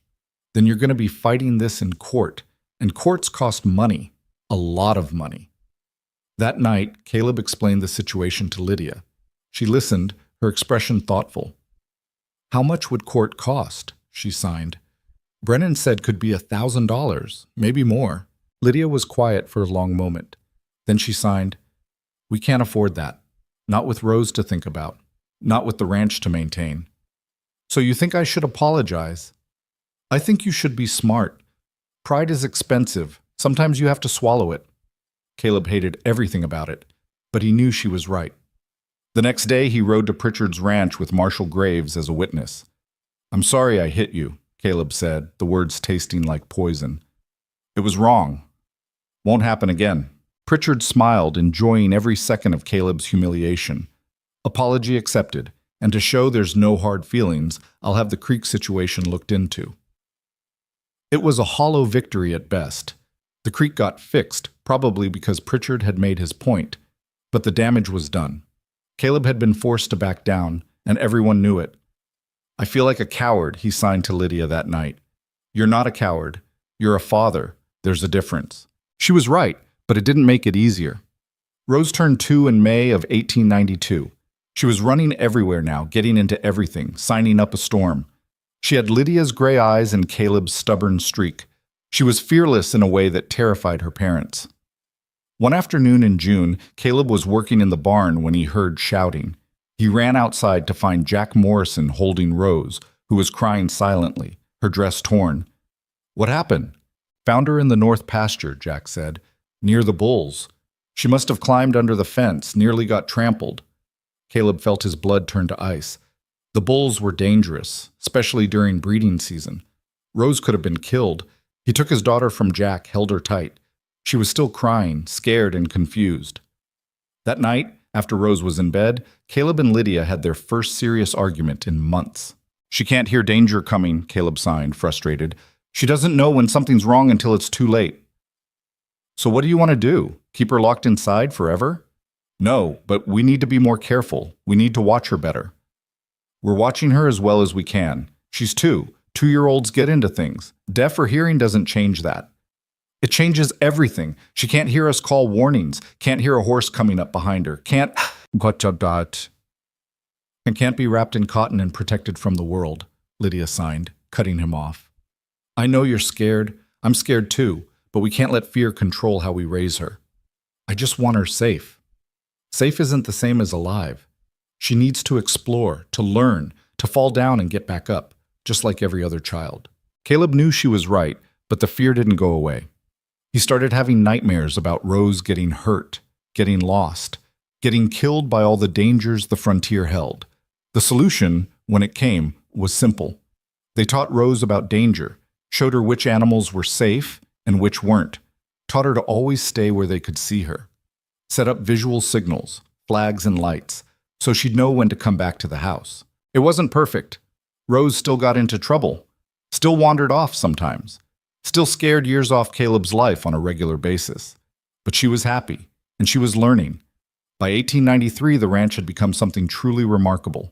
Then you're going to be fighting this in court. And courts cost money. A lot of money. That night, Caleb explained the situation to Lydia. She listened, her expression thoughtful. How much would court cost? She signed. Brennan said could be $1,000, maybe more. Lydia was quiet for a long moment. Then she signed, We can't afford that. Not with Rose to think about. Not with the ranch to maintain. So you think I should apologize? I think you should be smart. Pride is expensive. Sometimes you have to swallow it. Caleb hated everything about it, but he knew she was right. The next day, he rode to Pritchard's ranch with Marshal Graves as a witness. I'm sorry I hit you, Caleb said, the words tasting like poison. It was wrong. Won't happen again. Pritchard smiled, enjoying every second of Caleb's humiliation. Apology accepted, and to show there's no hard feelings, I'll have the creek situation looked into. It was a hollow victory at best. The creek got fixed, probably because Pritchard had made his point, but the damage was done. Caleb had been forced to back down, and everyone knew it. I feel like a coward, he signed to Lydia that night. You're not a coward. You're a father. There's a difference. She was right, but it didn't make it easier. Rose turned 2 in May of 1892. She was running everywhere now, getting into everything, signing up a storm. She had Lydia's gray eyes and Caleb's stubborn streak. She was fearless in a way that terrified her parents. One afternoon in June, Caleb was working in the barn when he heard shouting. He ran outside to find Jack Morrison holding Rose, who was crying silently, her dress torn. What happened? Found her in the north pasture, Jack said, near the bulls. She must have climbed under the fence, nearly got trampled. Caleb felt his blood turn to ice. The bulls were dangerous, especially during breeding season. Rose could have been killed. He took his daughter from Jack, held her tight. She was still crying, scared and confused. That night, after Rose was in bed, Caleb and Lydia had their first serious argument in months. She can't hear danger coming, Caleb signed, frustrated. She doesn't know when something's wrong until it's too late. So what do you want to do? Keep her locked inside forever? No, but we need to be more careful. We need to watch her better. We're watching her as well as we can. She's 2. 2-year-olds get into things. Deaf or hearing doesn't change that. It changes everything. She can't hear us call warnings, can't hear a horse coming up behind her, can't be wrapped in cotton and protected from the world, Lydia signed, cutting him off. I know you're scared. I'm scared too, but we can't let fear control how we raise her. I just want her safe. Safe isn't the same as alive. She needs to explore, to learn, to fall down and get back up, just like every other child. Caleb knew she was right, but the fear didn't go away. He started having nightmares about Rose getting hurt, getting lost, getting killed by all the dangers the frontier held. The solution, when it came, was simple. They taught Rose about danger, showed her which animals were safe and which weren't, taught her to always stay where they could see her, set up visual signals, flags and lights, so she'd know when to come back to the house. It wasn't perfect. Rose still got into trouble, still wandered off sometimes, still scared years off Caleb's life on a regular basis. But she was happy, and she was learning. By 1893, the ranch had become something truly remarkable.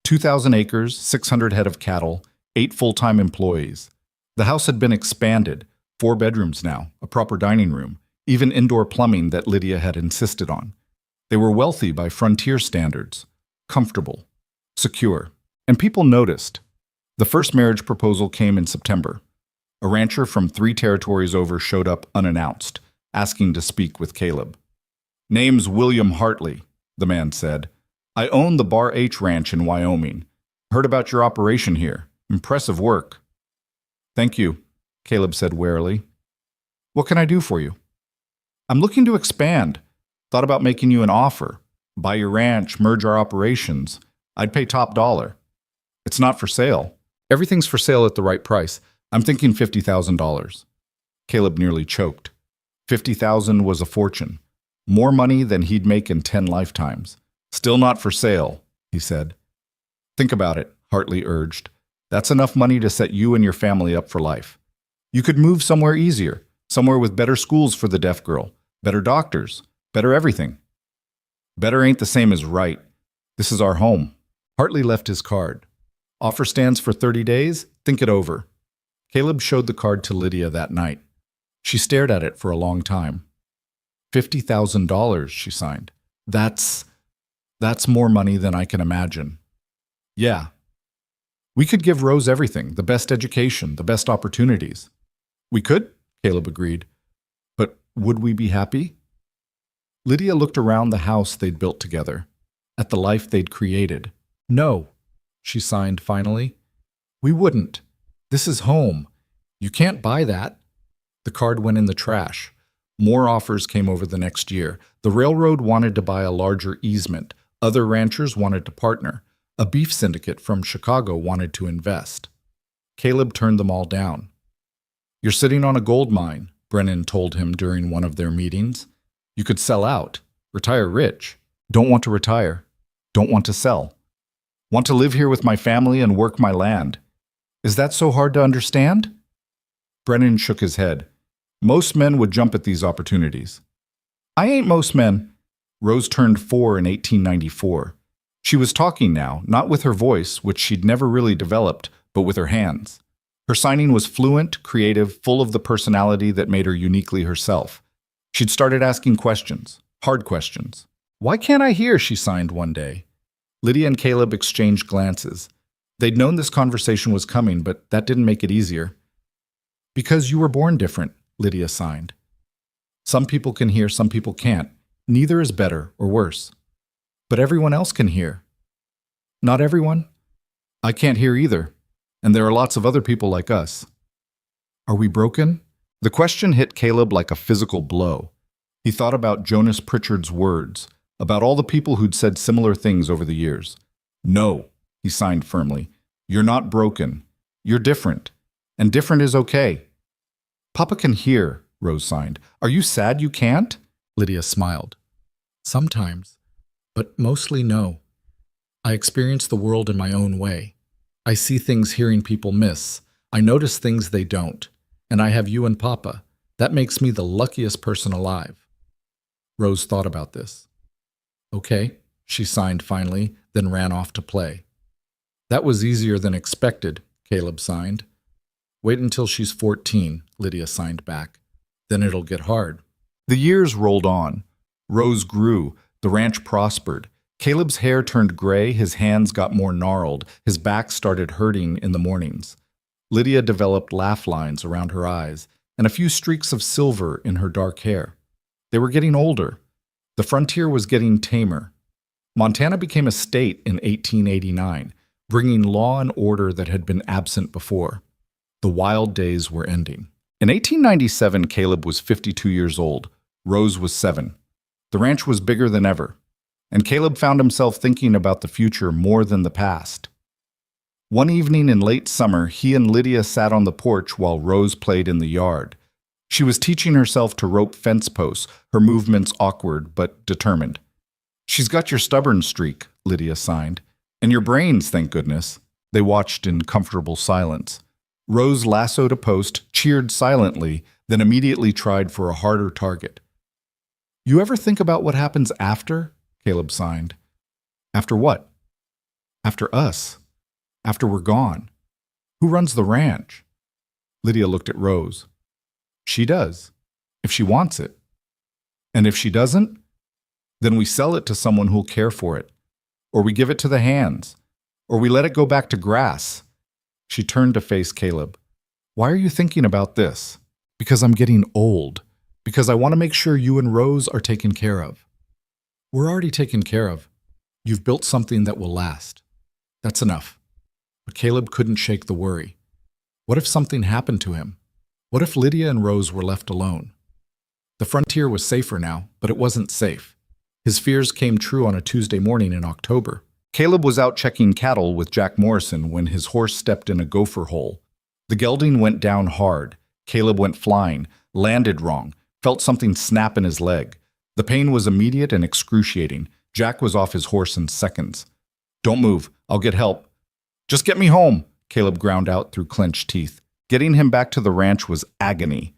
2,000 acres, 600 head of cattle, 8 full-time employees. The house had been expanded, 4 bedrooms now, a proper dining room, even indoor plumbing that Lydia had insisted on. They were wealthy by frontier standards, comfortable. secure. And people noticed. The first marriage proposal came in September. A rancher from 3 territories over showed up unannounced, asking to speak with Caleb. "Name's William Hartley," the man said. "I own the Bar H Ranch in Wyoming. Heard about your operation here. Impressive work." "Thank you," Caleb said warily. "What can I do for you?" "I'm looking to expand. Thought about making you an offer. Buy your ranch, merge our operations. I'd pay top dollar." "It's not for sale." "Everything's for sale at the right price. I'm thinking $50,000. Caleb nearly choked. 50,000 was a fortune. More money than he'd make in 10 lifetimes. "Still not for sale," he said. "Think about it," Hartley urged. "That's enough money to set you and your family up for life. You could move somewhere easier, somewhere with better schools for the deaf girl, better doctors, better everything." "Better ain't the same as right. This is our home." Hartley left his card. "Offer stands for 30 days. Think it over." Caleb showed the card to Lydia that night. She stared at it for a long time. $50,000, she signed. That's more money than I can imagine." "Yeah. We could give Rose everything, the best education, the best opportunities." "We could," Caleb agreed. "But would we be happy?" Lydia looked around the house they'd built together, at the life they'd created. "No," she signed finally. "We wouldn't. This is home. You can't buy that." The card went in the trash. More offers came over the next year. The railroad wanted to buy a larger easement. Other ranchers wanted to partner. A beef syndicate from Chicago wanted to invest. Caleb turned them all down. "You're sitting on a gold mine," Brennan told him during one of their meetings. "You could sell out, retire rich. Don't want to retire. Don't want to sell. Want to live here with my family and work my land. Is that so hard to understand?" Brennan shook his head. "Most men would jump at these opportunities." "I ain't most men." Rose turned 4 in 1894. She was talking now, not with her voice, which she'd never really developed, but with her hands. Her signing was fluent, creative, full of the personality that made her uniquely herself. She'd started asking questions, hard questions. "Why can't I hear?" she signed one day. Lydia and Caleb exchanged glances. They'd known this conversation was coming, but that didn't make it easier. "Because you were born different," Lydia signed. "Some people can hear, some people can't. Neither is better or worse. But everyone else can hear." "Not everyone. I can't hear either. And there are lots of other people like us." "Are we broken?" The question hit Caleb like a physical blow. He thought about Jonas Pritchard's words, about all the people who'd said similar things over the years. "No," he signed firmly. "You're not broken. You're different. And different is okay." "Papa can hear," Rose signed. "Are you sad you can't?" Lydia smiled. "Sometimes, but mostly no. I experience the world in my own way. I see things hearing people miss. I notice things they don't. And I have you and Papa. That makes me the luckiest person alive." Rose thought about this. "Okay," she signed finally, then ran off to play. "That was easier than expected," Caleb signed. "Wait until she's 14, Lydia signed back. "Then it'll get hard." The years rolled on. Rose grew. The ranch prospered. Caleb's hair turned gray, his hands got more gnarled, his back started hurting in the mornings. Lydia developed laugh lines around her eyes, and a few streaks of silver in her dark hair. They were getting older. The frontier was getting tamer. Montana became a state in 1889, bringing law and order that had been absent before. The wild days were ending. In 1897, Caleb was 52 years old. Rose was 7. The ranch was bigger than ever, and Caleb found himself thinking about the future more than the past. One evening in late summer, he and Lydia sat on the porch while Rose played in the yard. She was teaching herself to rope fence posts, her movements awkward but determined. "She's got your stubborn streak," Lydia signed. "And your brains, thank goodness." They watched in comfortable silence. Rose lassoed a post, cheered silently, then immediately tried for a harder target. "You ever think about what happens after?" Caleb signed. "After what?" "After us. After we're gone. Who runs the ranch?" Lydia looked at Rose. "She does, if she wants it. And if she doesn't, then we sell it to someone who'll care for it. Or we give it to the hands. or we let it go back to grass." She turned to face Caleb. "Why are you thinking about this?" "Because I'm getting old. Because I want to make sure you and Rose are taken care of." "We're already taken care of. You've built something that will last. That's enough." But Caleb couldn't shake the worry. What if something happened to him? What if Lydia and Rose were left alone? The frontier was safer now, but it wasn't safe. His fears came true on a Tuesday morning in October. Caleb was out checking cattle with Jack Morrison when his horse stepped in a gopher hole. The gelding went down hard. Caleb went flying, landed wrong, felt something snap in his leg. The pain was immediate and excruciating. Jack was off his horse in seconds. "Don't move. I'll get help." "Just get me home," Caleb ground out through clenched teeth. Getting him back to the ranch was agony.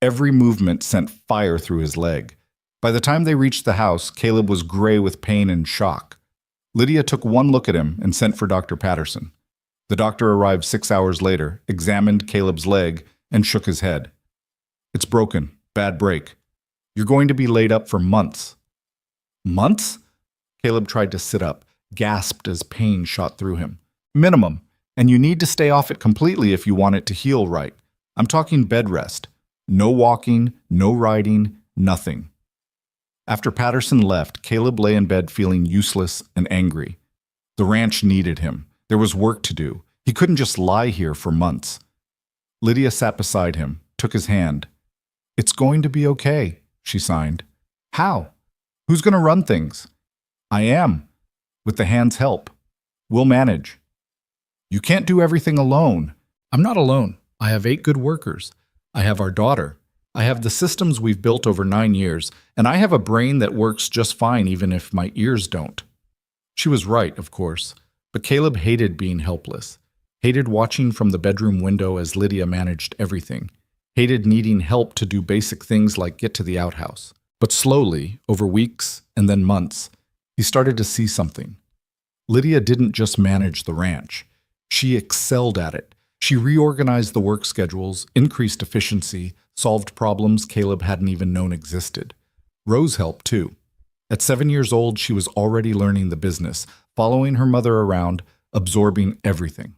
Every movement sent fire through his leg. By the time they reached the house, Caleb was gray with pain and shock. Lydia took one look at him and sent for Dr. Patterson. The doctor arrived 6 hours later, examined Caleb's leg, and shook his head. "It's broken. Bad break. You're going to be laid up for months." "Months?" Caleb tried to sit up, gasped as pain shot through him. "Minimum. And you need to stay off it completely if you want it to heal right. I'm talking bed rest. No walking, no riding, nothing." After Patterson left, Caleb lay in bed feeling useless and angry. The ranch needed him. There was work to do. He couldn't just lie here for months. Lydia sat beside him, took his hand. "It's going to be okay," she signed. "How? Who's going to run things?" "I am. With the hand's help. We'll manage." "You can't do everything alone." "I'm not alone. I have 8 good workers. I have our daughter. I have the systems we've built over 9 years, and I have a brain that works just fine even if my ears don't." She was right, of course, but Caleb hated being helpless, hated watching from the bedroom window as Lydia managed everything, hated needing help to do basic things like get to the outhouse. But slowly, over weeks and then months, he started to see something. Lydia didn't just manage the ranch. She excelled at it. She reorganized the work schedules, increased efficiency, solved problems Caleb hadn't even known existed. Rose helped too. At 7 years old, she was already learning the business, following her mother around, absorbing everything.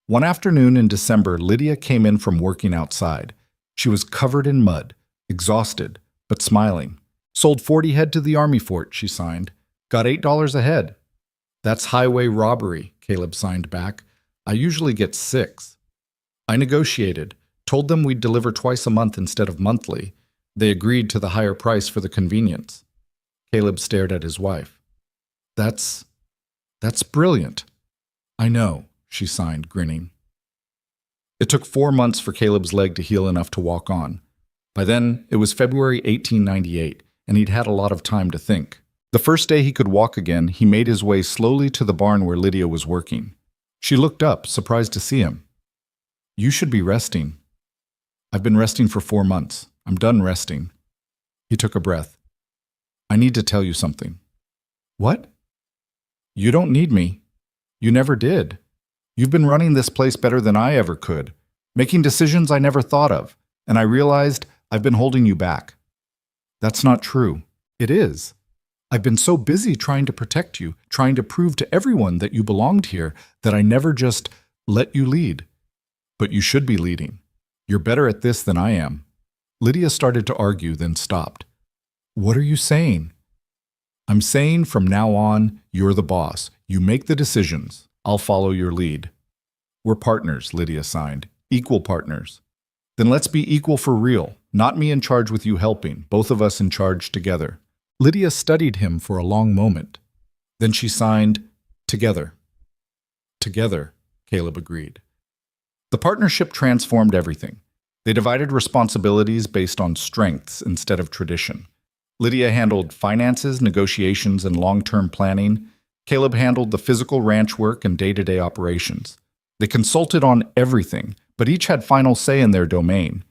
One afternoon in December, Lydia came in from working outside. She was covered in mud, exhausted, but smiling. "Sold 40 head to the Army fort," she signed. "Got $8 a head." "That's highway robbery," Caleb signed back. "I usually get 6. I negotiated, told them we'd deliver twice a month instead of monthly. They agreed to the higher price for the convenience." Caleb stared at his wife. That's brilliant." "I know," she signed, grinning. It took 4 months for Caleb's leg to heal enough to walk on. By then, it was February 1898, and he'd had a lot of time to think. The first day he could walk again, he made his way slowly to the barn where Lydia was working. She looked up, surprised to see him. "You should be resting." "I've been resting for 4 months. I'm done resting." He took a breath. "I need to tell you something." "What?" "You don't need me. You never did. You've been running this place better than I ever could, making decisions I never thought of, and I realized I've been holding you back." "That's not true." "It is. I've been so busy trying to protect you, trying to prove to everyone that you belonged here, that I never just let you lead. But you should be leading. You're better at this than I am." Lydia started to argue, then stopped. "What are you saying?" "I'm saying from now on, you're the boss. You make the decisions. I'll follow your lead." "We're partners," Lydia signed. "Equal partners." "Then let's be equal for real. Not me in charge with you helping, both of us in charge together." Lydia studied him for a long moment. Then she signed, "Together." "Together," Caleb agreed. The partnership transformed everything. They divided responsibilities based on strengths instead of tradition. Lydia handled finances, negotiations, and long-term planning. Caleb handled the physical ranch work and day-to-day operations. They consulted on everything, but each had final say in their domain.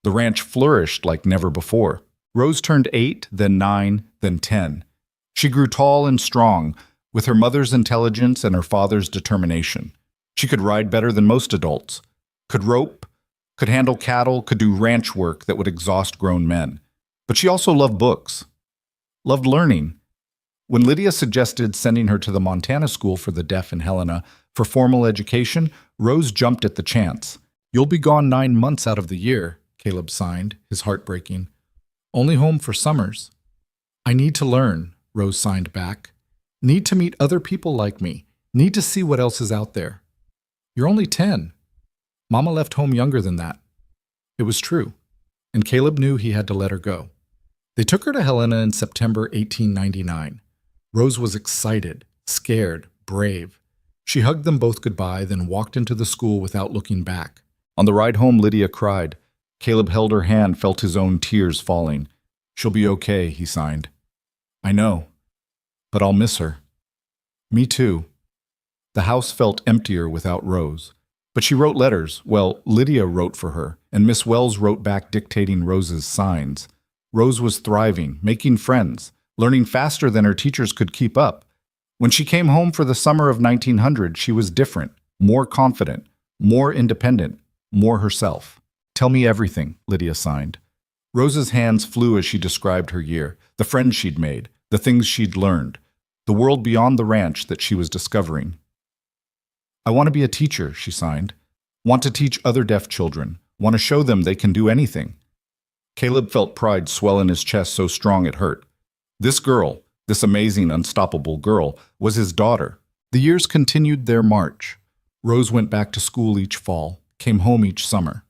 The ranch flourished like never before. Rose turned 8, then 9, then 10. She grew tall and strong, with her mother's intelligence and her father's determination. She could ride better than most adults, could rope, could handle cattle, could do ranch work that would exhaust grown men. But she also loved books, loved learning. When Lydia suggested sending her to the Montana School for the Deaf in Helena for formal education, Rose jumped at the chance. "You'll be gone 9 months out of the year," Caleb signed, his heart breaking. "Only home for summers." "I need to learn," Rose signed back. "Need to meet other people like me. Need to see what else is out there." "You're only 10. Mama left home younger than that." It was true, and Caleb knew he had to let her go. They took her to Helena in September 1899. Rose was excited, scared, brave. She hugged them both goodbye, then walked into the school without looking back. On the ride home, Lydia cried. Caleb held her hand, felt his own tears falling. "She'll be okay," he signed. "I know, but I'll miss her." "Me too." The house felt emptier without Rose. But she wrote letters. Well, Lydia wrote for her, and Miss Wells wrote back dictating Rose's signs. Rose was thriving, making friends, learning faster than her teachers could keep up. When she came home for the summer of 1900, she was different, more confident, more independent, more herself. "Tell me everything," Lydia signed. Rose's hands flew as she described her year, the friends she'd made, the things she'd learned, the world beyond the ranch that she was discovering. "I want to be a teacher," she signed. "Want to teach other deaf children. Want to show them they can do anything." Caleb felt pride swell in his chest so strong it hurt. This girl, this amazing, unstoppable girl, was his daughter. The years continued their march. Rose went back to school each fall, came home each summer.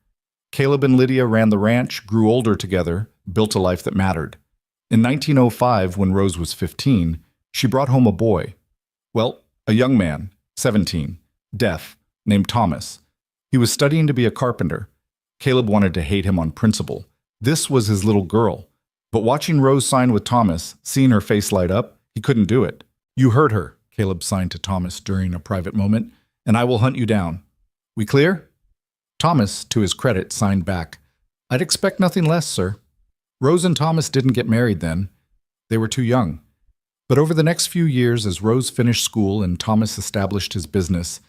Caleb and Lydia ran the ranch, grew older together, built a life that mattered. In 1905, when Rose was 15, she brought home a boy. Well, a young man, 17, deaf, named Thomas. He was studying to be a carpenter. Caleb wanted to hate him on principle. This was his little girl. But watching Rose sign with Thomas, seeing her face light up, he couldn't do it. "You heard her," Caleb signed to Thomas during a private moment, "and I will hunt you down. We clear?" Thomas, to his credit, signed back. "I'd expect nothing less, sir." Rose and Thomas didn't get married then. They were too young. But over the next few years, as Rose finished school and Thomas established his business,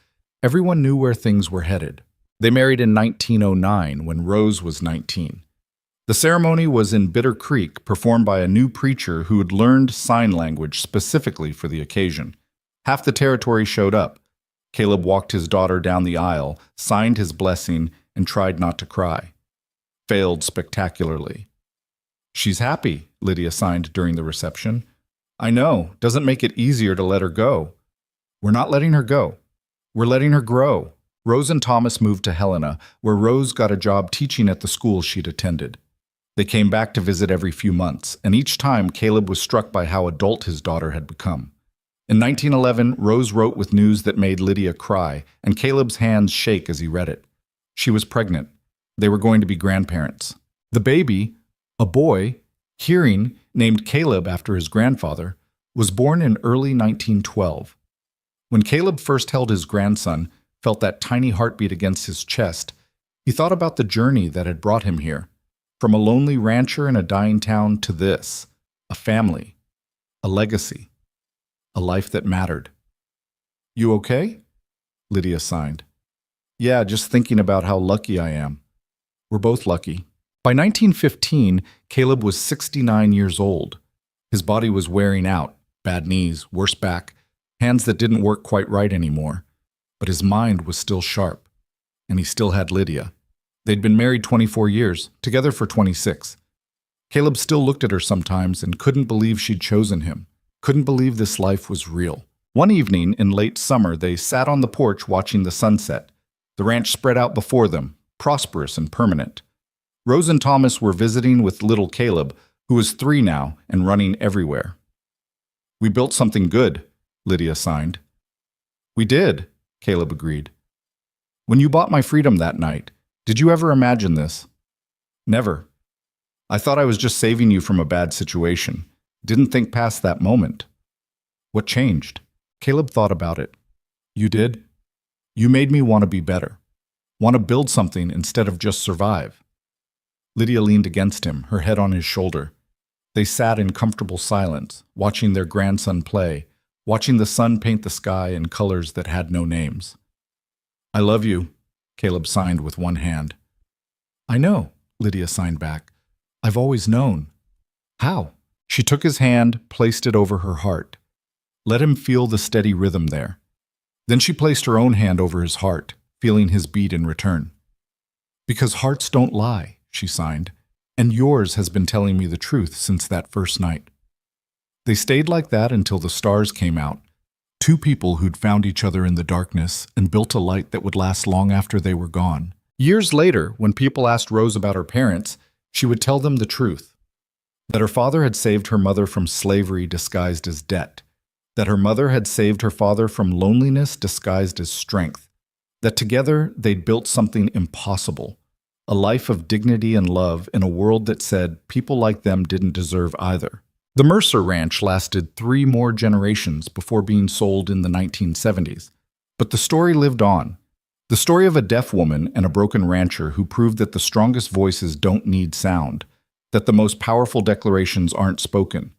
everyone knew where things were headed. They married in 1909 when Rose was 19. The ceremony was in Bitter Creek, performed by a new preacher who had learned sign language specifically for the occasion. Half the territory showed up. Caleb walked his daughter down the aisle, signed his blessing, and tried not to cry. Failed spectacularly. "She's happy," Lydia signed during the reception. "I know, doesn't make it easier to let her go." "We're not letting her go. We're letting her grow." Rose and Thomas moved to Helena, where Rose got a job teaching at the school she'd attended. They came back to visit every few months, and each time Caleb was struck by how adult his daughter had become. In 1911, Rose wrote with news that made Lydia cry, and Caleb's hands shake as he read it. She was pregnant. They were going to be grandparents. The baby, a boy, hearing, named Caleb after his grandfather, was born in early 1912. When Caleb first held his grandson, felt that tiny heartbeat against his chest, he thought about the journey that had brought him here. From a lonely rancher in a dying town to this, a family, a legacy, a life that mattered. "You okay?" Lydia signed. "Yeah, just thinking about how lucky I am." "We're both lucky." By 1915, Caleb was 69 years old. His body was wearing out, bad knees, worse back, hands that didn't work quite right anymore. But his mind was still sharp, and he still had Lydia. They'd been married 24 years, together for 26. Caleb still looked at her sometimes and couldn't believe she'd chosen him, couldn't believe this life was real. One evening in late summer, they sat on the porch watching the sunset. The ranch spread out before them, prosperous and permanent. Rose and Thomas were visiting with little Caleb, who was 3 now and running everywhere. "We built something good," Lydia signed. "We did," Caleb agreed. "When you bought my freedom that night, did you ever imagine this?" "Never. I thought I was just saving you from a bad situation. Didn't think past that moment." "What changed?" Caleb thought about it. "You did. You made me want to be better. Want to build something instead of just survive." Lydia leaned against him, her head on his shoulder. They sat in comfortable silence, watching their grandson play, watching the sun paint the sky in colors that had no names. "I love you," Caleb signed with one hand. "I know," Lydia signed back. "I've always known." "How?" She took his hand, placed it over her heart. Let him feel the steady rhythm there. Then she placed her own hand over his heart, feeling his beat in return. Because hearts don't lie, she signed, and yours has been telling me the truth since that first night. They stayed like that until the stars came out, two people who'd found each other in the darkness and built a light that would last long after they were gone. Years later, when people asked Rose about her parents, she would tell them the truth. That her father had saved her mother from slavery disguised as debt. That her mother had saved her father from loneliness disguised as strength. That together they'd built something impossible. A life of dignity and love in a world that said people like them didn't deserve either. The Mercer Ranch lasted 3 more generations before being sold in the 1970s. But the story lived on. The story of a deaf woman and a broken rancher who proved that the strongest voices don't need sound, that the most powerful declarations aren't spoken,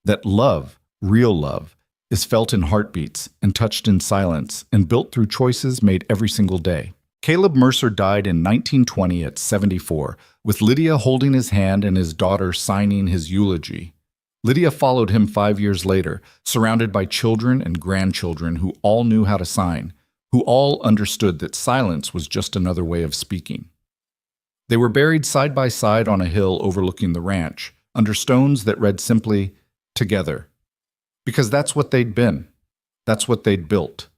that love, real love, is felt in heartbeats and touched in silence and built through choices made every single day. Caleb Mercer died in 1920 at 74, with Lydia holding his hand and his daughter signing his eulogy. Lydia followed him 5 years later, surrounded by children and grandchildren who all knew how to sign, who all understood that silence was just another way of speaking. They were buried side by side on a hill overlooking the ranch, under stones that read simply, "Together." Because that's what they'd been. That's what they'd built.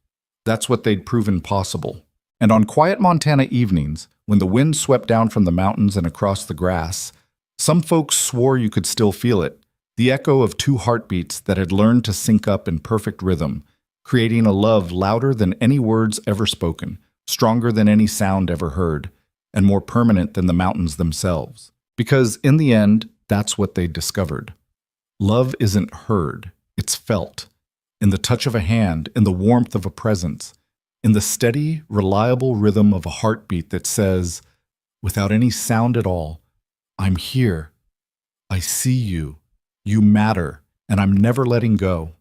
That's what they'd proven possible. And on quiet Montana evenings, when the wind swept down from the mountains and across the grass, some folks swore you could still feel it, the echo of 2 heartbeats that had learned to sync up in perfect rhythm, creating a love louder than any words ever spoken, stronger than any sound ever heard, and more permanent than the mountains themselves. Because in the end, that's what they discovered. Love isn't heard, it's felt. In the touch of a hand, in the warmth of a presence, in the steady, reliable rhythm of a heartbeat that says, without any sound at all, "I'm here. I see you. You matter, and I'm never letting go."